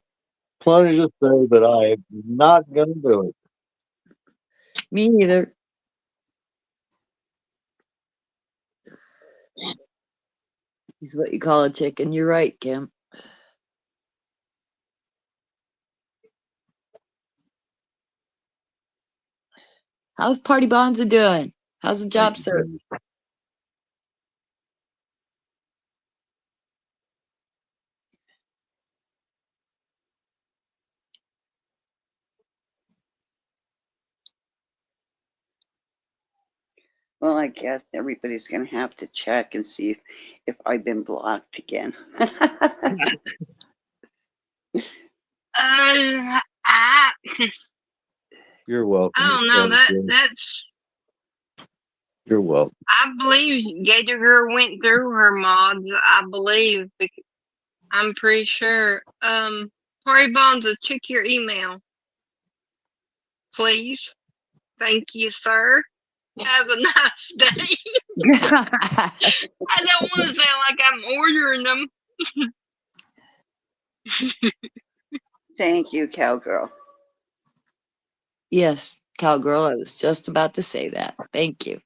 plenty to say, but I am not going to do it. Me neither. He's what you call a chicken. You're right, Kim. How's Party Bonza doing? How's the job search? Well, I guess everybody's going to have to check and see if I've been blocked again. You're welcome. I don't know. That's. You're welcome. I believe Gator Girl went through her mods. I believe. I'm pretty sure. Party Bonza, check your email, please. Thank you, sir. Have a nice day. I don't want to sound like I'm ordering them. Thank you, cowgirl. Yes, cowgirl, I was just about to say that. Thank you.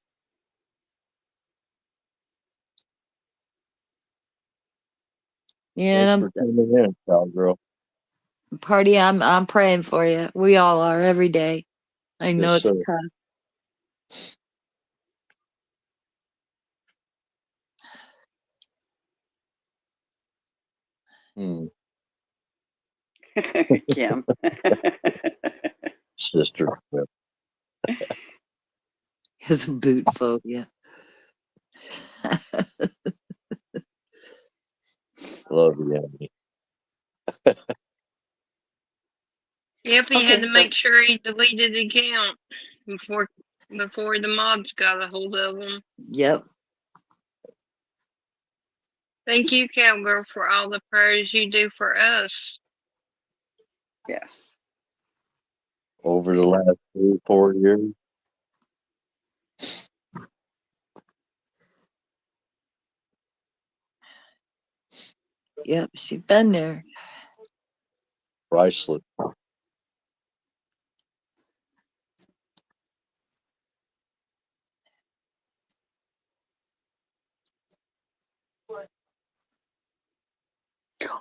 Yeah, Thanks for coming in, cowgirl. Party, I'm praying for you. We all are every day. I know Yes, it's sir. tough. Kim. Sister. Has a boot phobia. Love you, Andy. Yep, he Okay, had to so- make sure he deleted the account before the mods got a hold of him. Yep. Thank you, cowgirl, for all the prayers you do for us. Yes. Over the last 3-4 years. Yep, she's been there. Priceless.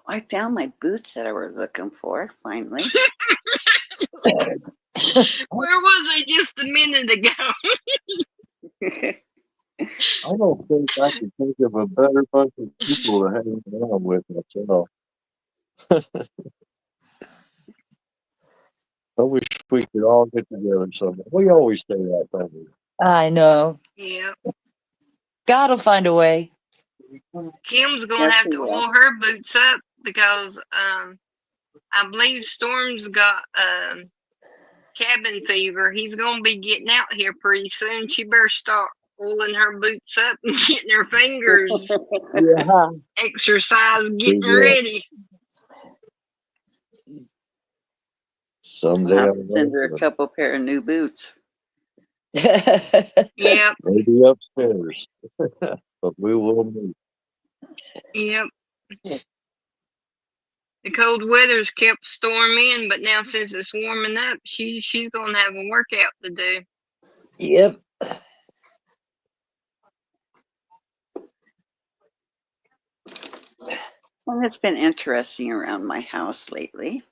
I found my boots that I was looking for, finally. Where was I just a minute ago? I don't think I can think of a better bunch of people to hang around with myself. I wish we could all get together someday. We always say that, don't we? I know. Yeah. God'll find a way. Kim's gonna Yes, have he to will. oil her boots up because I believe Storm's got cabin fever. He's gonna be getting out here pretty soon. She better start oiling her boots up and getting her fingers Yeah. exercise, getting Yeah. ready. Someday I'll have I'm to send her going a couple pair of new boots. Yep, maybe upstairs, but we will meet. yep. The cold weather's kept Storm in, but now since it's warming up, she's gonna have a workout to do. Yep. Well, it's been interesting around my house lately.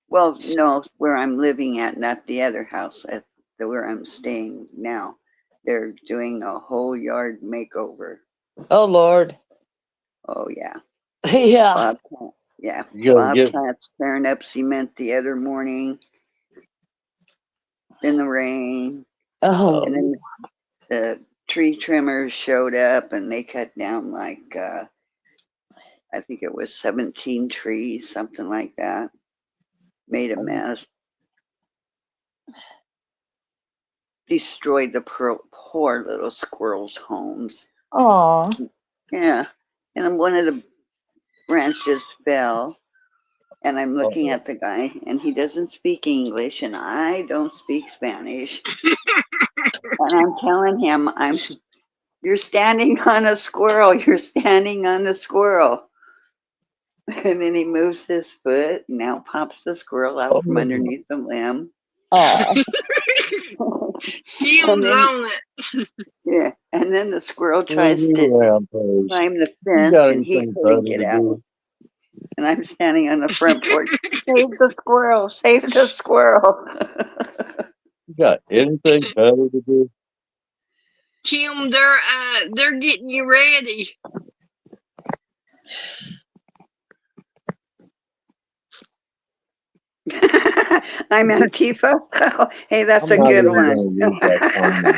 Well, no, where I'm living at, not the other house, at where I'm staying now. They're doing a whole yard makeover. Oh Lord. Oh yeah. Yeah. Bobcat. Yeah. You gotta get Bobcats tearing up cement the other morning in the rain. Oh. And then the tree trimmers showed up and they cut down like I think it was 17 trees, something like that. Made a mess. Destroyed the poor little squirrels' homes. Aw. Yeah. And then one of the branches fell. And I'm looking at the guy, and he doesn't speak English, and I don't speak Spanish. And I'm telling him, you're standing on a squirrel. You're standing on a squirrel. And then he moves his foot, and now pops the squirrel out from underneath the limb. Aw. Kim's And then, on it. yeah, and then the squirrel tries to Rampage. climb the You fence, got and he anything couldn't better get to out. do? And I'm standing on the front porch. Save the squirrel! Save the squirrel! You got anything better to do? Kim, they're getting you ready. I'm Antifa. Oh, hey, that's I'm a not good even one. going to use that comment.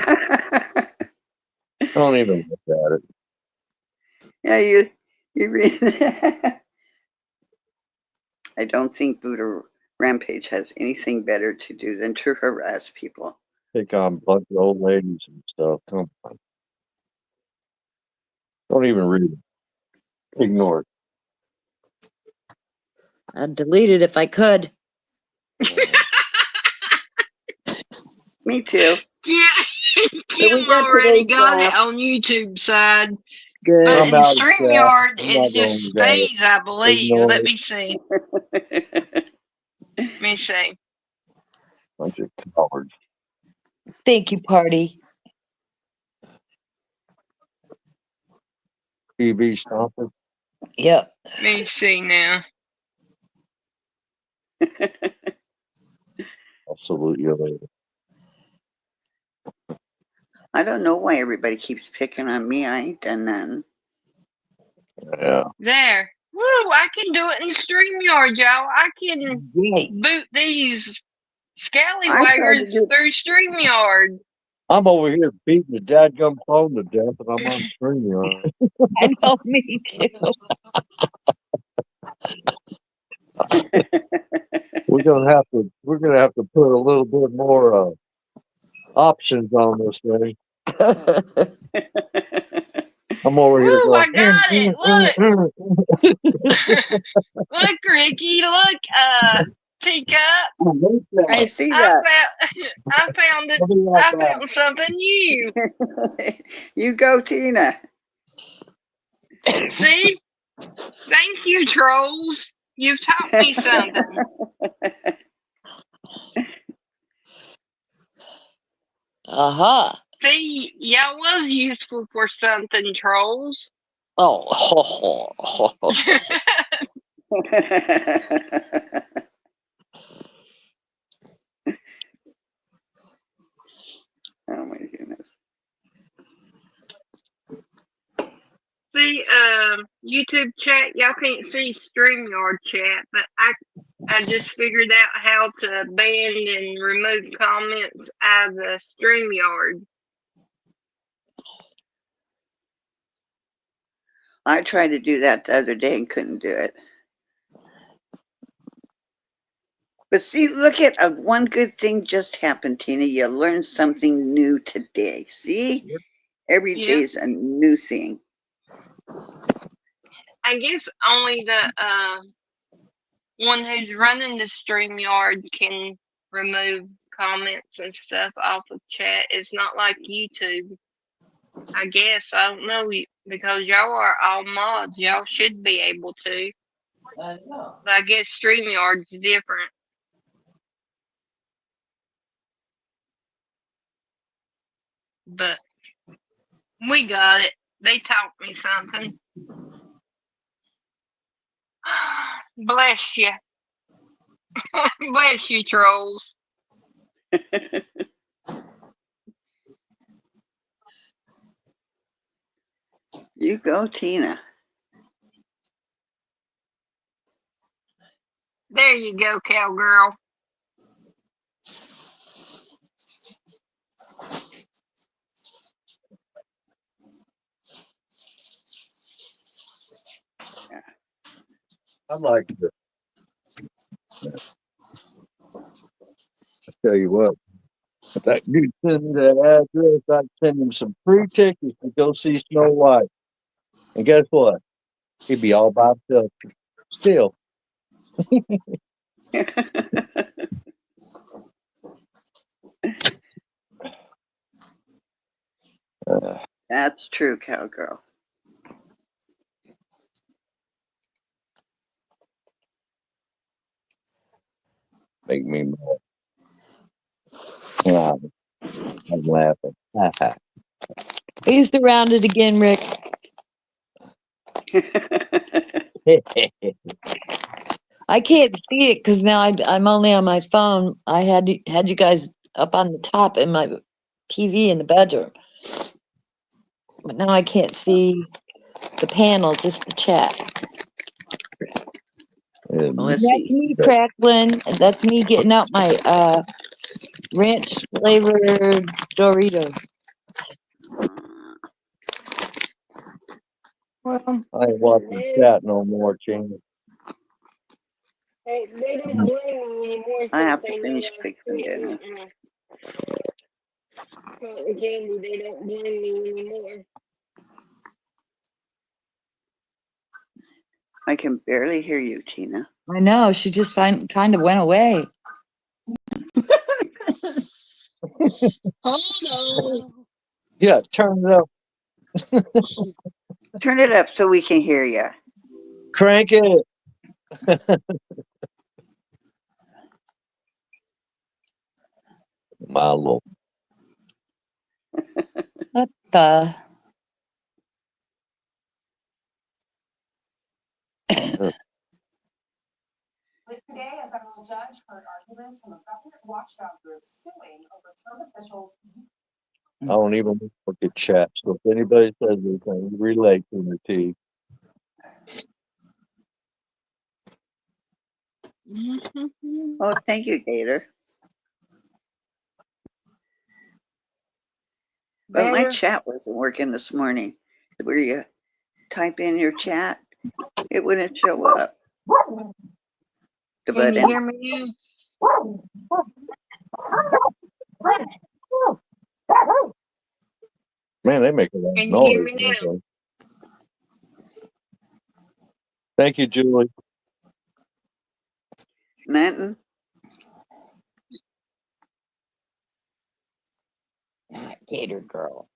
I don't even look at it. Yeah, you read. I don't think Buddha Rampage has anything better to do than to harass people. Pick on a bunch of old ladies and stuff. Come on. Don't even read it. Ignore it. I'd delete it if I could. Me too. Yeah, So we Kim got already today's got it draft. on YouTube side. Good. But I'm in out of chat. StreamYard, I'm it not just going about it. stays, I believe. Ignore Let it. me see. Let me see. Bunch of cowards. Thank you, Party. TV stompers. Yep. Let me see now. Absolutely hilarious. I don't know why everybody keeps picking on me. I ain't done nothing. Yeah. There. Woo, I can do it in StreamYard, y'all. I can Right. boot these I tried to scallywaggers do. through StreamYard. I'm over here beating the dadgum phone to death, and I'm on StreamYard. I know, me too. We're gonna have to put a little bit more options on this thing. I'm over here Woo, I going. got it. Look. Look, Ricky. Look, Teacup. I see I that. found it. I'll be right I back. found something new. You go, Tina. See? Thank you, trolls. You've taught me something. Uh-huh. See, y'all was useful for something, trolls. Oh. Oh my goodness. See, YouTube chat, y'all can't see StreamYard chat, but I just figured out how to ban and remove comments out of the StreamYard. I tried to do that the other day and couldn't do it. But see, look at one good thing just happened, Tina. You learned something new today. See? Every Yeah. day's a new thing. I guess only the one who's running the StreamYard can remove comments and stuff off of chat. It's not like YouTube. I guess. I don't know, because y'all are all mods. Y'all should be able to. I know. But I guess StreamYard's different. But we got it. They taught me something. Bless you. Bless you, trolls. You go, Tina. There you go, cowgirl. I like it. I tell you what, if that dude send me that address, I'd send him some free tickets to go see Snow White. And guess what? He'd be all by himself. Still. That's true, cowgirl. Make me mad. I'm laughing. He's around it again, Rick. I can't see it because now I'm only on my phone. I had you guys up on the top in my TV in the bedroom, but now I can't see the panel, just the chat. Let's That's see. me crackling. That's me getting out my ranch flavored Doritos. Well, I ain't watching chat no more, Cheney. they don't blame me anymore I since have to they know finish I'm fixing dinner. cotton candy. They don't blame me anymore. I can barely hear you, Tina. I know, she just kind of went away. Hold on. Yeah, turn it up. Turn it up so we can hear you. Crank it. My lord. What the? Today, a federal judge heard arguments from a government watchdog group suing over term officials. I don't even look at chat. So if anybody says anything, relay to the T. Oh, thank you, Gator. But my Better. chat wasn't working this morning. Where you type in your chat, it wouldn't show up. The Can you button. hear me now? Man, they make a lot of Can you hear noise. me now? Okay. Thank you, Julie. Nothing. Gator girl.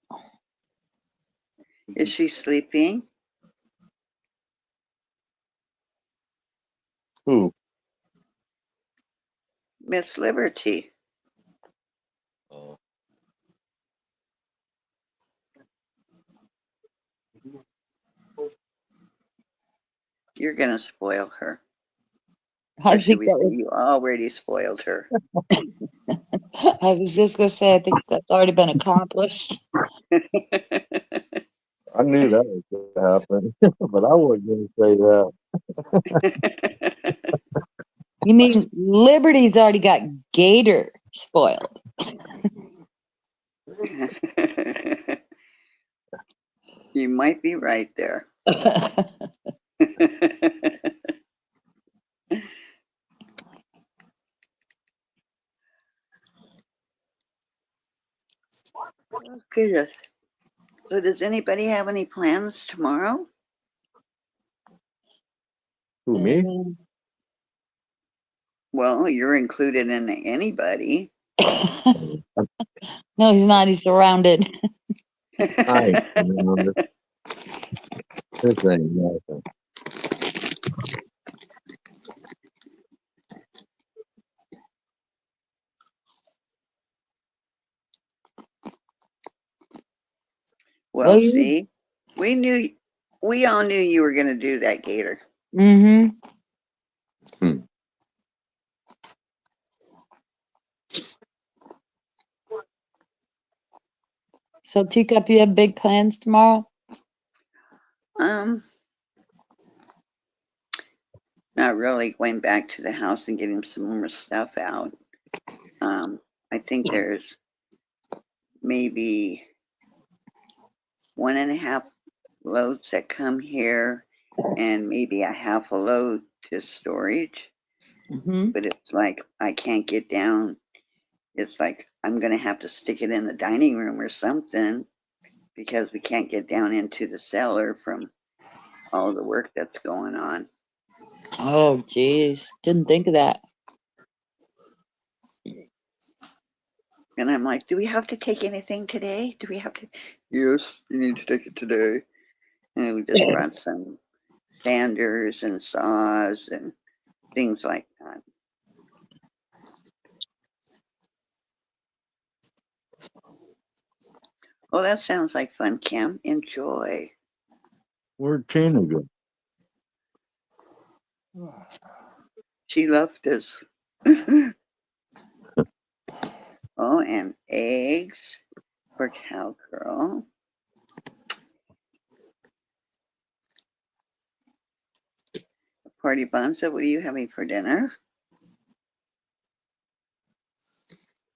Is she sleeping? Who? Miss Liberty. Oh. You're gonna spoil her. I Or should think we that say was, you already spoiled her? I was just gonna say, I think that's already been accomplished. I knew that was going to happen, but I wasn't going to say that. You mean Liberty's already got Gator spoiled? You might be right there. Oh, goodness. So does anybody have any plans tomorrow? Who, me? Well, you're included in anybody. No, he's not. He's surrounded. I ain't remember. This ain't nothing. Well, see, we all knew you were going to do that, Gator. Mm-hmm. So, Teacup, you have big plans tomorrow? Not really, going back to the house and getting some more stuff out. I think there's maybe 1.5 loads that come here and maybe a half a load to storage. Mm-hmm. But it's like I can't get down. It's like I'm gonna have to stick it in the dining room or something because we can't get down into the cellar from all the work that's going on. Oh, geez. Didn't think of that. And I'm like, do we have to take anything today? Do we have to? Yes, you need to take it today. And we just brought some sanders and saws and things like that. Oh, that sounds like fun, Kim. Enjoy. Where'd Tina go? She left us. Oh, and eggs for cowgirl. Party Bonza, what are you having for dinner?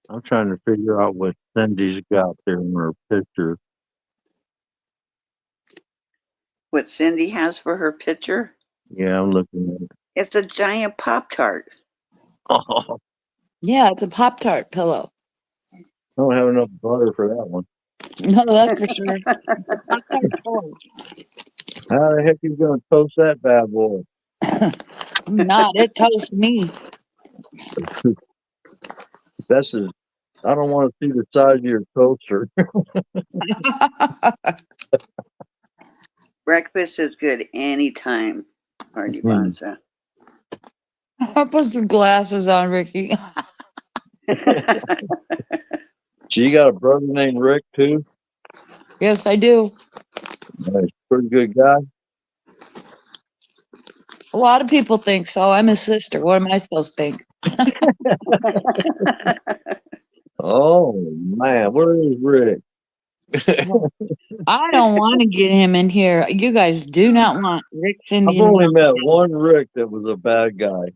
I'm trying to figure out what Cindy's got there in her picture. What Cindy has for her picture? Yeah, I'm looking at it. It's a giant Pop-Tart. Oh, Yeah, it's a Pop-Tart pillow. I don't have enough butter for that one. No, that's for sure. How the heck you going to toast that bad boy? I'm not. It toasts me. I don't want to see the size of your toaster. Breakfast is good anytime, Marty Mhm. Bonza. Put your glasses on, Ricky. So you got a brother named Rick too? Yes, I do. Nice. Pretty good guy. A lot of people think so. I'm his sister. What am I supposed to think? Oh man, where is Rick? I don't want to get him in here. You guys do not want Rick's I've Indian. only met one Rick that was a bad guy.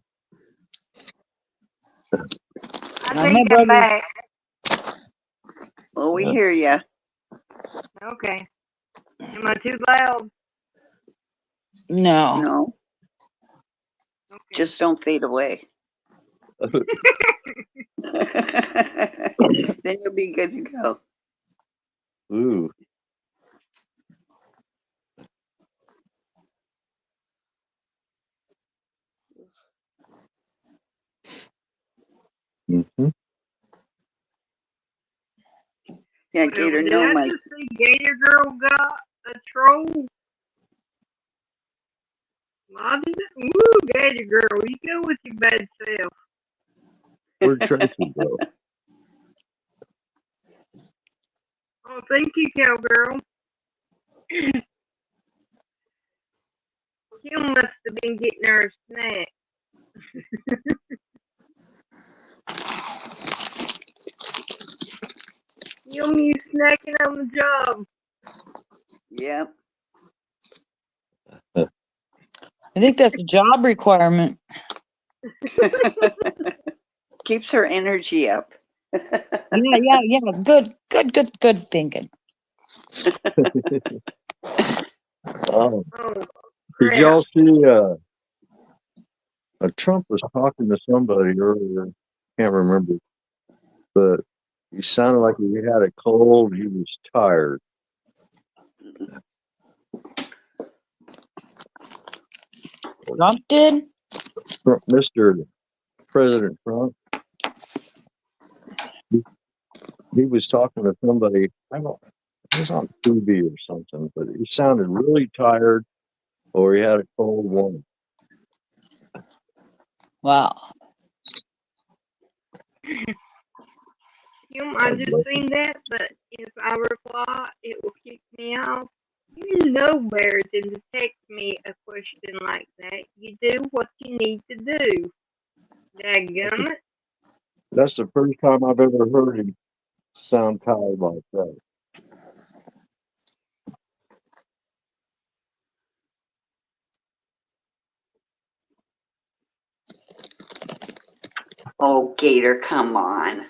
I My think I'm brother. back. Well, we hear ya. Okay. Am I too loud? No. No, Okay. just don't fade away. Then you'll be good to go. Ooh. Mm-hmm. Yeah, Well, Gator, did no, I Mike. just see Gator Girl got a troll? Lobby? Ooh, Gator Girl, you go with your bad self. Where'd Tracy go? Oh, thank you, Cowgirl. Kim must have been getting her a snack. Kim, you snacking on the job. Yep. I think that's a job requirement. Keeps her energy up. Yeah. Good thinking. Oh, Oh, did crap. y'all see? Trump was talking to somebody earlier. Can't remember, but he sounded like he had a cold. He was tired. Trump did? Mr. President Trump. He was talking to somebody. I don't. It was on TV or something, but he sounded really tired, or he had a cold one. Wow. Kim, I just seen that, but if I reply, it will kick me off. You know better than to text me a question like that. You do what you need to do. Dadgummit. That's the first time I've ever heard him sound tired like that. Oh, Gator, come on.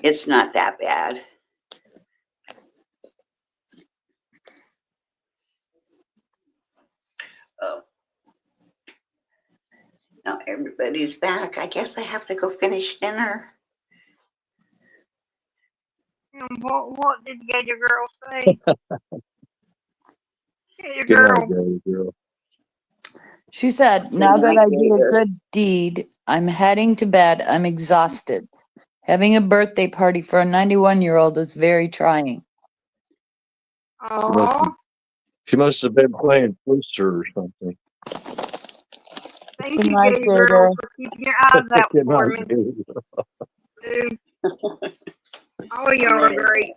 It's not that bad. Oh. Now everybody's back. I guess I have to go finish dinner. What did Gator Girl say? Gator Good Girl. night, Gary girl. She said, now that I did a good deed, I'm heading to bed. I'm exhausted. Having a birthday party for a 91-year-old is very trying. Aww. She must have been playing Twister or something. Thank Good you, night, Gator Girl, Gator. for keeping your eyes out Good for night, me. Gary. Dude. All y'all are great.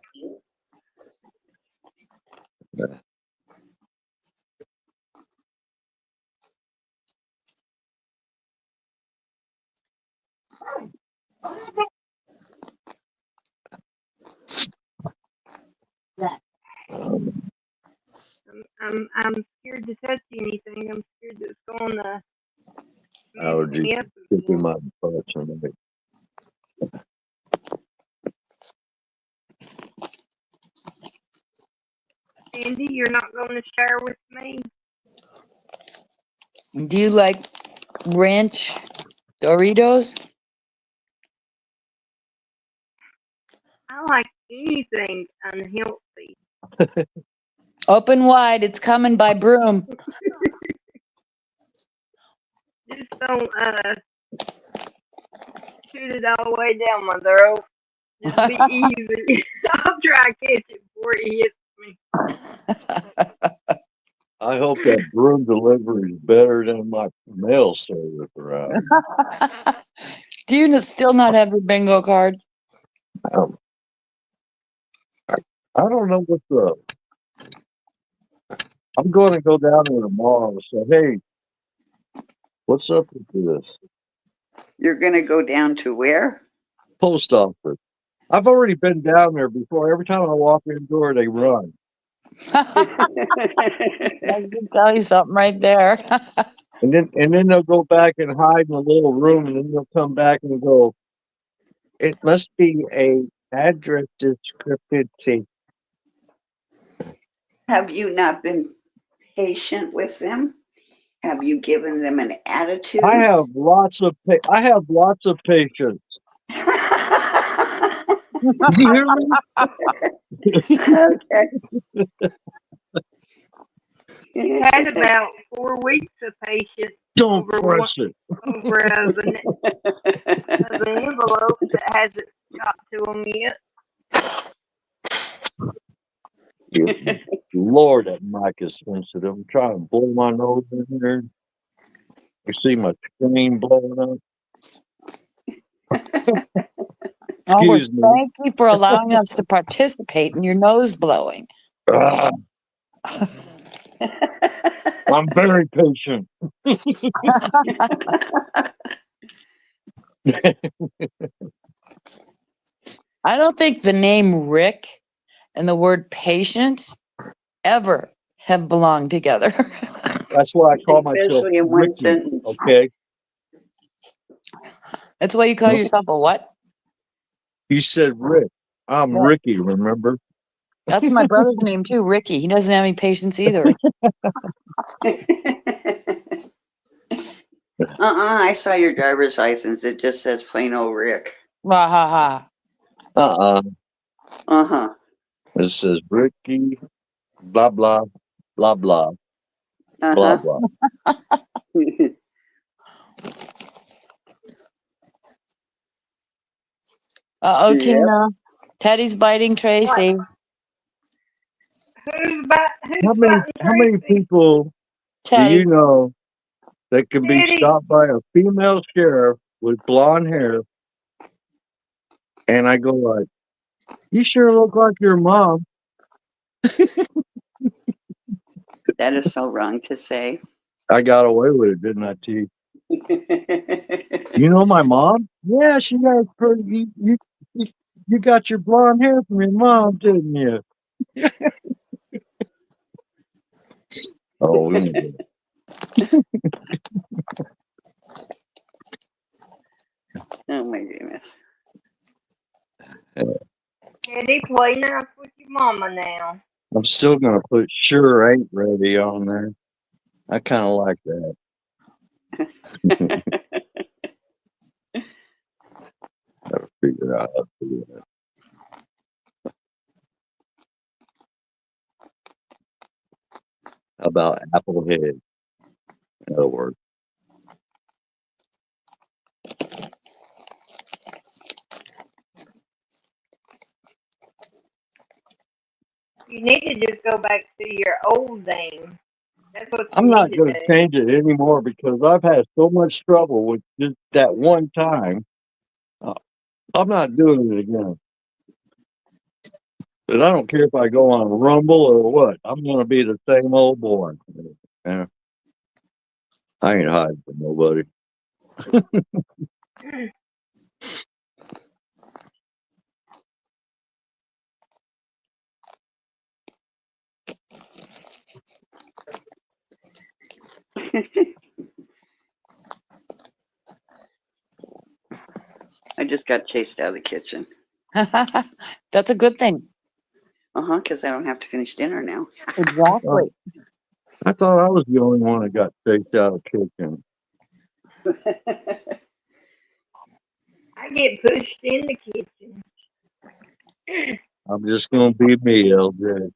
I'm scared to touch anything. I'm scared that it's going to mess Allergies me up kicking again. my butt tonight. Sandy, you're not going to share with me? Do you like ranch Doritos? I like anything unhealthy. Open wide. It's coming by broom. Just don't shoot it all the way down my throat. Just be easy. I'll try to catch it before it hits me. I hope that broom delivery is better than my mail service around. Do you still not have your bingo cards? Um, I don't know what's up. I'm going to go down there tomorrow and say, hey, what's up with this? You're going to go down to where? Post office. I've already been down there before. Every time I walk in the door, they run. I can tell you something right there. And then they'll go back and hide in a little room, and then they'll come back and go, it must be a address discrepancy. Have you not been patient with them? Have you given them an attitude? I have lots of patience. Did you hear me? Okay. He's had about 4 weeks of patience Don't over press it. over an envelope that hasn't got to him yet. Lord, that mic is sensitive. I'm trying to blow my nose in there. You see my screen blowing up. Excuse me. Thank you for allowing us to participate in your nose blowing. I'm very patient. I don't think the name Rick and the word patience ever have belonged together. That's why I call myself Especially in one Ricky. sentence. Okay. That's why you call yourself a what? You said Rick. I'm Ricky, remember? That's my brother's name too, Ricky. He doesn't have any patience either. I saw your driver's license. It just says plain old Rick. Ha ha Uh-uh. Uh-huh. It says Ricky, blah, blah, blah, blah, blah, blah. Uh-oh, Yep. Tina. Teddy's biting Tracy. Who's How many people do Teddy. you know that can be Teddy. stopped by a female sheriff with blonde hair? And I go like, you sure look like your mom. That is so wrong to say. I got away with it, didn't I, T? You know my mom? Yeah, she got pretty. You got your blonde hair from your mom, didn't you? Oh, we need to. Oh my goodness. Teddy, play nice with your mama now. I'm still gonna put sure ain't ready on there. I kind of like that. Gotta figure out how to do that. How about Applehead? That'll work. You need to just go back to your old name. That's what you I'm not need going to to do. change it anymore because I've had so much trouble with just that one time. I'm not doing it again. But I don't care if I go on Rumble or what. I'm going to be the same old boy. Yeah. I ain't hiding from nobody. I just got chased out of the kitchen. That's a good thing. Because I don't have to finish dinner now. Exactly. I thought I was the only one that got chased out of the kitchen. I get pushed in the kitchen. I'm just going to be me, LJ.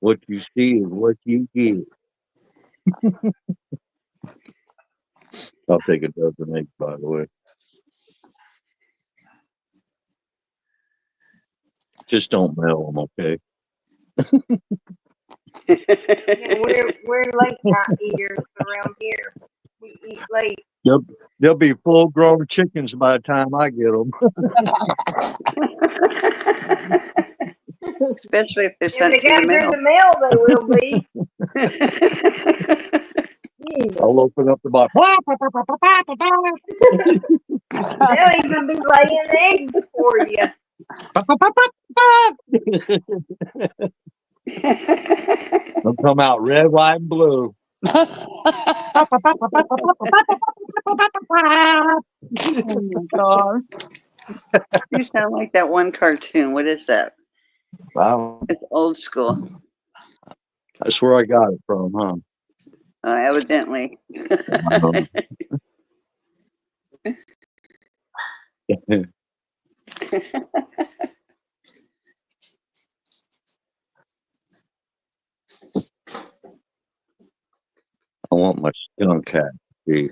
What you see is what you get. I'll take a dozen eggs, by the way. Just don't mail them, okay? Yeah, we're late night eaters around here. We eat late. They'll be full grown chickens by the time I get them. Especially if they're If sent they through got the through mail. the mail, they will be. I'll open up the box. They'll even be laying eggs for you. They'll come out red, white, and blue. Oh my God. You sound like that one cartoon. What is that? Wow. It's old school. That's where I got it from, huh? Evidently. I want my skunk cat to be.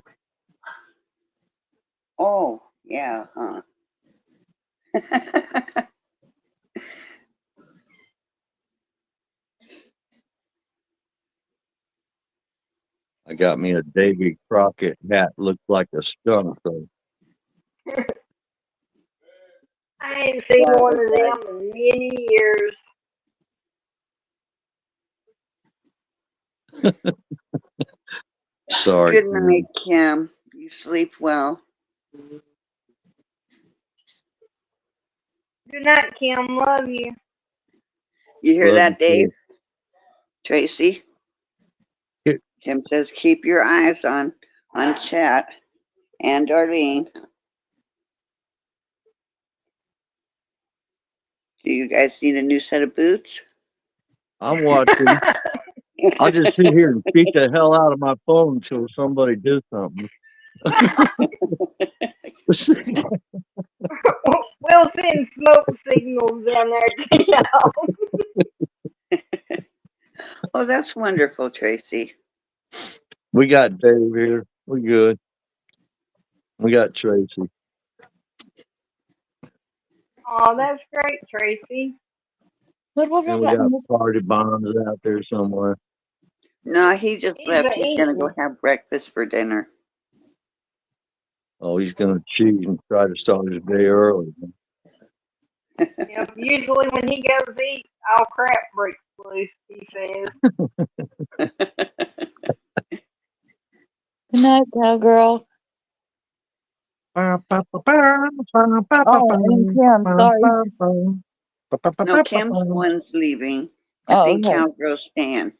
Oh, yeah, huh? I got me a Davy Crockett hat, looks like a skunk. So I ain't seen Yeah, one it of them in many years. sorry. Good night, Kim. You sleep well. Good night, Kim. Love you. You hear Love that, you Dave? too. Tracy? Kim says keep your eyes on chat. And Darlene. Do you guys need a new set of boots? I'm watching. I'll just sit here and beat the hell out of my phone until somebody does something. We'll send smoke signals down there to y'all. Oh, that's wonderful, Tracy. We got Dave here. We good. We got Tracy. Oh, that's great, Tracy. And we got party bombs out there somewhere. No, he just He's left. He's gonna eating. go have breakfast for dinner. Oh, he's gonna cheat and try to start his day early. Yep, usually when he goes eat, all crap breaks loose, he says. Good night, cowgirl. Oh, and Kim, sorry. No, Kim's the one's leaving. I think okay. Cowgirl's staying.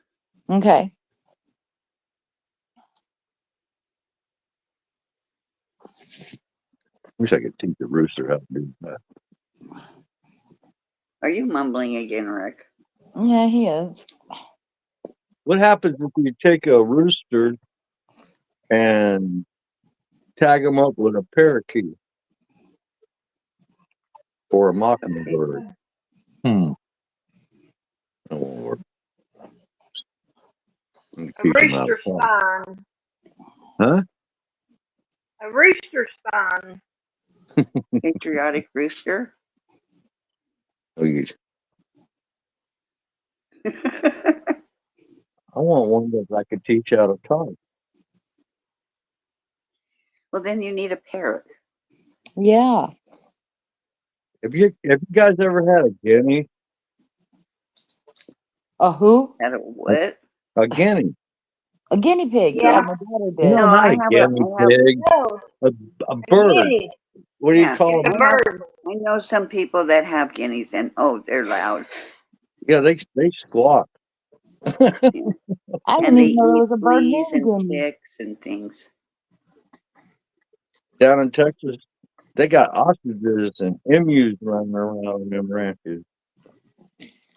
Okay. Wish I could teach the rooster how to do that. Are you mumbling again, Rick? Yeah, he is. What happens if you take a rooster and tag him up with a parakeet or a mockingbird? Oh, Lord. A rooster stein. Huh? A rooster stein. Patriotic rooster. Oh, yes. I want one that I could teach how to talk. Well, then you need a parrot. Yeah. Have you guys ever had a guinea? A who? Had a what? A guinea. A guinea pig. Yeah. Yeah, my daughter did. No, not a guinea pig. No, A bird. guinea. What do you call It's a them? bird. I know some people that have guineas, and oh, they're loud. Yeah, they squawk. I didn't And they even know there eat was a bird fleas named and Guinea. ticks and things. Down in Texas, they got ostriches and emus running around in them ranches.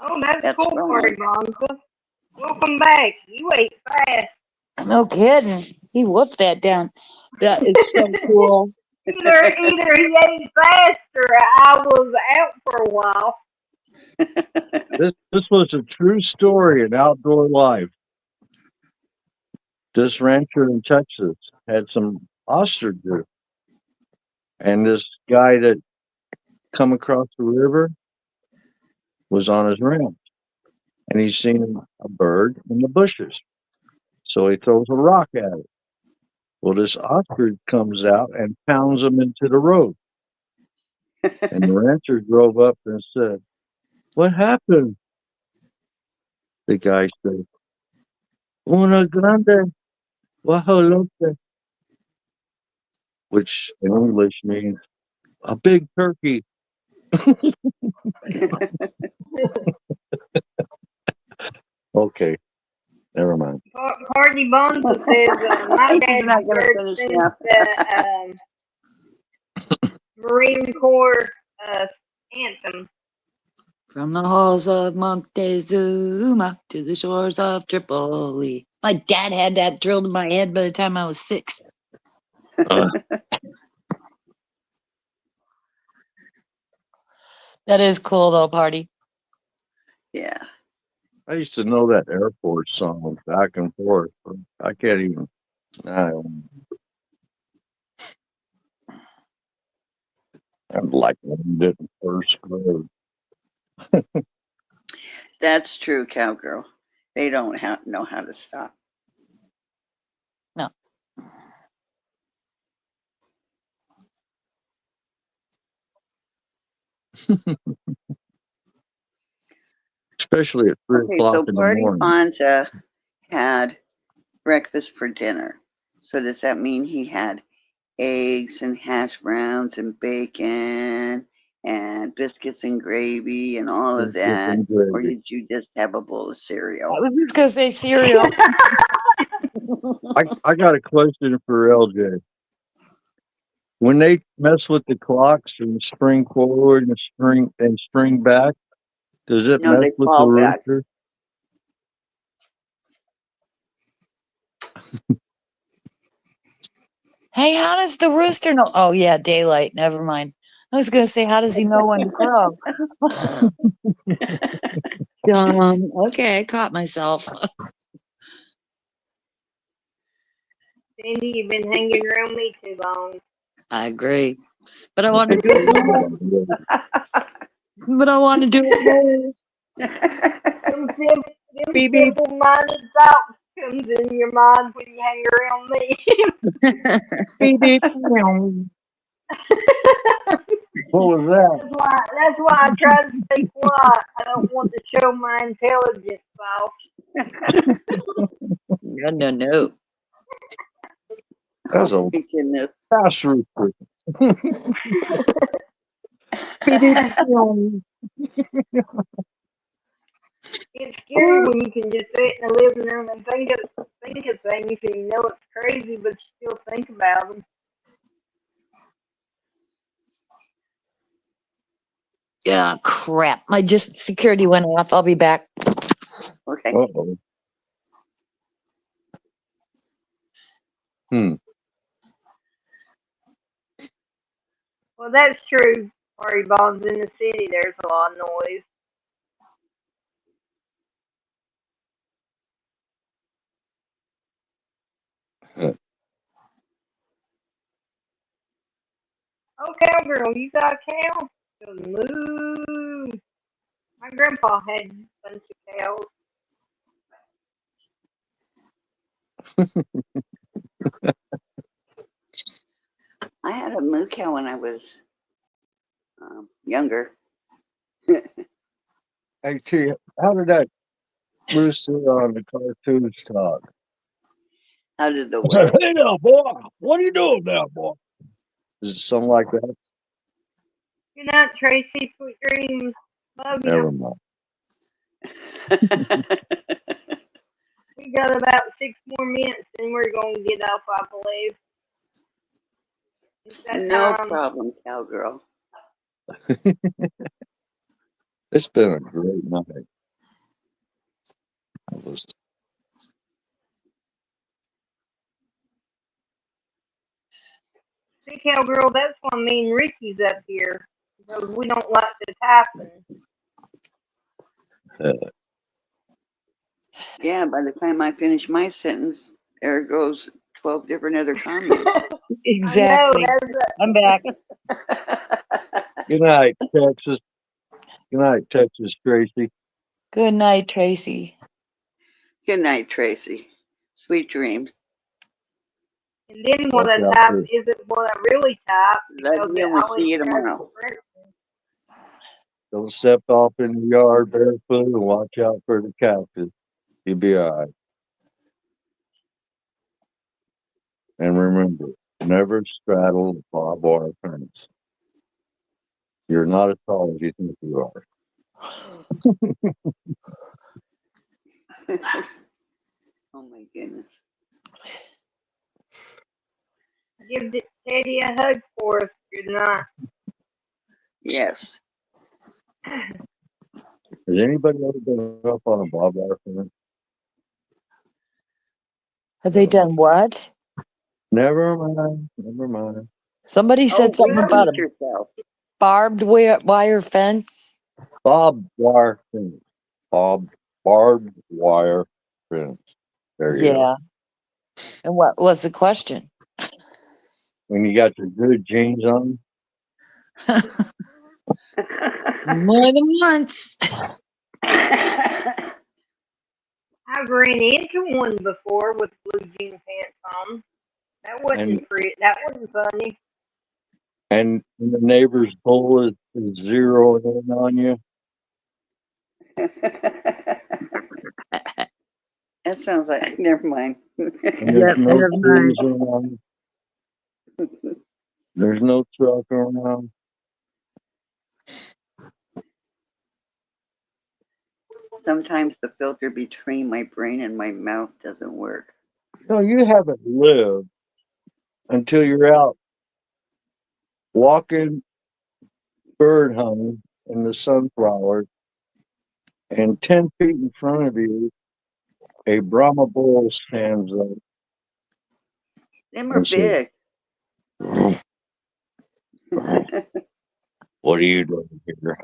Oh, that's cool right. for you, Veronica. Welcome back. You ate fast. No kidding. He whooped that down. That is so cool. Either he ate fast or I was out for a while. This was a true story in outdoor life. This rancher in Texas had some ostriches, and this guy that come across the river was on his ranch. and he's seen a bird in the bushes. So he throws a rock at it. Well, this ostrich comes out and pounds him into the road. And the rancher drove up and said, "What happened?" The guy said, "Una grande guajolote," which in English means a big turkey. Okay, never mind. Hardy Bonza says, my He's dad's not going to bird finish sings now. the Marine Corps anthem. From the halls of Montezuma to the shores of Tripoli. My dad had that drilled in my head by the time I was 6. That is cool though, Party. Yeah. I used to know that Air Force song back and forth, but I can't even. I like learned it in first grade. That's true, cowgirl. They don't know how to stop. No. Especially at 3 Okay, o'clock so in the Party morning. Bonza had breakfast for dinner. So does that mean he had eggs and hash browns and bacon and biscuits and gravy and all of Biscuits that? and Or gravy. did you just have a bowl of cereal? I was just gonna say cereal. I got a question for LJ. When they mess with the clocks and spring forward and spring back, does it No, mess they with the fall back. rooster? Hey, how does the rooster know? Oh yeah, daylight. Never mind. I was gonna say, how does he know when to crow? Okay, I caught myself. Cindy, you've been hanging around me too long. I agree, but I want to do it more. But I want to do it more. Them simple-minded thoughts comes in your mind when you hang around me. What was that? That's why I try to stay quiet. I don't want to show my intelligence off. No. That was a Goodness. fast rooster. It's scary when you can just sit in the living room and think of things, and you know it's crazy, but you still think about them. Yeah, crap. My security went off. I'll be back. Okay. Uh-oh. Well, that's true. Party bombs in the city, there's a lot of noise. Oh, cowgirl, you got a cow? Moo. My grandpa had a bunch of cows. I had a moo cow when I was younger. Hey, T, how did that rooster on the cartoons talk? How did the what? Hey now, boy, what are you doing now, boy? Is it something like that? Good night, Tracy. Sweet dreams. Love you. Never mind. We got about 6 more minutes, and we're going to get off, I believe. No problem, cowgirl. It's been a great night. See, cowgirl, that's why me and Ricky's up here, because we don't like to typing. Yeah, by the time I finish my sentence, there goes 12 different other comments. Exactly. I'm back. Good night, Texas. Good night, Texas, Tracy. Good night, Tracy. Good night, Tracy. Sweet dreams. And then when Watch I out type for, isn't what I really type Love because you, it and we'll always see you tries tomorrow. to correct me. don't step off in the yard barefoot and watch out for the cactus. You'll be all right. And remember, never straddle the barbed wire fence. You're not as tall as you think you are. Oh my goodness. Give Teddy a hug for us. Good night. Yes. Has anybody ever been up on a barbed wire fence? Have they done what? Never mind. Never mind. Somebody said Oh, something about repeat a yourself. barbed wire fence. Barbed wire fence. Barbed wire fence. There you go. Yeah. And what was the question? When you got your good jeans on, More than once. I've ran into one before with blue jean pants on. That wasn't free. That wasn't funny. and the neighbor's bull is zeroing in on you. That sounds like, never mind. And there's Yep, no never mind. trees around. There's no truck around. Sometimes the filter between my brain and my mouth doesn't work. No, you haven't lived until you're out walking bird hunting in the sunflowers, and 10 feet in front of you, a Brahma bull stands up Them are and says, big. "What are you doing here?"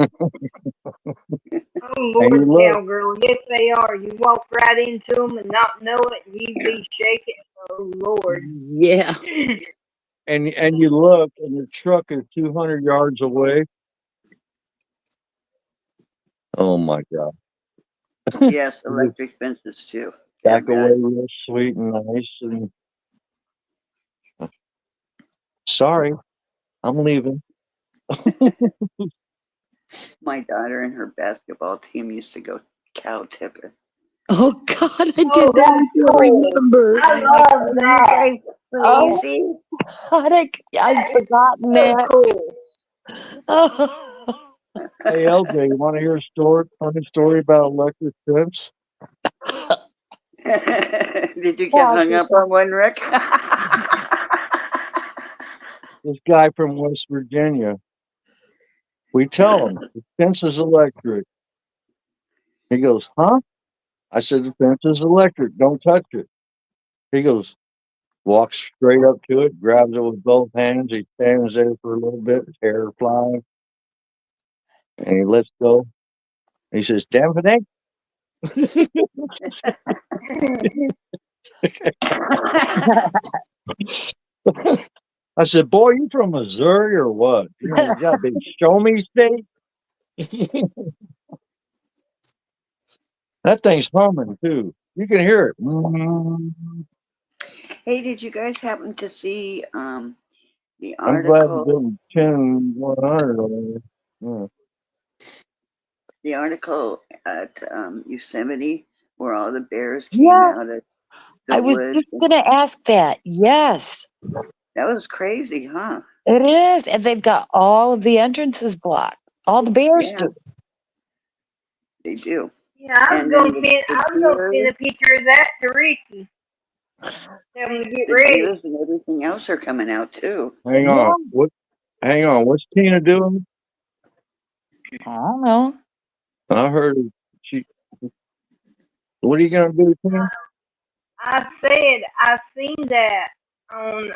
Oh And Lord, you look, cowgirl, yes they are. You walk right into them and not know it, and you be shaking. Oh Lord. Yeah. and you look, and the truck is 200 yards away. Oh my God! Yes, electric fences too. Back Yeah, away bad. real sweet and nice, and sorry, I'm leaving. My daughter and her basketball team used to go cow tipping. Oh God, I Oh, did that's not even cool. remember. I I'm like, love are you that. guys Oh crazy? God, I'd That is forgotten so that. cool. Oh. Hey LJ, you want to hear a funny story about electric fence? Did you get Yeah, hung up on one, Rick? This guy from West Virginia, we tell him the fence is electric. He goes, "Huh?" I said, "The fence is electric. Don't touch it." He goes, walks straight up to it, grabs it with both hands. He stands there for a little bit, his hair flying, and he lets go. He says, "Damn it, I said, "Boy, you from Missouri or what? You got a big show me state?" That thing's humming too. You can hear it. Hey, did you guys happen to see the I'm glad you article? didn't 10 100 on there. The article at Yosemite where all the bears came Yeah, out of the I was woods. just gonna ask that. Yes, That was crazy, huh? it is, and they've got all of the entrances blocked. All the bears Yeah, do. they do. Yeah, I was And then gonna send. the I was gonna send a picture of that to Ricky. Tell him to get ready. deers and everything else are coming out too. Hang Yeah, on. Hang on. What's Tina doing? I don't know. I heard she. What are you gonna do, Tina? I said I seen that on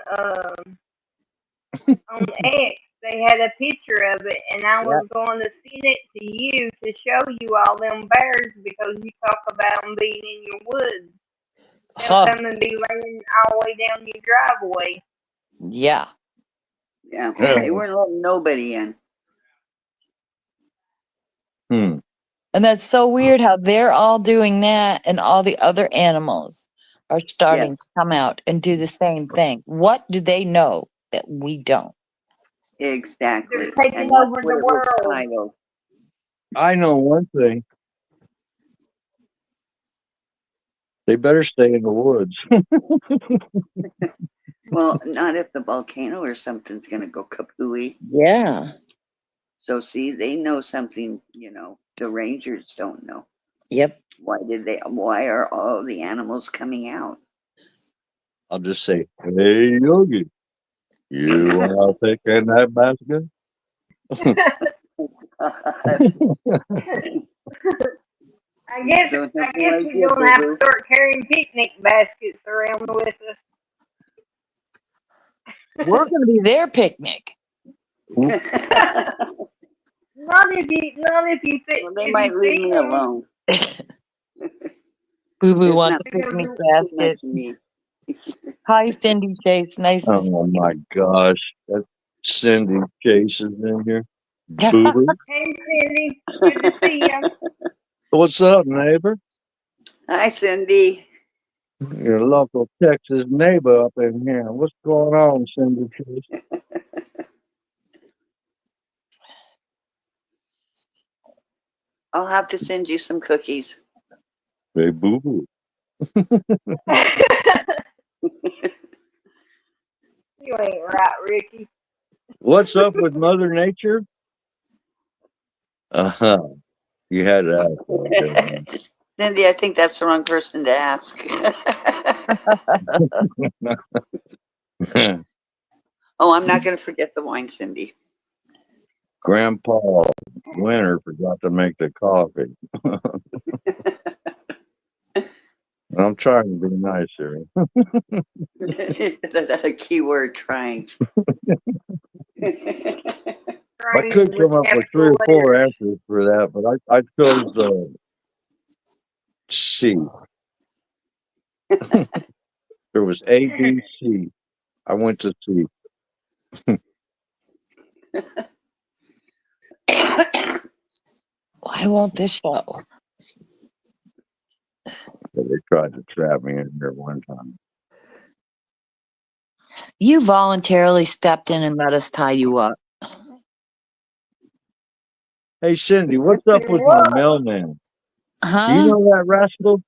X. They had a picture of it, and I Yeah. was going to send it to you to show you all them bears because you talk about them being in your woods. They'll Huh. come and be laying all the way down your driveway. Yeah. Yeah, Yeah. they weren't letting nobody in. Hmm. And that's so weird how they're all doing that and all the other animals are starting Yes, to come out and do the same thing. What do they know that we don't? exactly. They're taking And that's over what the it was world. titled. I know one thing. They better stay in the woods. Well, not if the volcano or something's going to go kapooey. Yeah. So, see, they know something, the rangers don't know. Yep. Why are all the animals coming out? I'll just say, hey, Yogi, you want to take in that basket? I You guess don't I have no guess idea, we're gonna Boo have to Boo. start carrying picnic baskets around with us. We're going to be their picnic. Well, Not if you fit they if you might leave feed me them. alone. Boo Boo There's wants not a Because picnic too much basket. of me. Hi, Cindy Chase. Nice to see Oh my gosh. That Cindy Chase is in here. Boo boo. hey Cindy, good to see you. What's up, neighbor? Hi, Cindy. Your local Texas neighbor up in here. What's going on, Cindy Chase? I'll have to send you some cookies. Hey, boo boo. You ain't right, Ricky. What's up with Mother Nature? Uh-huh. You had to ask that, Cindy, I think that's the wrong person to ask. didn't Oh, I'm not going to forget the wine, Cindy. Grandpa Winter forgot to make the coffee. I'm trying to be nice here. That's a key word, trying. I could Trying with come up with 3 capital or 4 letters. answers for that, but I chose C. There was A, B, C. I went to C. Why won't this show? They tried to trap me in here one time. You voluntarily stepped in and let us tie you up. Hey, Cindy, what's up with my What? mailman? Do you Huh? know that rascal?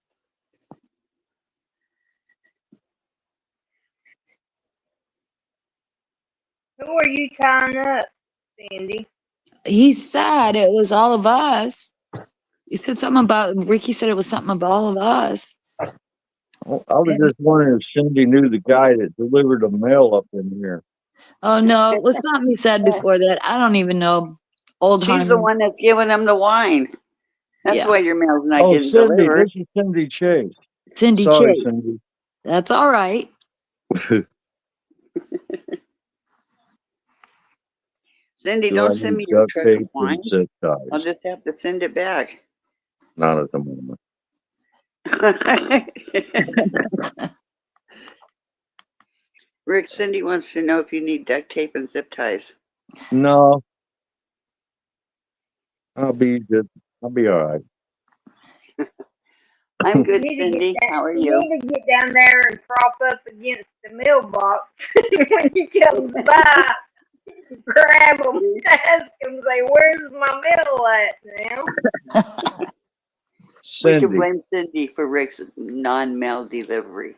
Who are you tying up, Cindy? He said it was all of us. He said something about, Ricky said it was something about all of us. Well, I was just wondering if Cindy knew the guy that delivered the mail up in here. Oh, no, it was something he said before that. I don't even know. Old She's the Harmon. one that's giving them the wine. That's Yeah. why your mail's not Oh, getting Cindy, delivered. this is Cindy Chase. Cindy Sorry, Chase. Cindy. That's all right. Cindy, Do I don't send need me your duct truck of tape and wine. zip I'll ties? just have to send it back. Not at the moment. Rick, Cindy wants to know if you need duct tape and zip ties. No, I'll be good. I'll be all right. I'm You good, need to Cindy. How are you you? need to get down there and prop up against the mailbox when he comes by. Grab him, ask him, say, "Where's my mail at now?" We can Cindy, blame Cindy for Rick's non-mail delivery.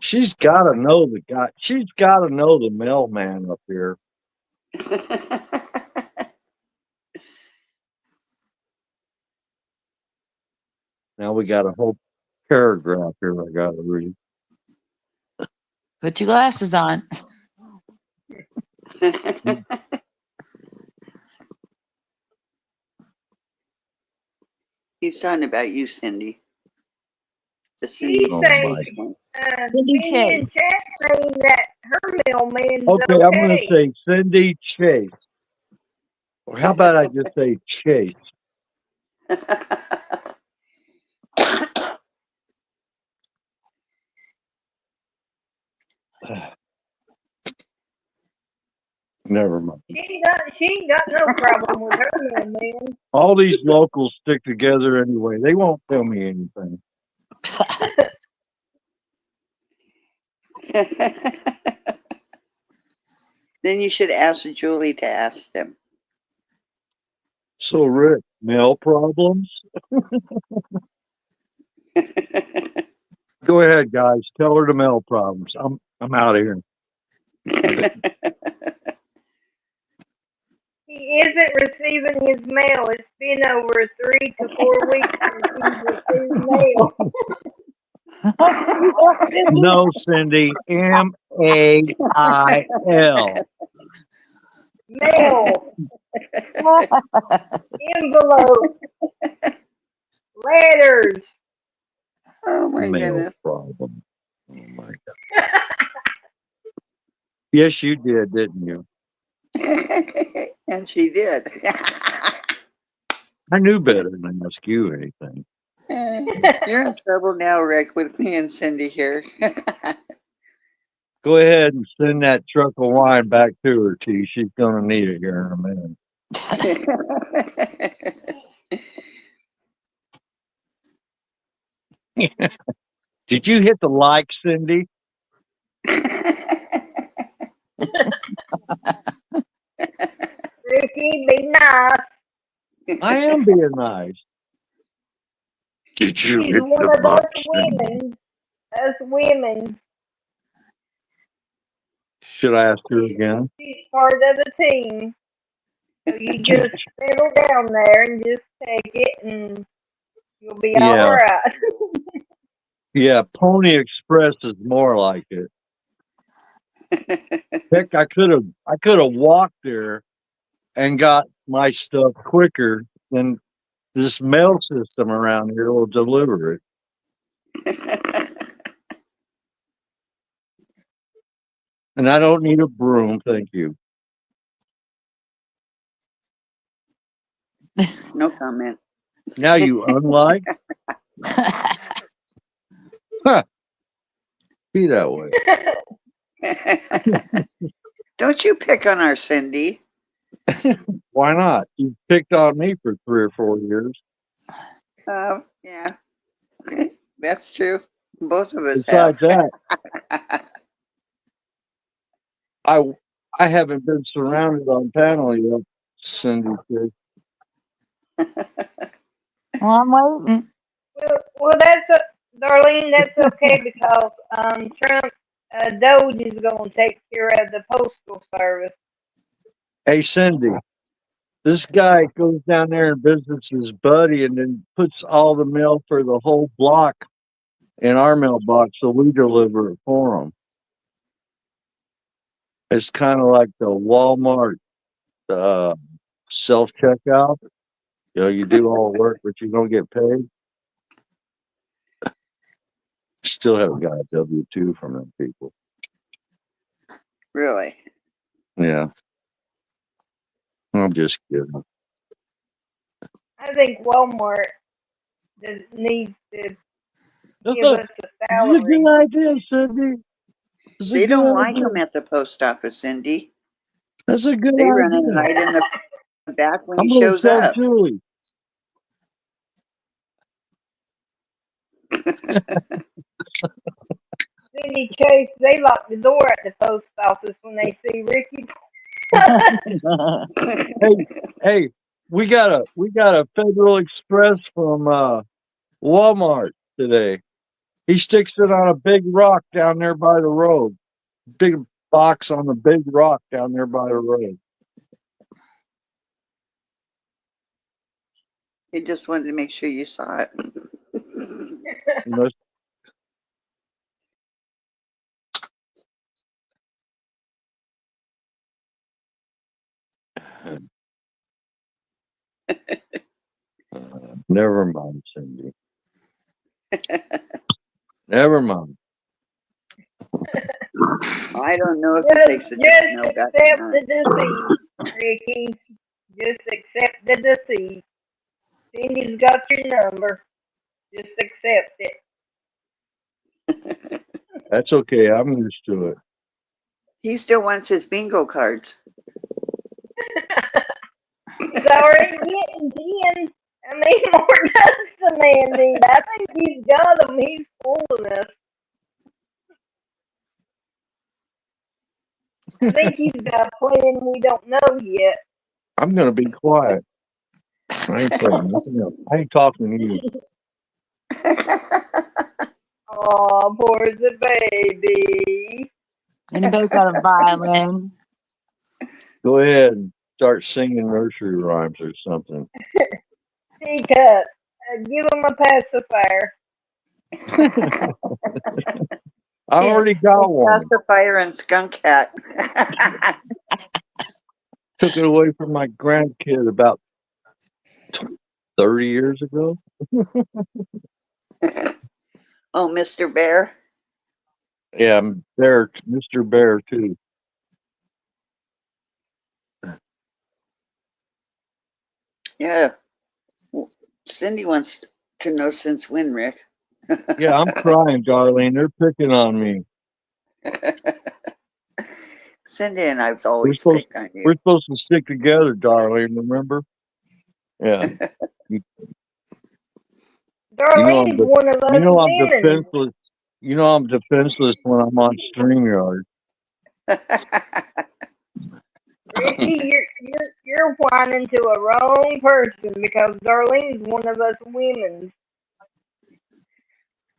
she's got to know the guy. She's got to know the mailman up here. Now we got a whole paragraph here I got to read. Put your glasses on. He's talking about you, Cindy. The She Cindy Oh say, my. Chase one. Cindy Cindy Chase. in chat saying that her mailman's Okay, I'm going to okay. say Cindy Chase. Or how about I just say Chase? Never mind. She ain't got no problem with her mailman. All these locals stick together anyway. They won't tell me anything. Then you should ask Julie to ask them. So, Rick, mail problems? Go ahead, guys. Tell her the mail problems. I'm out of here. He isn't receiving his mail. It's been over 3 to 4 weeks since he's received mail. No, Cindy. MAIL. Mail. Envelope. Letters. Oh my Mail goodness. problem. Oh my God. Yes, you did, didn't you? And she did. I knew better than ask you anything. You're in trouble now, Rick, with me and Cindy here. Go ahead and send that truck of wine back to her, T. She's going to need it here in a minute. Did you hit the like, Cindy? Ricky, be nice. I am being nice. Did you She's hit one the of like, us Cindy? women. Us women. Should I ask her again? She's part of the team. So you just settle down there and just take it and you'll be all Yeah. right. Yeah, Pony Express is more like it. Heck, I could have walked there and got my stuff quicker than this mail system around here will deliver it. And I don't need a broom, thank you. No comment. Now you unlike? Huh. Be that way. Don't you pick on our Cindy. Why not? You picked on me for 3 or 4 years. Yeah. That's true. Both of us Besides have. that, I haven't been surrounded on panel yet, Cindy said. Well, I'm waiting. Well, Darlene, that's okay because Trump, Doge is going to take care of the postal service. Hey, Cindy, this guy goes down there and visits his buddy and then puts all the mail for the whole block in our mailbox, so we deliver it for him. It's kind of like the Walmart self-checkout. You know, you do all the work, but you don't get paid. Still haven't got a W-2 from them people. Really? Yeah. I'm just kidding. I think Walmart needs to give us a This is a salary. good idea, Cindy. They don't like them at the post office, Cindy. That's a good They idea. run and hide in the back when I'm he going to shows tell up. Julie. Cindy Chase, they lock the door at the post office when they see Ricky. Hey, we got a Federal Express from Walmart today. He sticks it on a big rock down there by the road. Big box on the big rock down there by the road. He just wanted to make sure you saw it. You know, never mind, Cindy. Never mind. I don't know if it takes a Just no back accept or the defeat, Ricky. Just accept the defeat. Cindy's got your number. Just accept it. That's okay. I'm used to it. He still wants his bingo cards. He's already getting 10. I mean, more does the man need. I think he's got him. He's fooling us. I think he's got a plan we don't know yet. I'm gonna be quiet. I ain't saying nothing else. I ain't talking to you. Oh, poor the baby. Anybody got a violin? Go ahead and start singing nursery rhymes or something. Teacup. Give him a pacifier. I already got one. Pacifier and skunk hat. Took it away from my grandkid about 30 years ago. Oh, Mr. Bear. Yeah, Mr. Bear too. Yeah. Cindy wants to know since when, Rick. Yeah, I'm crying, Darlene. They're picking on me. Cindy and I've always picked on you. We're supposed to stick together, Darlene. Remember? Yeah. Darlene's one of us I'm women. defenseless. You know I'm defenseless when I'm on StreamYard. Ricky, you're whining to a wrong person because Darlene's one of us women.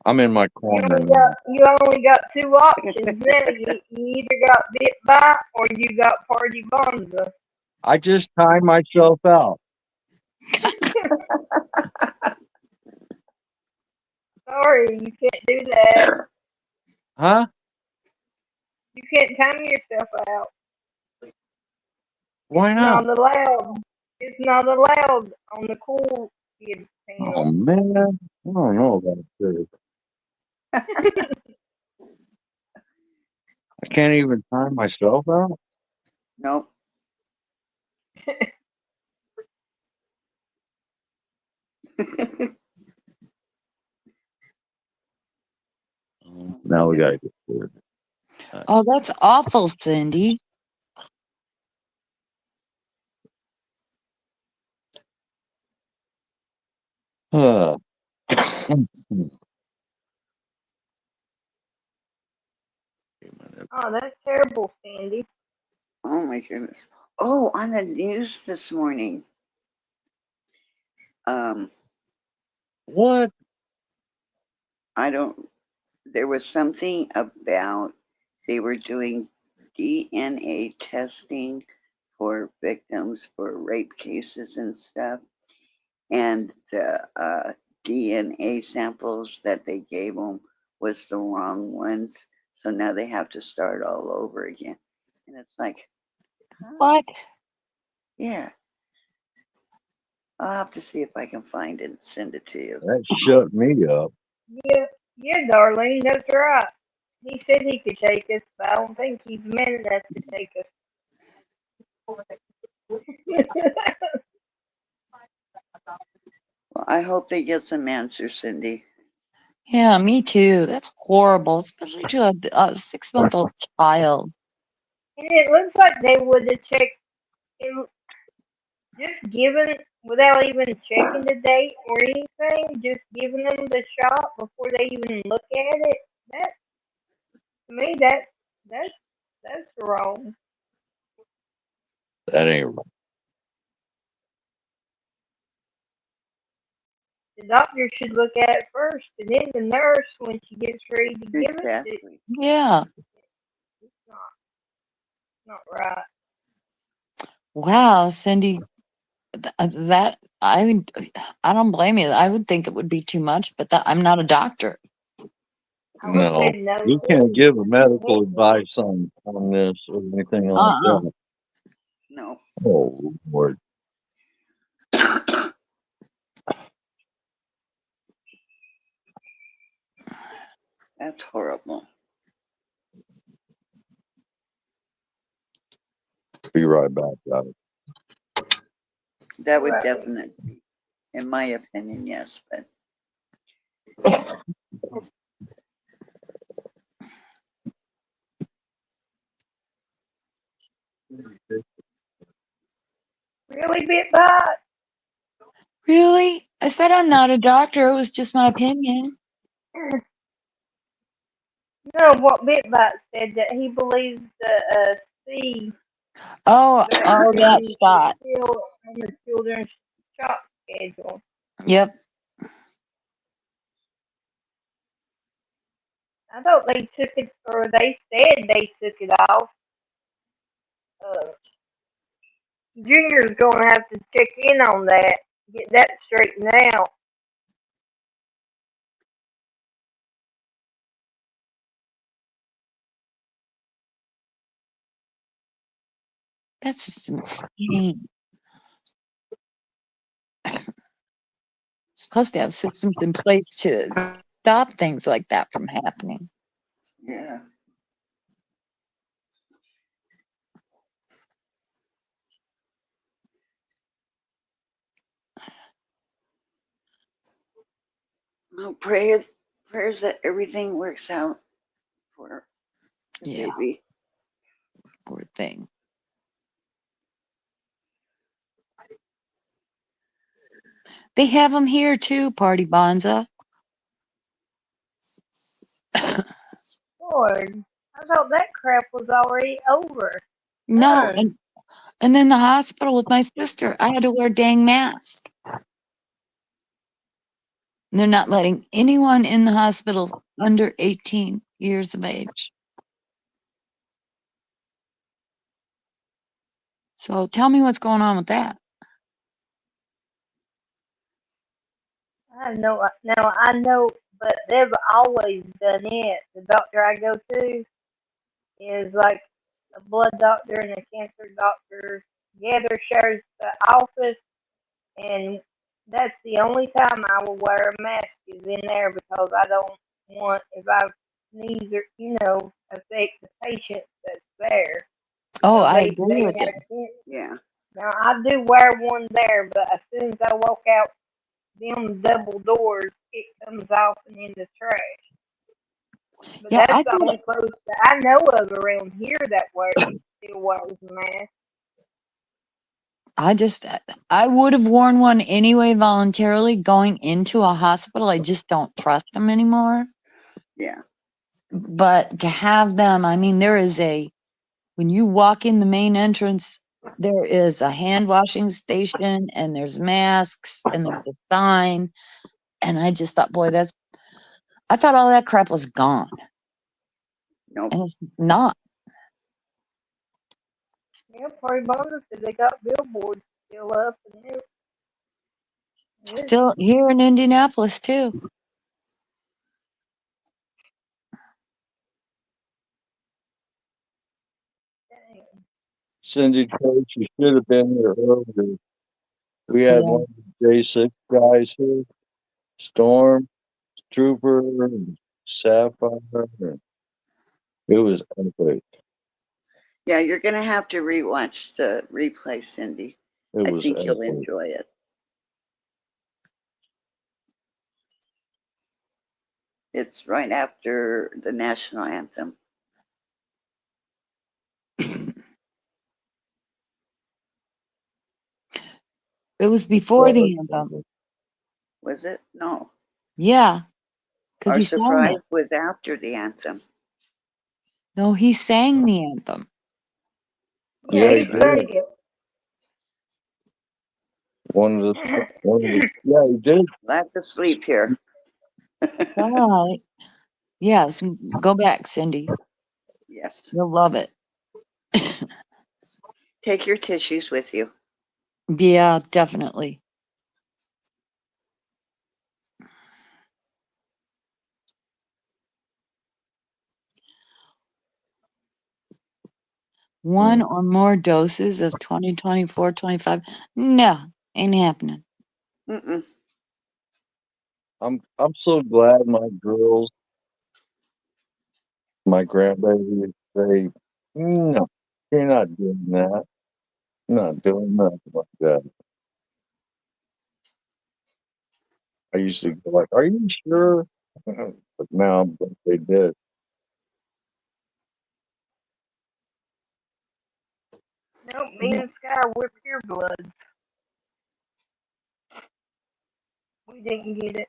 I'm in my corner. You only got two options now. You either got bit by or you got party bonza. I just timed myself out. Sorry, you can't do that. Huh? You can't time yourself out. Why not? Not allowed. It's not allowed on the cool kids panel. Oh man, I don't know about this. I can't even time myself out. Nope. Now we gotta get through it. Oh, that's awful, Cindy. Oh, that's terrible, Sandy. Oh my goodness. Oh, on the news this morning. What? There was something about they were doing DNA testing for victims for rape cases and stuff. And the DNA samples that they gave them was the wrong ones. So now they have to start all over again. And it's like, huh? What? Yeah. I'll have to see if I can find it and send it to you. That shut me up. Yeah, Darlene, that's right. He said he could take us, but I don't think he's man enough to take us. Well, I hope they get some answers, Cindy. Yeah, me too. That's horrible, especially to a 6-month-old child. And it looks like they would have checked it, just given, without even checking the date or anything, just giving them the shot before they even look at it. That, to me, that's wrong. That ain't right. The doctor should look at it first, and then the nurse when she gets ready to give it. Yeah. It's not right. Wow, Cindy, that I don't blame you. I would think it would be too much, but I'm not a doctor. No, you can't give a medical advice on this or anything like that. No. Oh Lord. That's horrible. Be right back, guys. That would definitely be, in my opinion, yes, but Really bit bite? Really? I said I'm not a doctor. It was just my opinion. No, what bit bite said that he believes the C Oh, oh, that vaccine is shot. still on the children's shot schedule. Yep. I thought they took it, or they said they took it off. Junior's gonna have to check in on that, get that straightened out. That's just insane. Supposed to have systems in place to stop things like that from happening. Yeah. Well, prayers that everything works out for the baby. Poor thing. They have them here too, Party Bonza. Lord, I thought that crap was already over. No, and then the hospital with my sister, I had to wear a dang mask. And they're not letting anyone in the hospital under 18 years of age. So tell me what's going on with that. I know, now I know, but they've always done it. The doctor I go to is like a blood doctor and a cancer doctor together shares the office, and that's the only time I will wear a mask is in there because I don't want if I sneeze or affect the patient that's there. Oh, So I they agree with you. have Yeah. now I do wear one there, but as soon as I walk out them double doors, it comes off and in the trash. But Yeah, that's the only clothes that I know of around here that still wears a mask. I would have worn one anyway voluntarily going into a hospital. I just don't trust them anymore. Yeah. But to have them, I mean, when you walk in the main entrance, there is a hand washing station and there's masks and there's a sign. And I just thought, boy, I thought all that crap was gone. Nope. And it's not. Yeah, Party Bonus said they got billboards still up and everything. Still here in Indianapolis, too. Cindy Coach, you should have been there earlier. We had Yeah. one of the J6 guys here, Storm, Trooper, and Sapphire. It was epic. Yeah, you're going to have to rewatch the replay, Cindy. It I was think you'll epic. enjoy it. It's right after the national anthem. It was before the anthem. Was it? No. Yeah. Because Our he sang surprise it. was after the anthem. No, he sang the anthem. Yeah, he did. it. Yeah, he did. Lots of sleep here. All right. Yes, go back, Cindy. Yes. You'll love it. Take your tissues with you. Yeah, definitely. One or more doses of 2024, 25. No, ain't happening. Mm-mm. I'm so glad my girls, my grandbaby, say, no, you're not doing that. You're not doing nothing like that. I used to go like, are you sure? But now I'm glad they did. Nope, me and Sky, we're pure bloods. She didn't get it.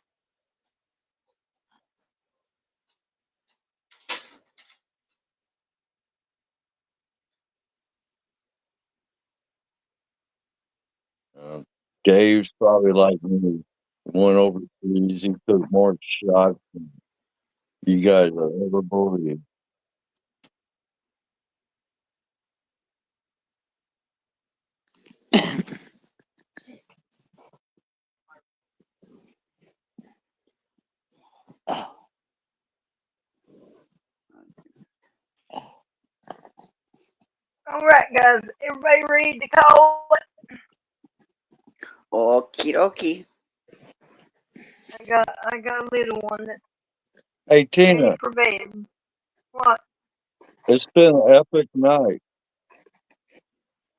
Dave's probably like me. Went overseas. He took more shots than you guys will ever believe. All right, guys. Everybody ready to call it? Okie dokie. I got a little one that's Hey, ready Tina, for bed. What? it's been an epic night.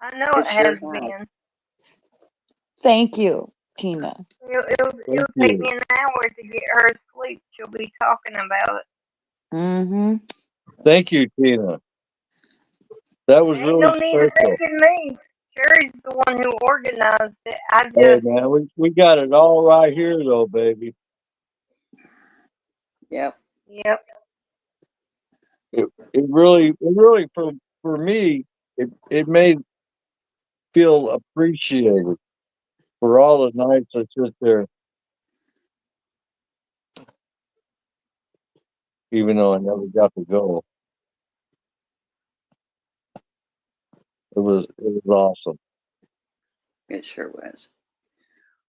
I know It it sure has has. been. Thank you, Tina. Thank It'll take me you. an hour to get her asleep. She'll be talking about it. Mm-hmm. Thank you, Tina. That was Ain't no really need of special. thanking me. Sherry's the one who organized it. I Hey, just, man, we got it all right here, though, baby. Yep. yep. It really for me, it made feel appreciated for all the nights I sit there, even though I never got to go. It was awesome. It sure was.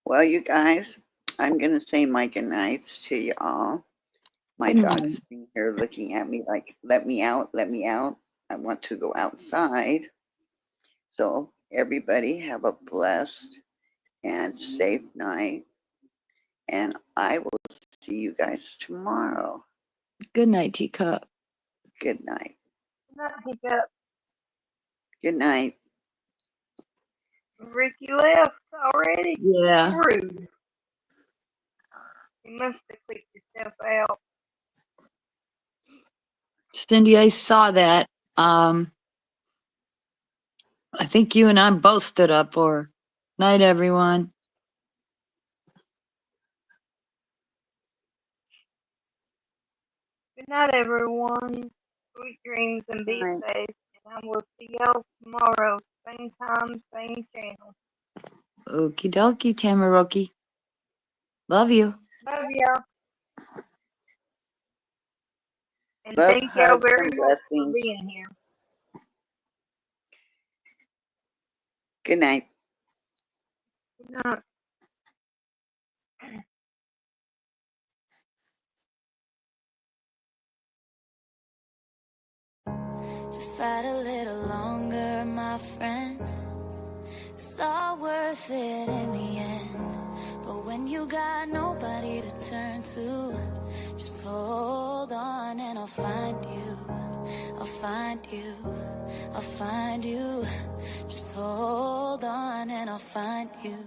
Well, you guys, I'm going to say my goodnights to y'all. My Good dog's night. sitting here looking at me like, let me out, let me out. I want to go outside. So, everybody have a blessed and safe night. And I will see you guys tomorrow. Good night, Teacup. Good night. Not hiccup. Good night. Ricky left already. Yeah. Rude. You must have clicked yourself out. Cindy, I saw that. I think you and I both stood up for her. Night, everyone. Good night, everyone. Sweet dreams and be Night. safe. And I will see y'all tomorrow. Same time, same channel. Okie dokie, Tamaroki. Love you. Love y'all. And Love, thank y'all hugs, very and much for blessings. being here. Good night. Good night. Just fight a little longer, my friend. It's all worth it in the end. But when you got nobody to turn to, just hold on and I'll find you. I'll find you. I'll find you. Just hold on and I'll find you.